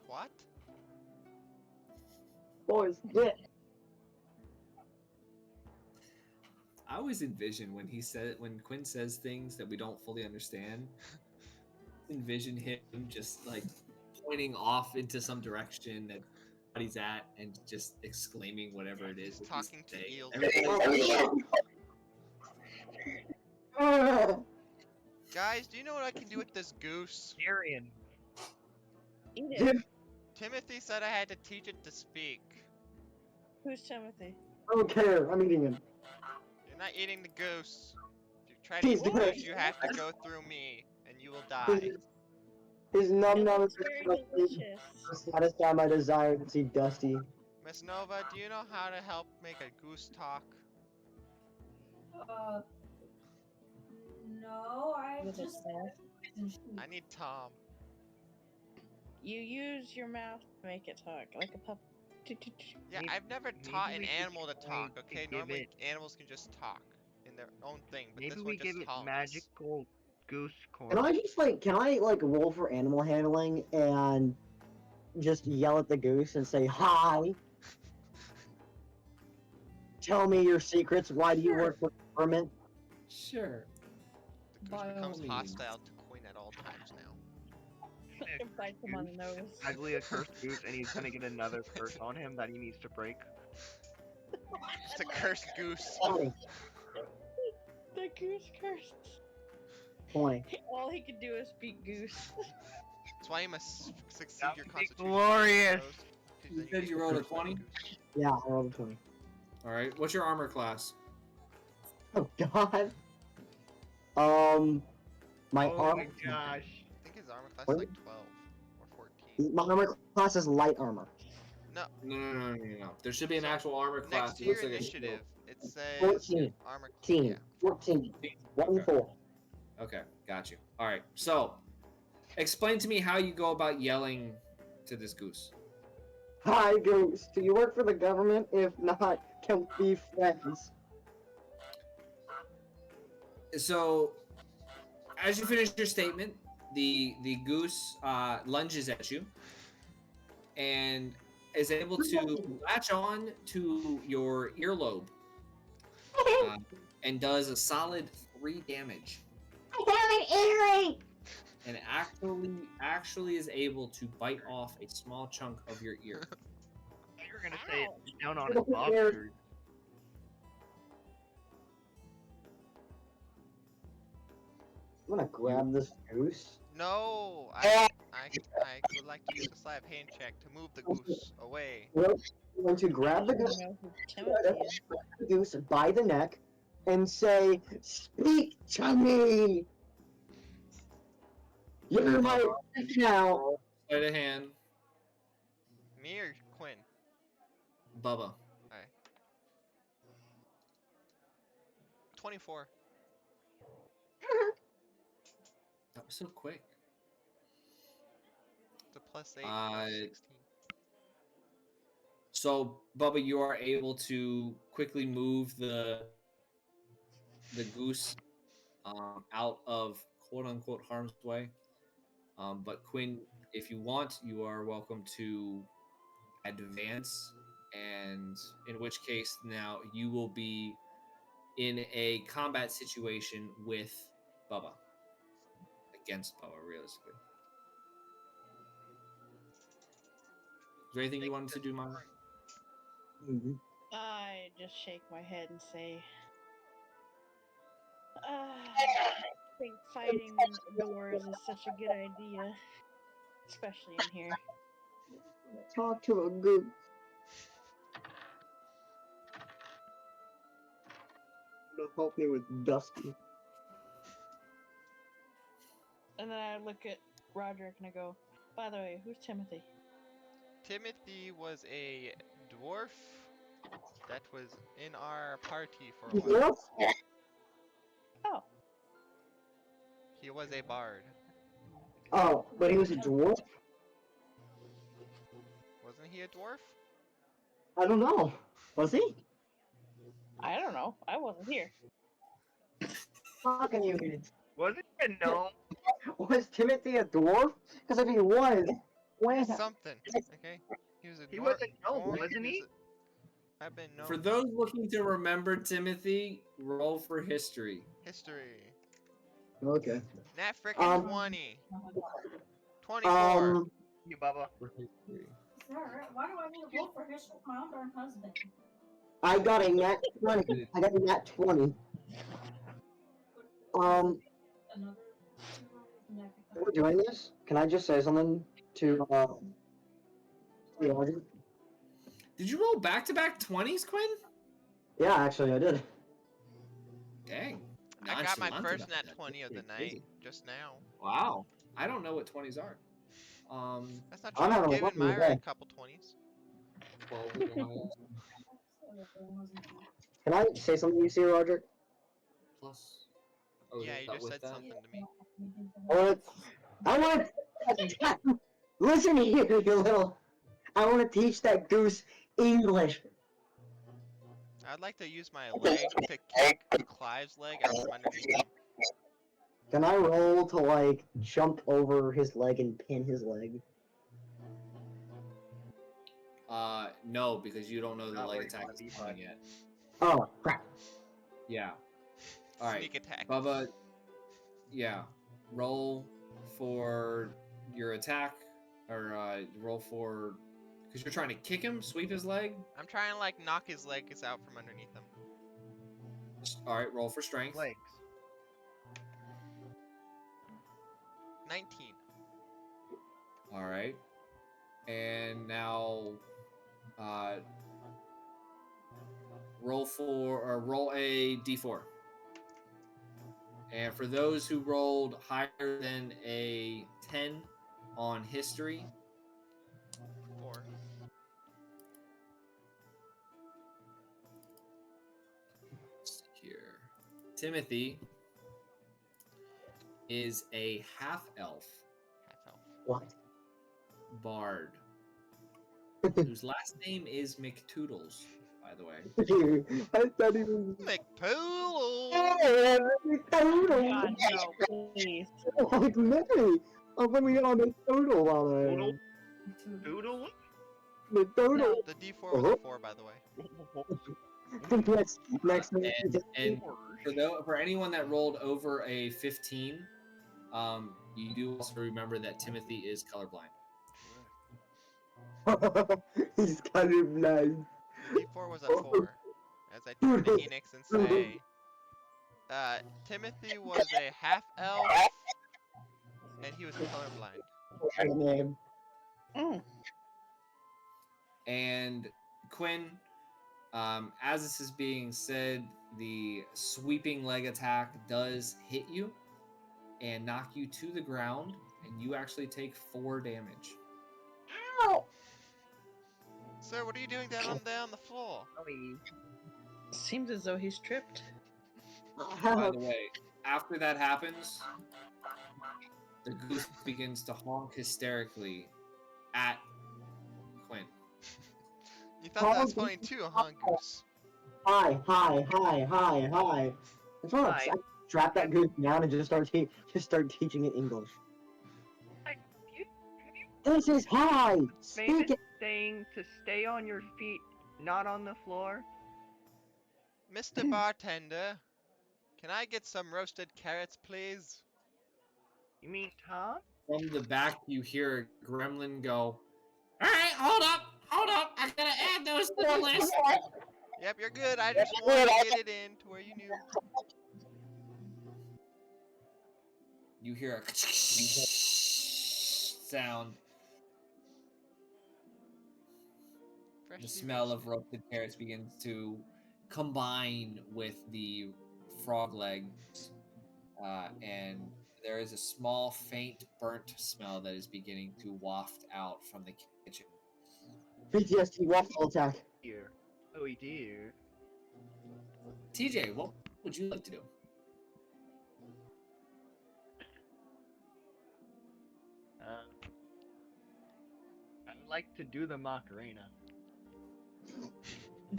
What? Boys, yeah. I always envision when Quinn says things that we don't fully understand. Envision him just like pointing off into some direction that he's at and just exclaiming whatever it is. He's that he's talking to saying. eels. Guys, do you know what I can do with this goose? Syrian. Eat it. Timothy said I had to teach it to speak. Who's Timothy? I don't care. I'm eating him. You're not eating the goose. If you try to He's eat the dead. goose, you have to go through me, and you will die. His num num is Very disgusting. delicious. To satisfy my desire to see Dusty. Miss Nova, do you know how to help make a goose talk? No, I With just. its mouth. I need Tom. You use your mouth to make it talk like a puppet. Yeah, Maybe- I've never maybe taught we an should animal to try talk, to okay? give Normally, it- animals can just talk in their own thing, but Maybe this we one just give it talks. magical goose corn. Can I roll for animal handling and just yell at the goose and say hi? Tell me your secrets. Why do you work for the government? Sure. The By goose all becomes means. hostile to Quinn at all times now. It bites him on the nose. Actually, a cursed goose, and he's gonna get another curse on him that he needs to break. It's a cursed goose. 20. The goose cursed. 20. All he can do is speak goose. That's why you must succeed That your would be constitution. glorious. Rose, 'cause You then said get you the rolled a curse by the 20? goose. Yeah, I rolled a 20. All right. What's your armor class? Oh god. My Oh armor. my gosh. I think his armor class What? is like 12 or 14. My armor class is light armor. No, No. There should be an So, actual armor class. next to It your looks like a initiative, it says 14. armor class. 14. Yeah. 14. 1 Okay. 4. Okay, got you. All right. So, explain to me how you go about yelling to this goose. Hi, Goose. Do you work for the government? If not, can we be friends? So, as you finish your statement, the goose lunges at you and is able to latch on to your earlobe and does a solid 3 damage. I have an earring. And actually is able to bite off a small chunk of your ear. You were gonna say Ow. it down on his lobster. I'm gonna grab this goose. No, I would like to use a sleight of hand check to move the goose away. I'm going to grab the goose, know who Timothy is. by the neck and say, "Speak to me! You're my wife now." Sleight of hand, Me or Quinn? Bubba. 24. That was so quick. It's a plus 8, Uh, 16. So, Bubba, you are able to quickly move the goose out of quote unquote harm's way. But Quinn, if you want, you are welcome to advance, and in which case now you will be in a combat situation with Bubba. Against Bubba, realistically. there anything you wanted to do, Mom? I just shake my head and say, I think fighting indoors is such a good idea, especially in here. Talk to a goose. Help me with Dusty. And then I look at Roderick and I go, by the way, who's Timothy? Timothy was a dwarf that was in our party for a while. Yes? Oh, He was a bard. Oh, but he was a dwarf? Wasn't he a dwarf? I don't know. Was he? I don't know. I wasn't here. How can you? Wasn't he a gnome? Was Timothy a dwarf? Because if he was, when? Something. Okay. He was a He was dwarf. a gnome, wasn't he? I've been known. For those looking to remember Timothy, roll for history. History. Okay. Nat frickin' 20. 24. You, Bubba. For history. Why do I need to roll for history with my own darn husband? I got a nat 20. I got a nat 20. Another We're doing this? Can I just say something to the audience? Did you roll back-to-back 20s, Quinn? Yeah, actually I did. Dang. I got my Nonchalant first about nat that. 20 of the That's night crazy. just now. Wow. I don't know what 20s are. That's not I'm true. I've having a given lovely Myra a day. couple 20s. 12 is your highest. Can I say something to you, see, Roger? Plus. Oh, Yeah, is you that just with said that? something to me. I want listen here, you little. I want to teach that goose English. I'd like to use my leg to kick Clive's leg out from underneath him. Can I roll to like jump over his leg and pin his leg? No, because you don't know the Not leg where you attack wanna is be, coming bud. yet. Oh crap! Yeah. All right, Sneak attack. Bubba. Yeah. Roll for your attack, or roll for because you're trying to kick him, sweep his leg. I'm trying to like knock his legs out from underneath him. All right, roll for strength. Legs. 19. All right, and now roll a d4. And for those who rolled higher than a 10 on history, 4. let's see here. Timothy is a half-elf Half elf. What? bard whose last name is McToodles, by the way. I thought he was. McPoodle! God, no, please. Like me. I thought we got on the total on it. Doodle? Doodle? The total. The D4 was a 4, by the way. Next And for anyone that rolled over a 15, you do also remember that Timothy is colorblind. He's colorblind. D4 was a 4. As I turn to Enix and say, Timothy was a half elf, and he was colorblind. Name. And Quinn, as this is being said, the sweeping leg attack does hit you and knock you to the ground, and you actually take 4 damage. Ow! Sir, what are you doing down on the floor? Seems as though he's tripped. By the way, after that happens, the goose begins to honk hysterically at Quinn. You thought that was funny too, huh, Goose? Hi. That's right. Hi. I strap that goose down and just start teaching it English. This is hi. Speak Famous it. saying to stay on your feet, not on the floor. Mr. Bartender, can I get some roasted carrots, please? You mean Tom? From the back, you hear a gremlin go, All right, hold up. I gotta add those to the list. Yep, you're good. I just wanted to get it in to where you knew. You hear a sound. The smell of roasted carrots begins to combine with the frog legs, and there is a small, faint, burnt smell that is beginning to waft out from the kitchen. PTSD waffle attack. Dear. Oh, dear. TJ, what would you like to do? I would like to do the Macarena.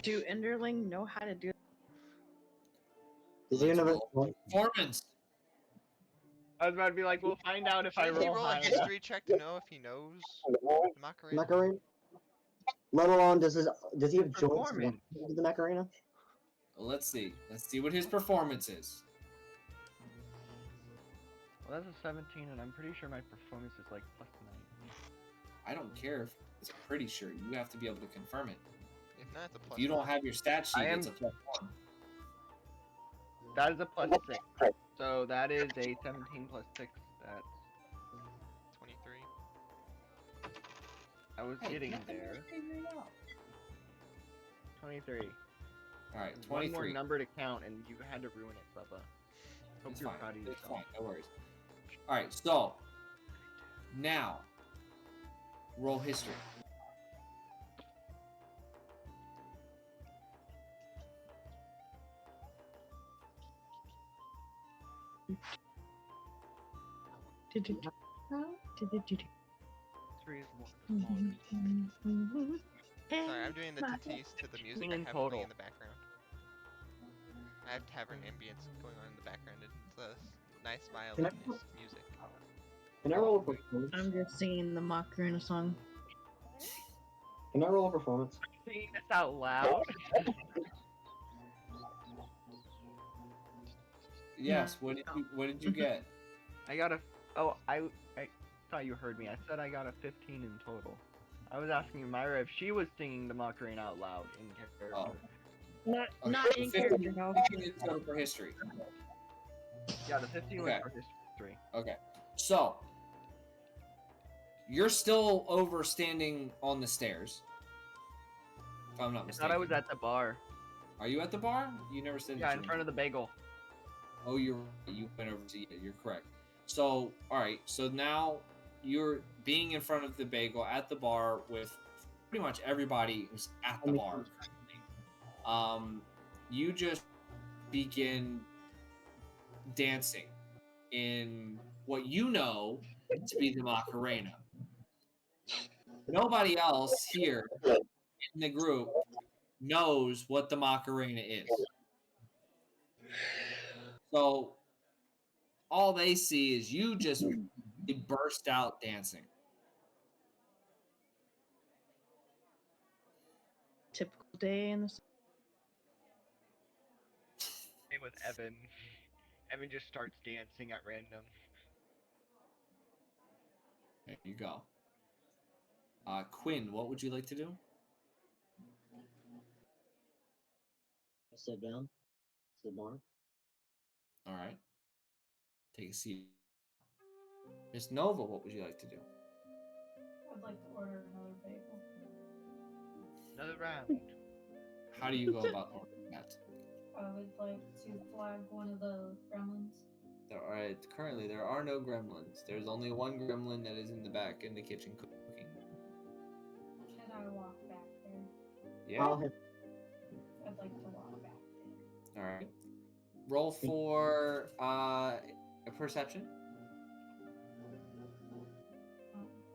Do Enderling know how to do? Is there Let's another roll performance. I was about to be like, we'll find out if I Shouldn't he roll roll a high. history check to know if he knows the Macarena? Macarena? Let alone does he have joints to Performance. do the Macarena? Let's see. Let's see what his performance is. Well, that's a 17, and I'm pretty sure my performance is like +9. I don't care if it's pretty sure. You have to be able to confirm it. If not, it's a plus. If you don't have your stat sheet, it's a +1. That is a +6. So that is a 17 + 6. That's 23. I was getting there. 23. All right, One 23. more number to count, and you had to ruin it, Bubba. Hope It's you're fine. proud of It's yourself. fine. No worries. All right, so now roll history. History is one. Sorry, I'm doing the tatis to the music I In have total. playing in the background. I have tavern ambience going on in the background, and it's a nice violin music. Can I roll a performance? I'm just singing the Macarena song. Can I roll a performance? Saying this out loud. Yes. What did you get? I got a. Oh, I thought you heard me. I said I got a 15 in total. I was asking Myra if she was singing the Macarena out loud in character. Oh. Not Okay, not so in 15 character, no. 15 is total for history. Yeah, the 15 Okay. was for history. Okay. So you're still over standing on the stairs. If I'm not I mistaken. thought I was at the bar. Are you at the bar? You never said. Yeah, in front of the bagel. Oh, you went over to it. You're correct. So, all right. So now you're being in front of the bagel at the bar with pretty much everybody who's at the bar. You just begin dancing in what you know to be the Macarena. Nobody else here in the group knows what the Macarena is. So all they see is you just burst out dancing. Typical day in the. Hey, with Evan. Evan just starts dancing at random. There you go. Quinn, what would you like to do? Sit down. Sit down. All right. Take a seat. Miss Nova, what would you like to do? I'd like to order another bagel. Another round. How do you go about ordering that? I would like to flag one of the gremlins. Currently there are no gremlins. There's only one gremlin that is in the back in the kitchen cooking. Can I walk back there? Yeah. I'd like to walk back there. All right. Roll for a perception.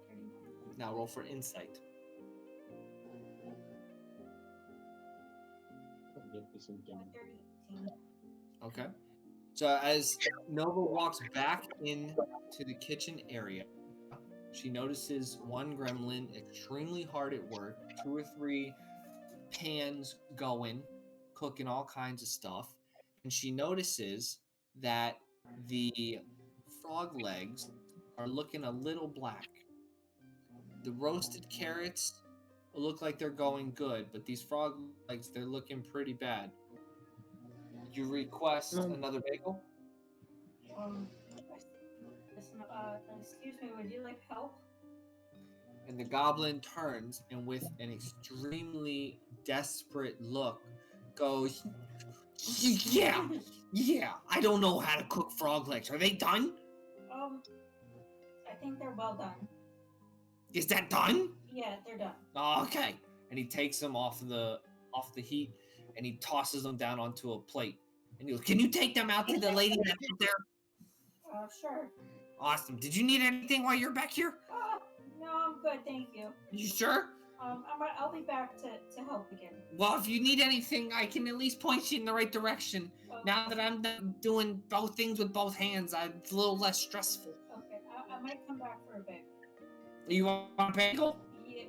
39. Now roll for insight. Give me some down. 18. Okay. So as Nova walks back into the kitchen area, she notices one gremlin extremely hard at work, 2 or 3 pans going, cooking all kinds of stuff, and she notices that the frog legs are looking a little black. the roasted carrots look like they're going good, but these frog legs, they're looking pretty bad. You request another bagel? Excuse me, would you like help? And the goblin turns and, with an extremely desperate look, goes, "Yeah, yeah, I don't know how to cook frog legs. Are they done? I think they're well done. Is that done? Yeah, they're done. Oh, okay." And he takes them off the heat and he tosses them down onto a plate. And he goes, "Can you take them out to the lady that's up there?" Sure. Awesome. Did you need anything while you're back here? No, I'm good, thank you. You sure? I'll be back to help again. Well, if you need anything, I can at least point you in the right direction. Okay. Now that I'm doing both things with both hands, it's a little less stressful. Okay, I might come back for a bagel. You want a bagel?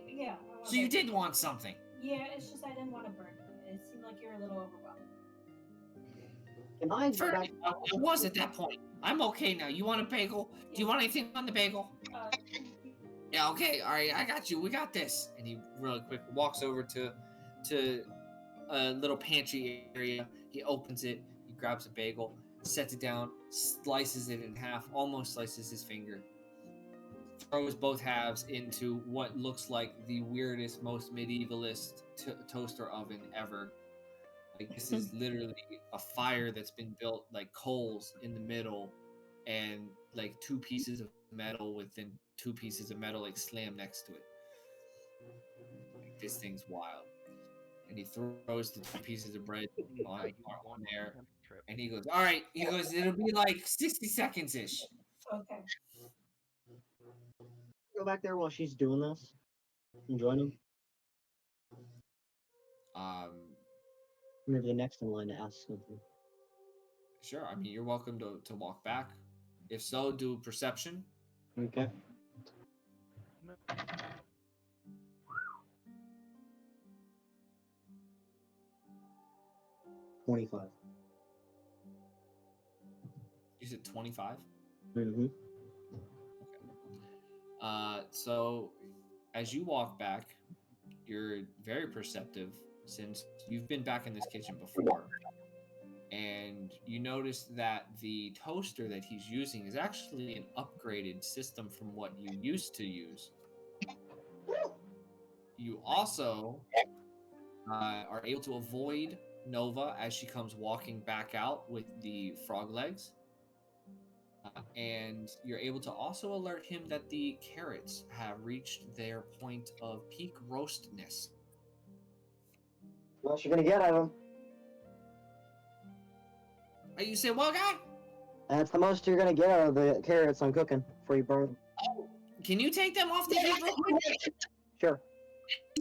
Yeah. So you did want something? Yeah, it's just I didn't want to burn you. It seemed like you were a little overwhelmed. Can I I was at that point. I'm okay now. You want a bagel? Do you want anything on the bagel? Yeah, okay. All right, I got you. We got this. And he really quick walks over to a little pantry area. He opens it. He grabs a bagel, sets it down, slices it in half, almost slices his finger. Throws both halves into what looks like the weirdest, most medievalist toaster oven ever. Like, this is literally a fire that's been built, like coals in the middle, and like two pieces of metal within two pieces of metal like slammed next to it. Like, this thing's wild. And he throws the two pieces of bread on there, and he goes, "All right." He goes, "It'll be like 60 seconds ish." Okay. Go back there while she's doing this and join him. Maybe the next in line to ask something. Sure. I mean, you're welcome to walk back. If so, do perception. Okay. $25. You said 25? Mm-hmm. So as you walk back, you're very perceptive since you've been back in this kitchen before. And you notice that the toaster that he's using is actually an upgraded system from what you used to use. You also are able to avoid Nova as she comes walking back out with the frog legs. And you're able to also alert him that the carrots have reached their point of peak roastness. What else you gonna get out of them? You say, "Well, guy?" That's the most you're gonna get out of the carrots I'm cooking before you burn them. Oh, can you take them off the heat real quick? Sure.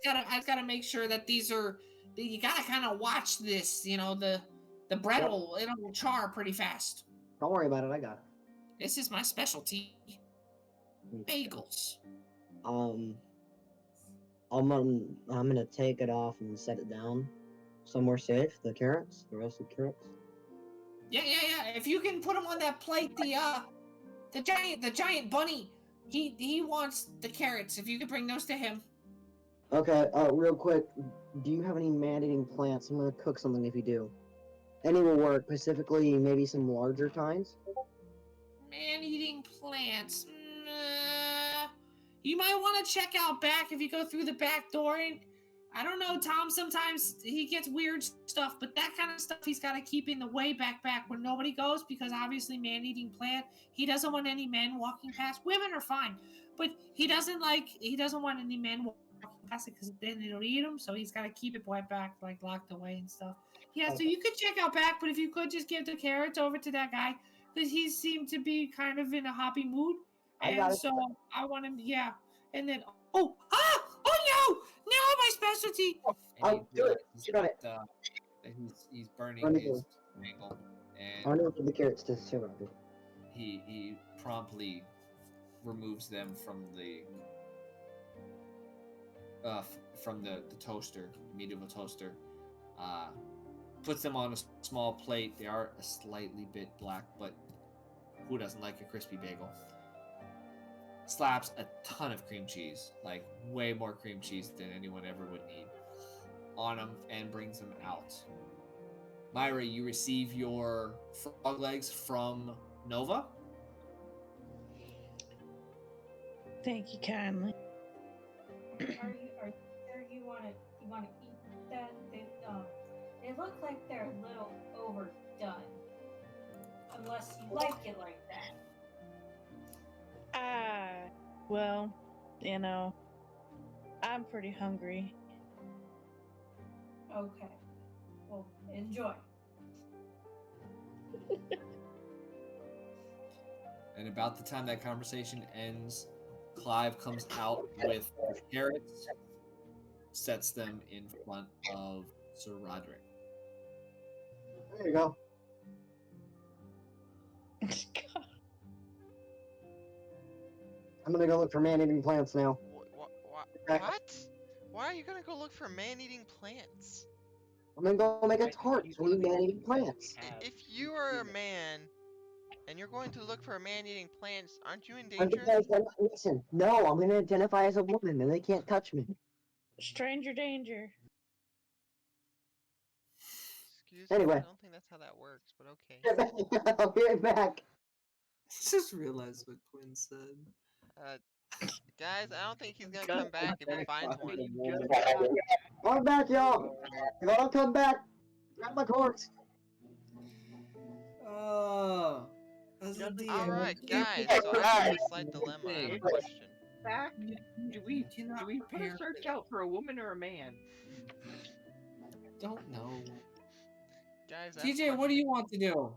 I've gotta make sure that these are. You gotta kind of watch this. You know, the bread it'll char pretty fast. Don't worry about it. I got it. This is my specialty. Bagels. I'm gonna take it off and set it down somewhere safe. The carrots, the roasted carrots. Yeah. If you can put them on that plate, the giant bunny. He wants the carrots. If you could bring those to him. Okay. Real quick, do you have any man-eating plants? I'm gonna cook something if you do. Any will work. Specifically, maybe some larger kinds. Man-eating plants. You might want to check out back if you go through the back door. And I don't know, Tom. Sometimes he gets weird stuff, but that kind of stuff he's got to keep in the way back where nobody goes, because obviously man-eating plant. He doesn't want any men walking past. Women are fine, but he doesn't want any men walking past it because then it'll eat him. So he's got to keep it way back, like locked away and stuff. Yeah. So you could check out back, but if you could just give the carrots over to that guy. Because he seemed to be kind of in a happy mood. And so I want him, yeah. And then, oh no! Now my specialty! I'll do it. You got it. He's burning his mangle. I'm gonna give the carrots to Sir. He promptly removes them from the toaster, medieval toaster. Puts them on a small plate. They are a slightly bit black, but who doesn't like a crispy bagel? slaps a ton of cream cheese, like way more cream cheese than anyone ever would need, on him and brings him out. Myra, you receive your frog legs from Nova. Thank you kindly. Are you sure you want to eat that? They look like they're a little overdone. Unless you like it like that. Well, you know, I'm pretty hungry. Okay. Well, enjoy. And about the time that conversation ends, Clive comes out with carrots, sets them in front of Sir Roderick. There you go. I'm gonna go look for man-eating plants now. What? Why are you gonna go look for man-eating plants? I'm gonna go make a tart to eat man-eating plants. If you are a man and you're going to look for man-eating plants, aren't you in I'm danger? gonna listen. No, I'm gonna identify as a woman, and they can't touch me. Stranger danger. Excuse me, Anyway. I don't think that's how that works, but okay. I'll be right back. Just realized what Quinn said. Guys, I don't think he's gonna come back if he finds one. I'm back, y'all. If I don't come back, grab my corks. Oh, as a DM, Alright, you guys, can't so do I have a that. slight dilemma. I have a Thing. question. Back? Do we cannot want to prepare search for out for a woman or a man? Don't know. Guys, I have a TJ, what do question. you want to do?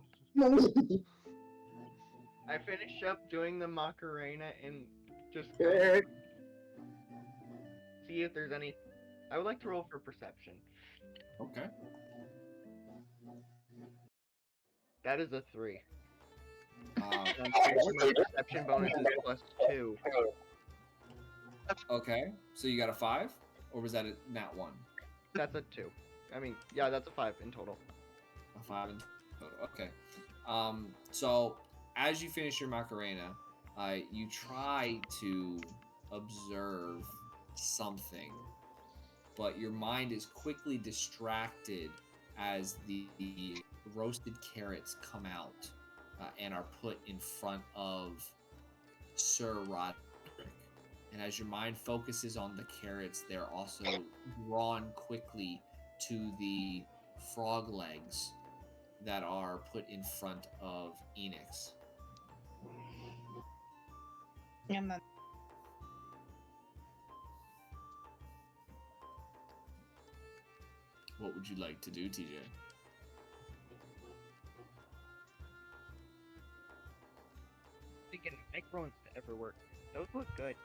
I finish up doing the Macarena and just see if there's any. I would like to roll for perception. Okay. That is a 3. Uh, And my perception bonus is +2. okay. So you got a 5, or was that a nat 1? That's a 2. I mean, yeah, that's a 5 in total. A 5 in total. Okay. So as you finish your Macarena, you try to observe something, but your mind is quickly distracted as the roasted carrots come out and are put in front of Sir Roderick. And as your mind focuses on the carrots, they're also drawn quickly to the frog legs that are put in front of Enix. And then What would you like to do, TJ? Thinking microns to ever work. Those look good.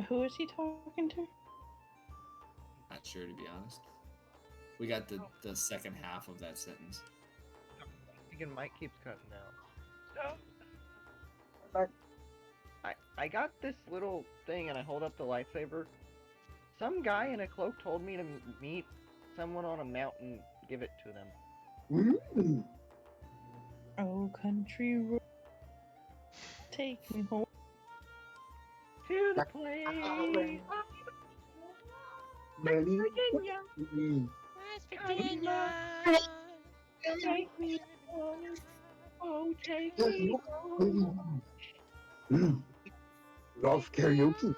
who is he talking to? Not sure, to be honest. We got the second half of that sentence. Thinking Mike keeps cutting out. Back. I got this little thing and I hold up the lightsaber. Some guy in a cloak told me to meet someone on a mountain, give it to them. Mm. Oh, country road, take me home. To the place. Baby. Virginia. Mm. West Virginia! Take me home. Oh, take me home. Mm. Love karaoke.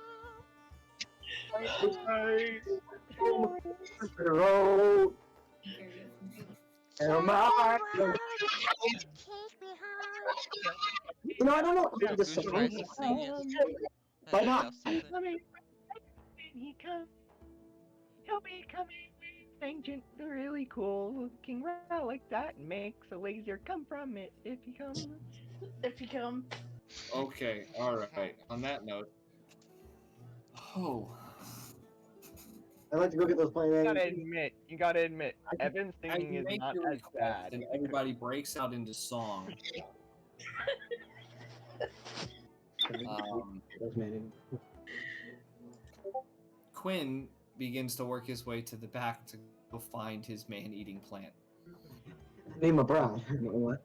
Road. Am I? You know, I don't know if I the Who song. tries to sing it? Why Nobody not? else sings it. When he comes, he'll be coming with something really cool. Looking around like that makes a laser come from it if he comes. If you come. Okay, alright. On that note. Oh. I'd like to go get those playing. You gotta admit, Evan's singing is make not your as request, bad. and everybody breaks out into song. Quinn begins to work his way to the back to go find his man-eating plant. Me, my bride. What?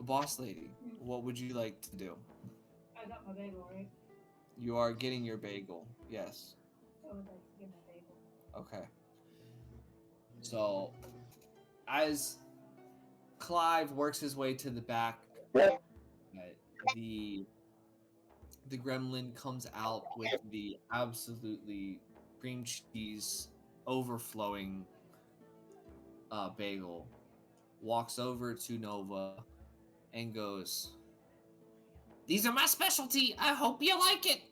Boss lady, what would you like to do? I got my bagel, right? You are getting your bagel. Yes. I would like to get my bagel. Okay. So, as Clive works his way to the back, the the gremlin comes out with the absolutely cream cheese overflowing bagel, walks over to Nova, and goes, "These are my specialty. I hope you like it.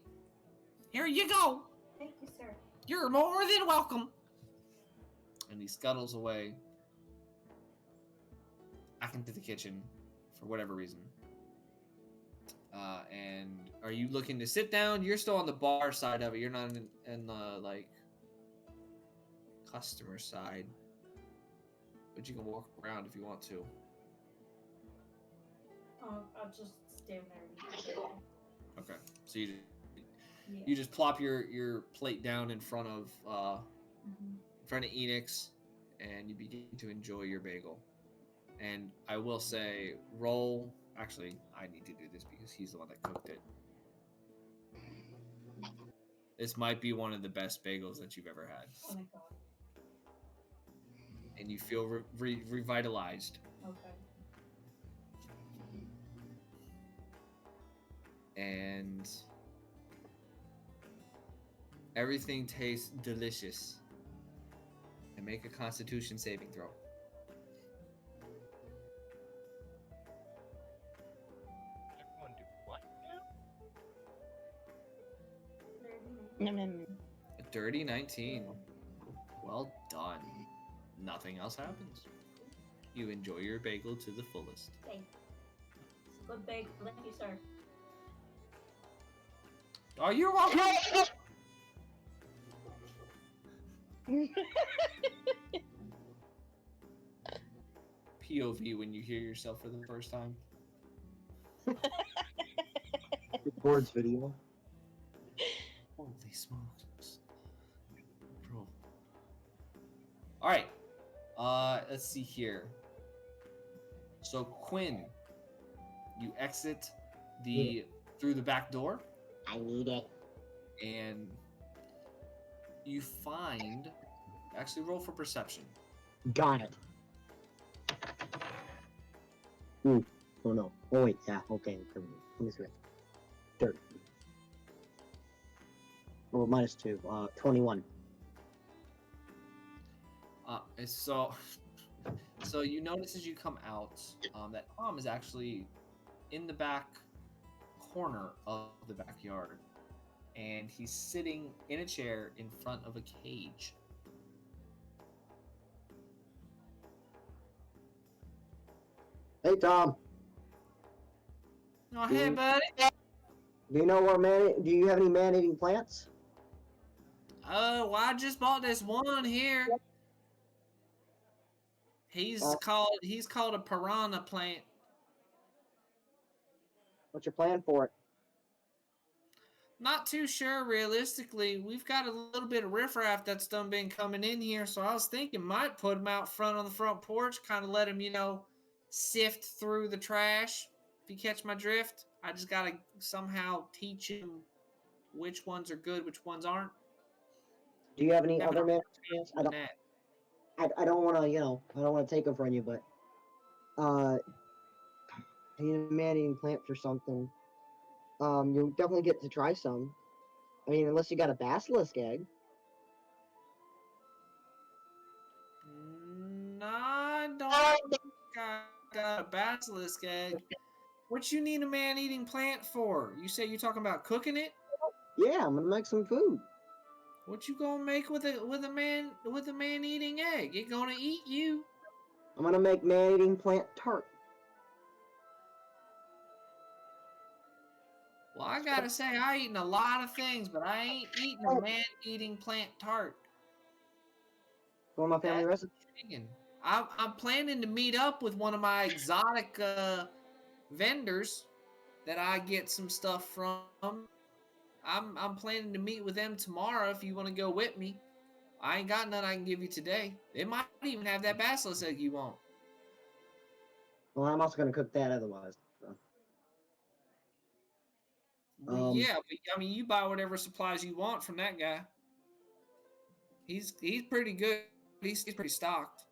Here you go. Thank you, sir. You're more than welcome." And he scuttles away back into the kitchen for whatever reason. And are you looking to sit down? You're still on the bar side of it. You're not in the like customer side, but you can walk around if you want to. I'll just stand there and eat. Okay, so you just plop your plate down in front of Enix, and you begin to enjoy your bagel. And I will say, roll. Actually, I need to do this because he's the one that cooked it. This might be one of the best bagels that you've ever had. Oh my god. And you feel revitalized. Okay. And everything tastes delicious. And make a Constitution saving throw. Everyone do what Mm. A dirty 19. Well done. Nothing else happens. You enjoy your bagel to the fullest. Thanks. Good bagel. Thank you, sir. Are you welcome? POV when you hear yourself for the first time. Records video. Holy smokes. Bro. Alright. Let's see here. So Quinn, you exit through the back door. I need it. And you find, actually roll for perception. Got it. Ooh. Oh no. Oh wait. Yeah. Okay. Let me see. 30. Or -2. 21. And so you notice as you come out that Tom is actually in the back corner of the backyard, and he's sitting in a chair in front of a cage. Hey Tom. Oh, hey, buddy. Do you know where do you have any man-eating plants? Oh, well, I just bought this one here. He's called a piranha plant. What's your plan for it? Not too sure, realistically. We've got a little bit of riffraff that's done been coming in here, so I was thinking might put him out front on the front porch, kind of let him, sift through the trash, if you catch my drift. I just got to somehow teach him which ones are good, which ones aren't. Do you have any other man plants? I don't want to, I don't want to take them from you, but I need a man-eating plant or something. You'll definitely get to try some. I mean, unless you got a basilisk egg. No, I don't think I got a basilisk egg. What you need a man-eating plant for? You say you're talking about cooking it? Yeah, I'm gonna make some food. What you gonna make with a man-eating egg? It gonna eat you. I'm gonna make man-eating plant tart. Well, I gotta say, I eaten a lot of things, but I ain't eating a man-eating plant tart. Go on my family recipe. Intriguing. I'm planning to meet up with one of my exotic vendors that I get some stuff from. I'm planning to meet with them tomorrow. If you want to go with me, I ain't got none I can give you today. It might even have that basilisk egg you want. Well, I'm also gonna cook that otherwise. So. Well, yeah, but I mean, you buy whatever supplies you want from that guy. He's pretty good. He's pretty stocked.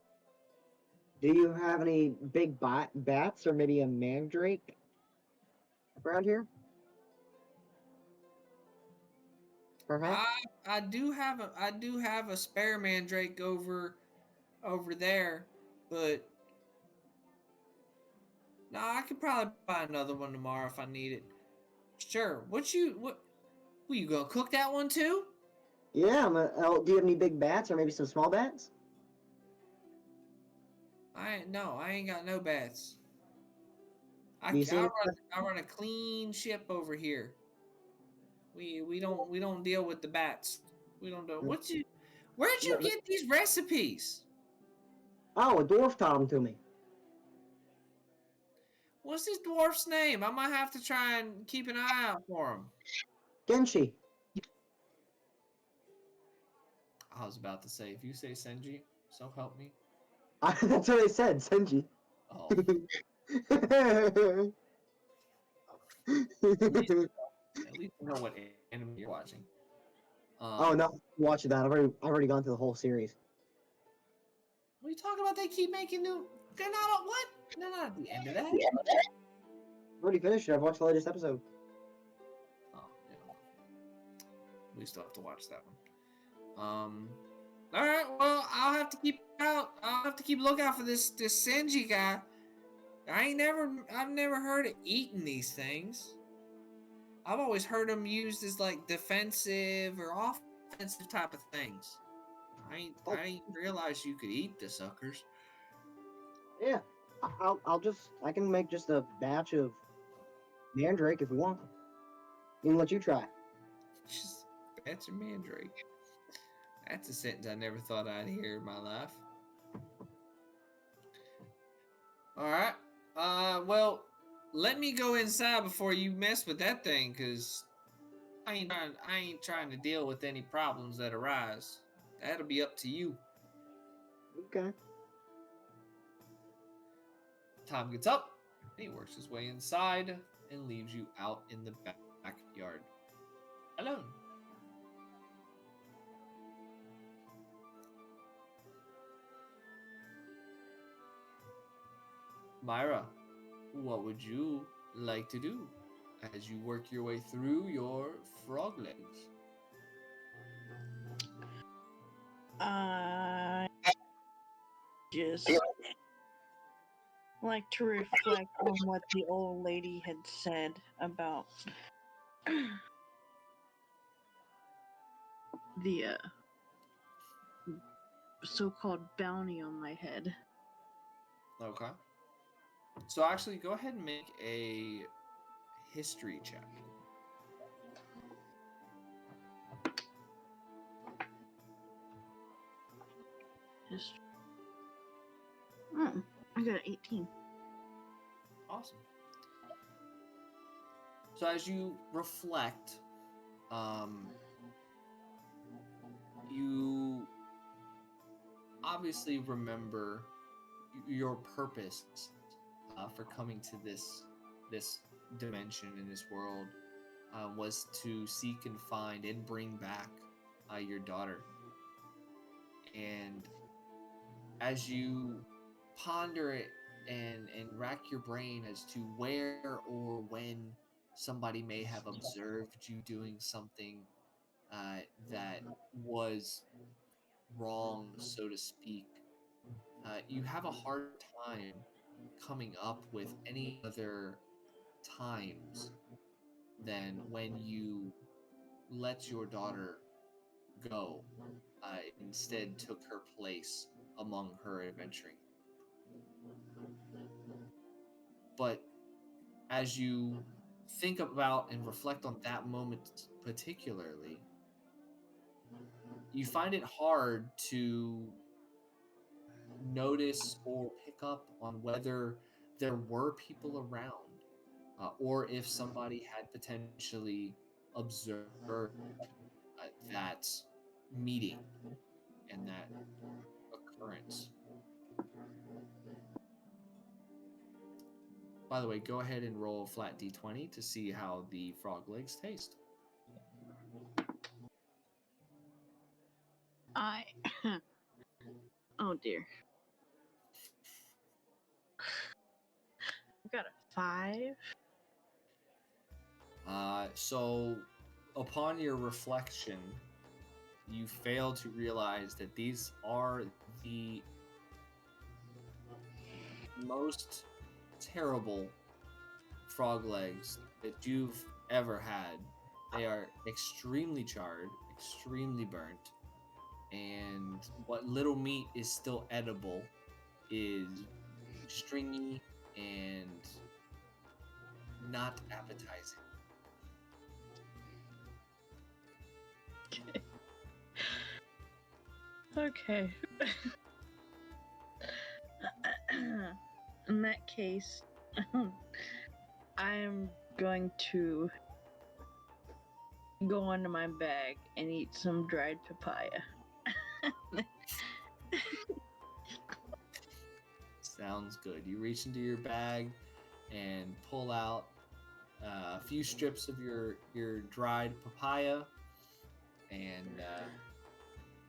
Do you have any big bats or maybe a mandrake around here? Perhaps. I do have a spare mandrake over there, but no, I could probably buy another one tomorrow if I need it. Sure. What you gonna cook that one too? Yeah. Do you have any big bats or maybe some small bats? I ain't got no bats. Do you see any? I run a clean ship over here. We don't deal with the bats. We don't do. Where'd you get these recipes? Oh, a dwarf taught them to me. What's this dwarf's name? I might have to try and keep an eye out for him. Genshi. I was about to say, if you say Senji, so help me. That's what I said, Senji. Oh. At least I know what anime you're watching. Oh no, watch that. I've already gone through the whole series. What are you talking about? They keep making new. They're not at what? They're not at the end of that. I've already finished it. I've watched the latest episode. Oh, yeah. We still have to watch that one. All right. Well, I'll have to keep lookout for this Senji guy. I've never heard of eating these things. I've always heard them used as like defensive or offensive type of things. I didn't realize you could eat the suckers. Yeah, I can make just a batch of mandrake if we want. Even let you try. Just batch of mandrake. That's a sentence I never thought I'd hear in my life. All right. Well, let me go inside before you mess with that thing, cause I ain't trying to deal with any problems that arise. That'll be up to you. Okay. Tom gets up. He works his way inside and leaves you out in the backyard alone. Myra, what would you like to do as you work your way through your frog legs? I just like to reflect on what the old lady had said about the so-called bounty on my head. Okay. So actually, go ahead and make a history check. History. Oh, I got an 18. Awesome. So as you reflect, you obviously remember your purpose for coming to this dimension in this world was to seek and find and bring back your daughter. And as you ponder it and rack your brain as to where or when somebody may have observed you doing something that was wrong, so to speak, you have a hard time coming up with any other times than when you let your daughter go, instead took her place among her adventuring. But as you think about and reflect on that moment particularly, you find it hard to notice or pick up on whether there were people around or if somebody had potentially observed that meeting and that occurrence. By the way, go ahead and roll a flat d20 to see how the frog legs taste. I. Oh dear. I got a 5. So, upon your reflection, you fail to realize that these are the most terrible frog legs that you've ever had. They are extremely charred, extremely burnt, and what little meat is still edible is stringy and not appetizing. Okay. In that case, I'm going to go into my bag and eat some dried papaya. Sounds good. You reach into your bag and pull out a few strips of your dried papaya and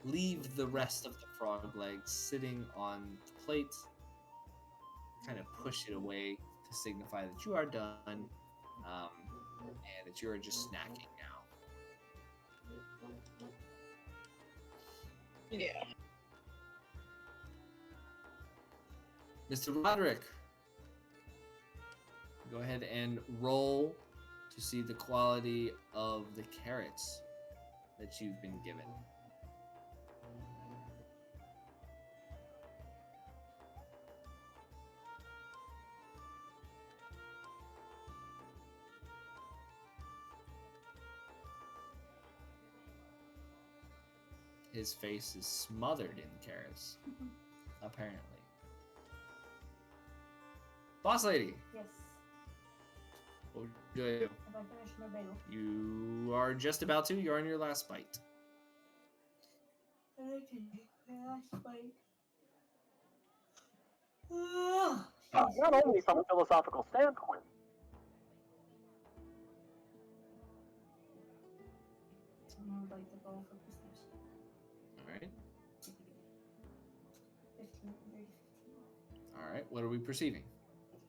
leave the rest of the frog legs sitting on the plate. Kind of push it away to signify that you are done and that you are just snacking now. Yeah. Mr. Roderick, go ahead and roll to see the quality of the carrots that you've been given. His face is smothered in carrots, apparently. Boss lady, Yes. what would you do? Have I finished my bagel? You are just about to. You're on your last bite. Not only from a philosophical standpoint. I would like to go for Christmas. All right. 15. All right. What are we perceiving?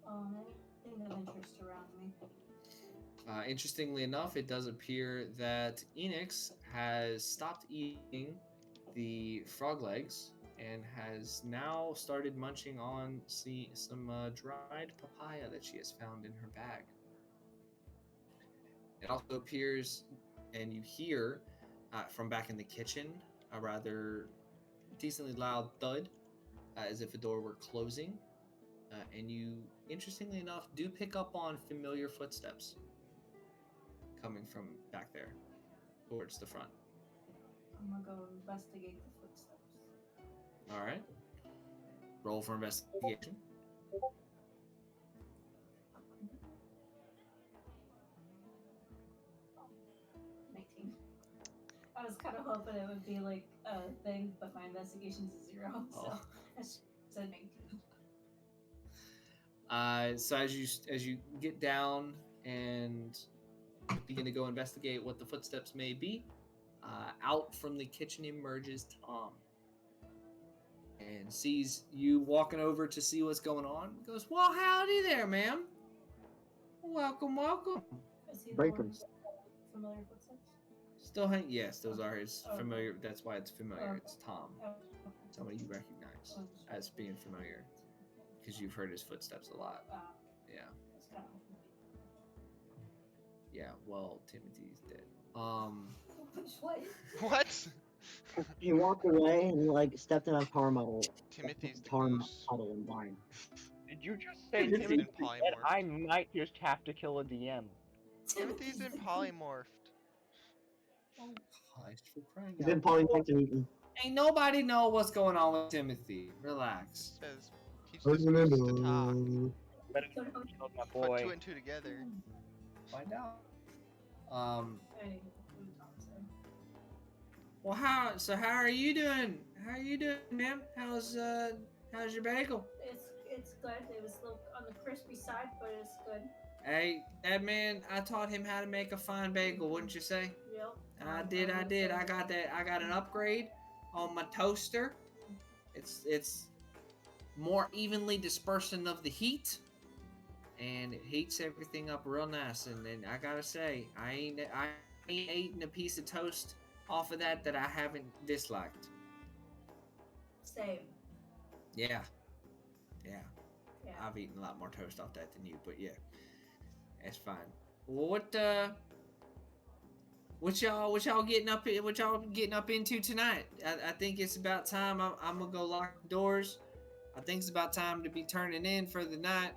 Anything of interest around me. Interestingly enough, it does appear that Enix has stopped eating the frog legs and has now started munching on some dried papaya that she has found in her bag. It also appears, and you hear from back in the kitchen, a rather decently loud thud, as if a door were closing. And you, interestingly enough, do pick up on familiar footsteps coming from back there towards the front. I'm gonna go investigate the footsteps. All right. Roll for investigation. 19. I was kind of hoping it would be like a thing, but my investigation's a 0, so I said 19. So as you get down and begin to go investigate what the footsteps may be, out from the kitchen emerges Tom and sees you walking over to see what's going on. He goes, "Well, howdy there, ma'am. Welcome, welcome." Is he the Bacon. one who's familiar footsteps? Still hang? Yes, those are his familiar. That's why it's familiar. Okay. It's Tom, somebody you recognize as being familiar because you've heard his footsteps a lot. Yeah. That's kind of Yeah. Well, Timothy's dead. Which way? What? He walked away and like stepped in a tar puddle. Timothy's the tar goose. puddle and died. Did you just say Timothy's Timothy? been polymorphed. I might just have to kill a DM. Timothy's been polymorphed. Oh gosh, for crying He's out been polymorphed and eaten. Ain't nobody know what's going on with Timothy. Relax. Says teach this goose to talk. Better than killed my Put boy. 2 and 2 together. Find out. Hey, what did Tom say? Well, how are you doing? How are you doing, ma'am? How's your bagel? It's good. It was a little on the crispy side, but it's good. Hey, that man, I taught him how to make a fine bagel, wouldn't you say? Yep. I did. I got that. I got an upgrade on my toaster. It's more evenly dispersing of the heat, and it heats everything up real nice. And then I gotta say, I ain't eating a piece of toast off of that I haven't disliked. Same. Yeah, yeah. Yeah. I've eaten a lot more toast off that than you, but yeah, that's fine. Well, what y'all getting up? What y'all getting up into tonight? I think it's about time. I'm gonna go lock the doors. I think it's about time to be turning in for the night.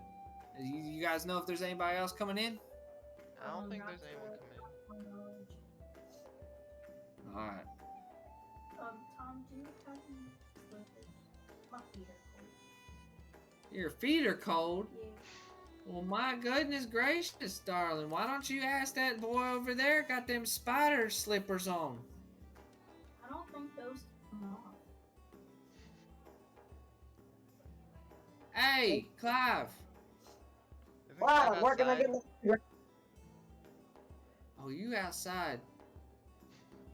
You guys know if there's anybody else coming in? I don't think Not there's anyone to coming in. my knowledge. All right. Tom, do you have any slippers? My feet are cold. Your feet are cold. Yeah. Well, my goodness gracious, darling. Why don't you ask that boy over there? Got them spider slippers on. I don't think those come off. Hey, Clive. Isn't Wow, Clive I'm working on outside? getting. Oh, you outside.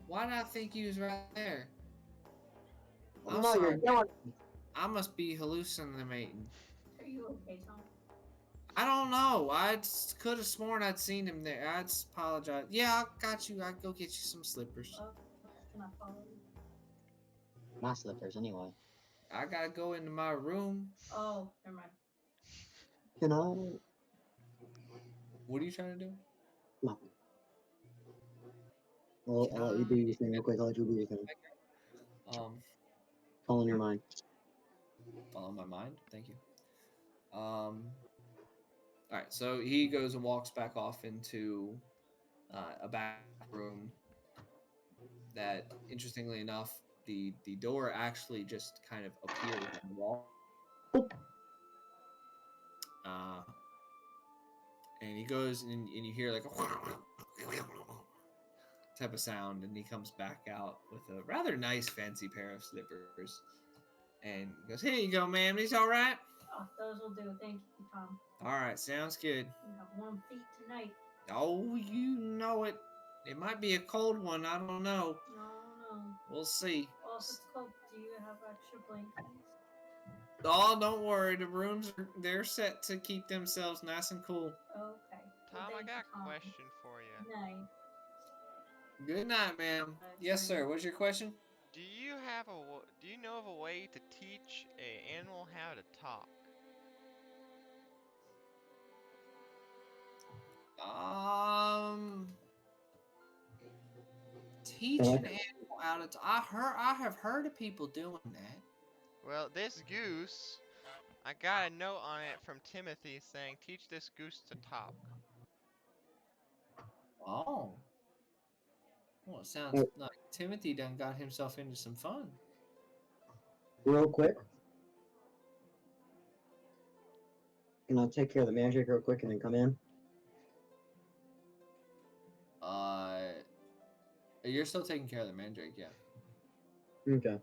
Why did I think you was right there? I'm No, you're sorry. yelling. I must be hallucinating. Are you okay, Tom? I don't know. I could have sworn I'd seen him there. I apologize. Yeah, I got you. I'll go get you some slippers. Can I follow you? My slippers, anyway. I gotta go into my room. Oh, never mind. You know, What are you trying to do? nothing. I'll let you do your thing real quick. I'll let you do your thing. Follow your mind. Follow my mind. Thank you. All right. So he goes and walks back off into a back room. That, interestingly enough, the door actually just kind of appears on the wall. And he goes and you hear like a type of sound, and he comes back out with a rather nice fancy pair of slippers. And he goes, "Here you go, ma'am. These all right?" Oh, those will do. Thank you, Tom. All right, sounds good. You have warm feet tonight. Oh, you know it. It might be a cold one. I don't know. No. We'll see. Well, if it's cold, do you have extra blankets? Oh, don't worry. The rooms they're set to keep themselves nice and cool. Okay. Tom, Well, I got Tom. a question for you. Night. Good night, ma'am. Yes, sir. What's your question? Do you know of a way to teach an animal how to talk? Teach an animal how to. I have heard of people doing that. Well, this goose, I got a note on it from Timothy saying, teach this goose to talk. Oh. Well, it sounds like Timothy done got himself into some fun. Real quick. And I'll take care of the magic real quick and then come in. You're still taking care of the mandrake, yeah. Okay.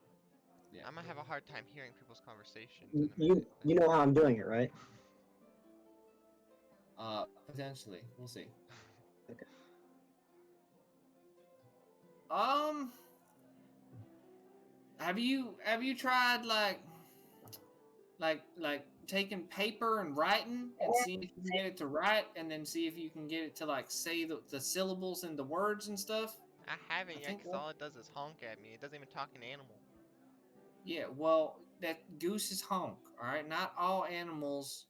Yeah. I'm gonna have a hard time hearing people's conversations in a minute. You know how I'm doing it, right? Potentially. We'll see. Okay. Have you tried like taking paper and writing and seeing if you can get it to write, and then see if you can get it to like say the syllables and the words and stuff? I haven't yet, because all it does is honk at me. It doesn't even talk in animal. Yeah, well, that goose is honk, all right? Not all animals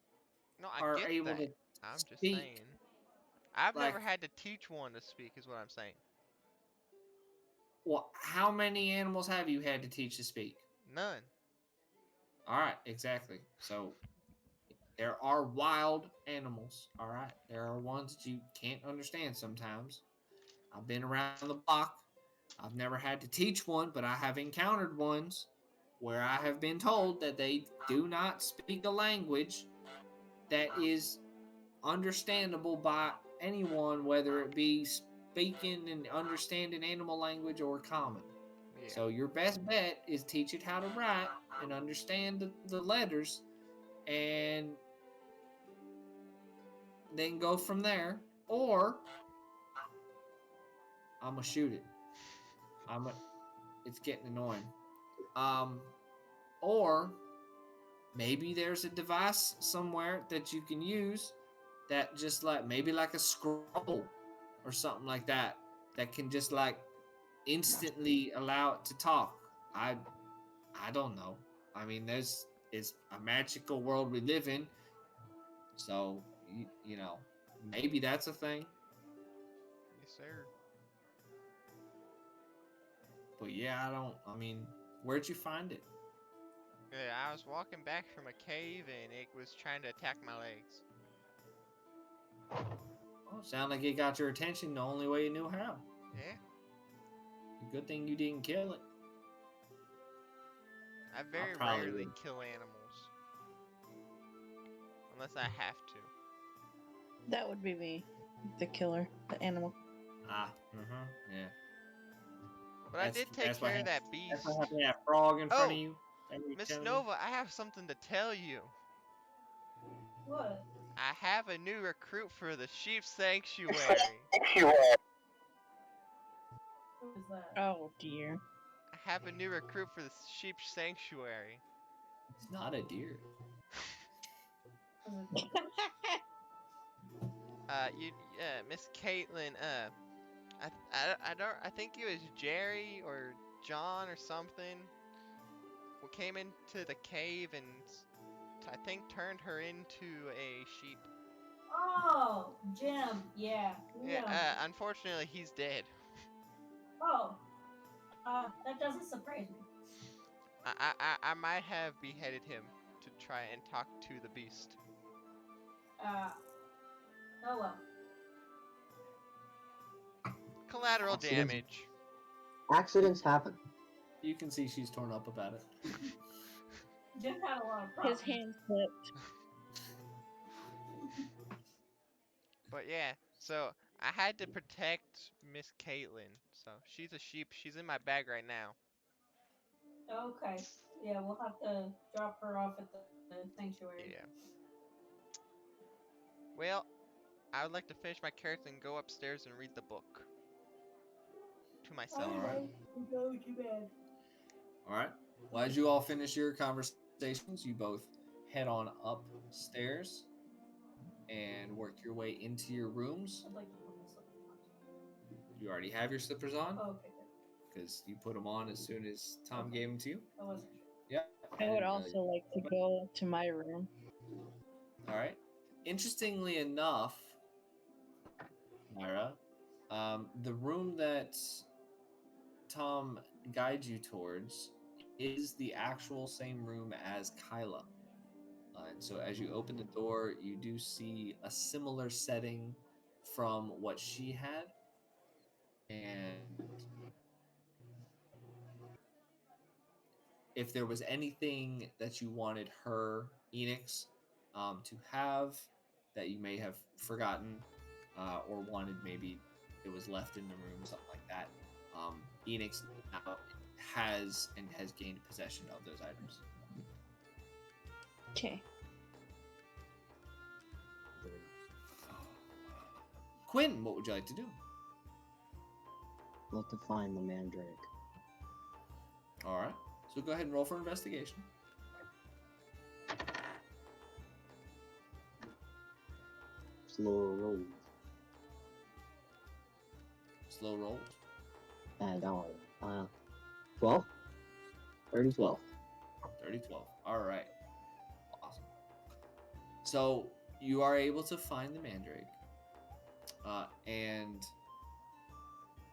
No, I are get able that. to I'm just speak. saying. I've Like, never had to teach one to speak, is what I'm saying. well, how many animals have you had to teach to speak? None. All right, exactly. So there are wild animals, all right? There are ones that you can't understand sometimes. I've been around the block. I've never had to teach one, but I have encountered ones where I have been told that they do not speak a language that is understandable by anyone, whether it be speaking and understanding animal language or common. So your best bet is teach it how to write and understand the letters, and then go from there. Or I'm gonna shoot it. It's getting annoying. Or maybe there's a device somewhere that you can use that just like maybe like a scroll or something like that can just like instantly allow it to talk. I don't know. I mean, it's a magical world we live in, so you know, maybe that's a thing. Yes, sir. But yeah, I mean, where'd you find it? Yeah, I was walking back from a cave and it was trying to attack my legs. Oh, sound like it got your attention the only way you knew how. Yeah. Good thing you didn't kill it. I very probably rarely would. kill animals. Unless I have to. That would be me, the killer, the animal. Yeah. But I did take care of that beast. That's what happened to that frog in front of Oh, you. Miss Nova, I have something to tell you. What? I have a new recruit for the sheep sanctuary. Who is that? Oh dear. I have a new recruit for the sheep sanctuary. It's not a deer. Miss Caitlin, I think it was Jerry or John or something who came into the cave and I think turned her into a sheep. Oh, Jim. Yeah. Yeah, unfortunately he's dead. Oh. That doesn't surprise me. I might have beheaded him to try and talk to the beast. Oh well. Collateral Accidents. damage. Accidents happen. You can see she's torn up about it. Jim had a lot of His problems. hand slipped. But yeah, so I had to protect Miss Caitlin. So she's a sheep. She's in my bag right now. Okay. Yeah, we'll have to drop her off at the sanctuary. Yeah. Well, I would like to finish my character and go upstairs and read the book to myself. Alright. Go to bed. All right. Well, as you all finish your conversations, you both head on upstairs and work your way into your rooms. I'd like to put my slippers on. You already have your slippers on Oh, okay, good. because you put them on as soon as Tom Okay. gave them to you. I wasn't sure. Yeah. I would also like to go to my room. All right. Interestingly enough, Myra, the room that Tom guides you towards is the actual same room as Kyla. And so as you open the door, you do see a similar setting from what she had. And if there was anything that you wanted her, Enix, to have that you may have forgotten or wanted, maybe it was left in the room, something like that, Enix now has gained possession of those items. Okay. Quinn, what would you like to do? Look to find the mandrake. All right. So go ahead and roll for investigation. Slow rolls. Slow rolls. Don't worry. 12? 30, 12. 30, 12. All right. Awesome. So you are able to find the mandrake. And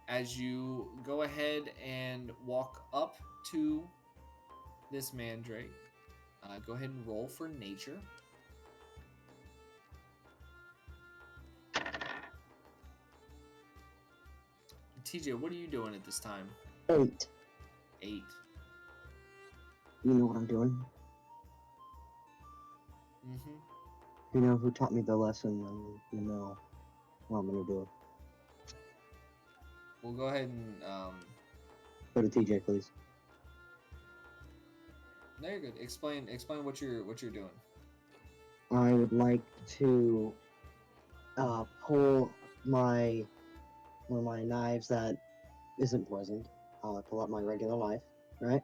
as you go ahead and walk up to this mandrake, go ahead and roll for nature. TJ, what are you doing at this time? 8. 8. You know what I'm doing? Mm-hmm. You know who taught me the lesson, and you know what I'm gonna do. We'll go ahead and Go to TJ, please. No, you're good. Explain what you're doing. I would like to pull one of my knives that isn't poisoned. I'll pull out my regular knife, right?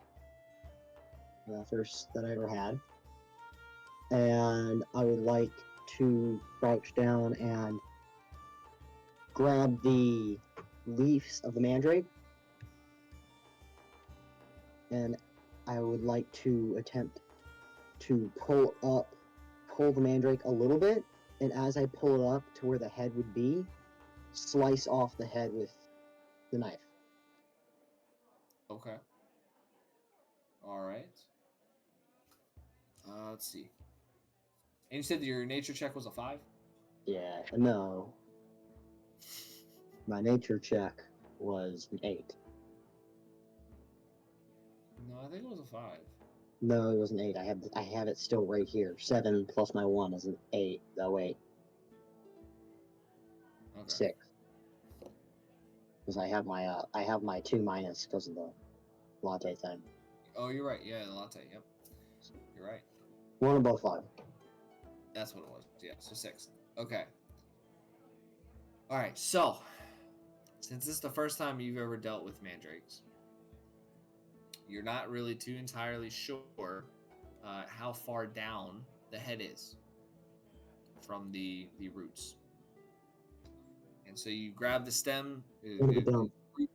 The first that I ever had. And I would like to crouch down and grab the leaves of the mandrake. And I would like to attempt to pull the mandrake a little bit, and as I pull it up to where the head would be, slice off the head with the knife. Okay. All right. Let's see. And you said that your nature check was a 5? Yeah, no. My nature check was an 8. No, I think it was a 5. No, it was an 8. I have it still right here. 7 plus my 1 is an 8. Oh wait. Okay. 6. Because I have my 2 minus because of the latte thing. Oh, you're right. Yeah, the latte. Yep. You're right. 1 above 5. That's what it was. Yeah, so 6. Okay. All right. So, since this is the first time you've ever dealt with mandrakes, you're not really too entirely sure how far down the head is from the roots. And so you grab the stem, root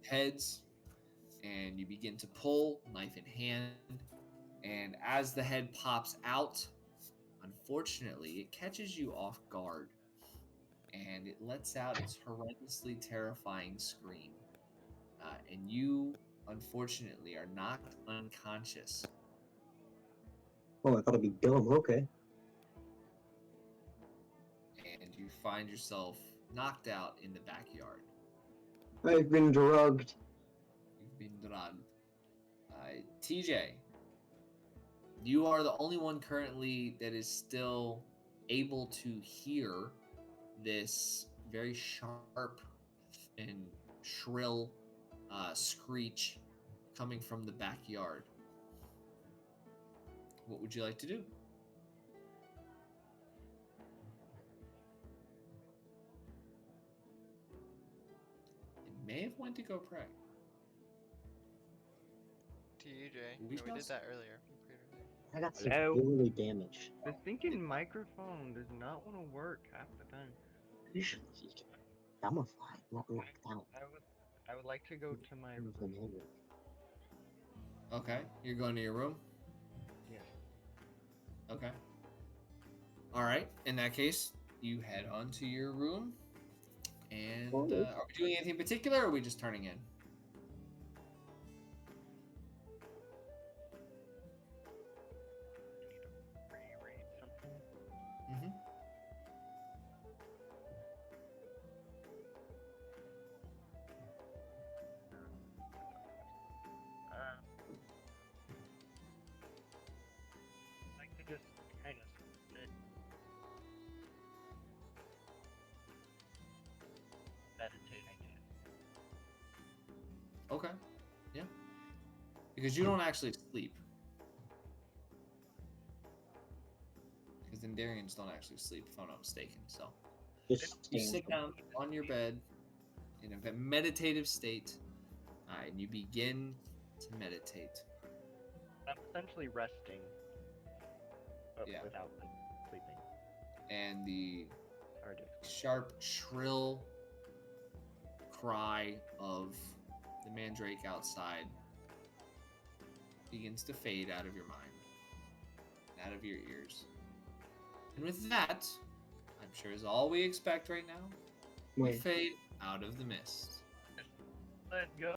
heads, and you begin to pull, knife in hand. And as the head pops out, unfortunately, it catches you off guard. And it lets out its horrendously terrifying scream. And you, unfortunately, are knocked unconscious. Oh, I thought it'd be dumb. Okay. And you find yourself knocked out in the backyard. I've been drugged. You've been drugged. TJ, you are the only one currently that is still able to hear this very sharp and shrill screech coming from the backyard. What would you like to do? It may have went to go pray. TJ, We no, we did that earlier. I got Hello? severely damaged. The thinking microphone does not want to work half the time. You should. I'm gonna fly. Not knocked out. I would like to go to my room. Okay, you're going to your room? Yes. Okay. All right. In that case, you head on to your room. And are we doing anything particular, or are we just turning in? Reread something. Mm-hmm. I'd like to just kind of sit. Meditate, I guess. Okay. Yeah. Because you don't actually sleep. Because Endarians don't actually sleep, if I'm not mistaken. So you sit down on your bed in a meditative state, and you begin to meditate. I'm essentially resting, but Yeah. without sleeping. And the Hard to sharp, shrill cry of the mandrake outside begins to fade out of your mind, out of your ears. And with that, I'm sure is all we expect right now, we fade out of the mist. Let's go.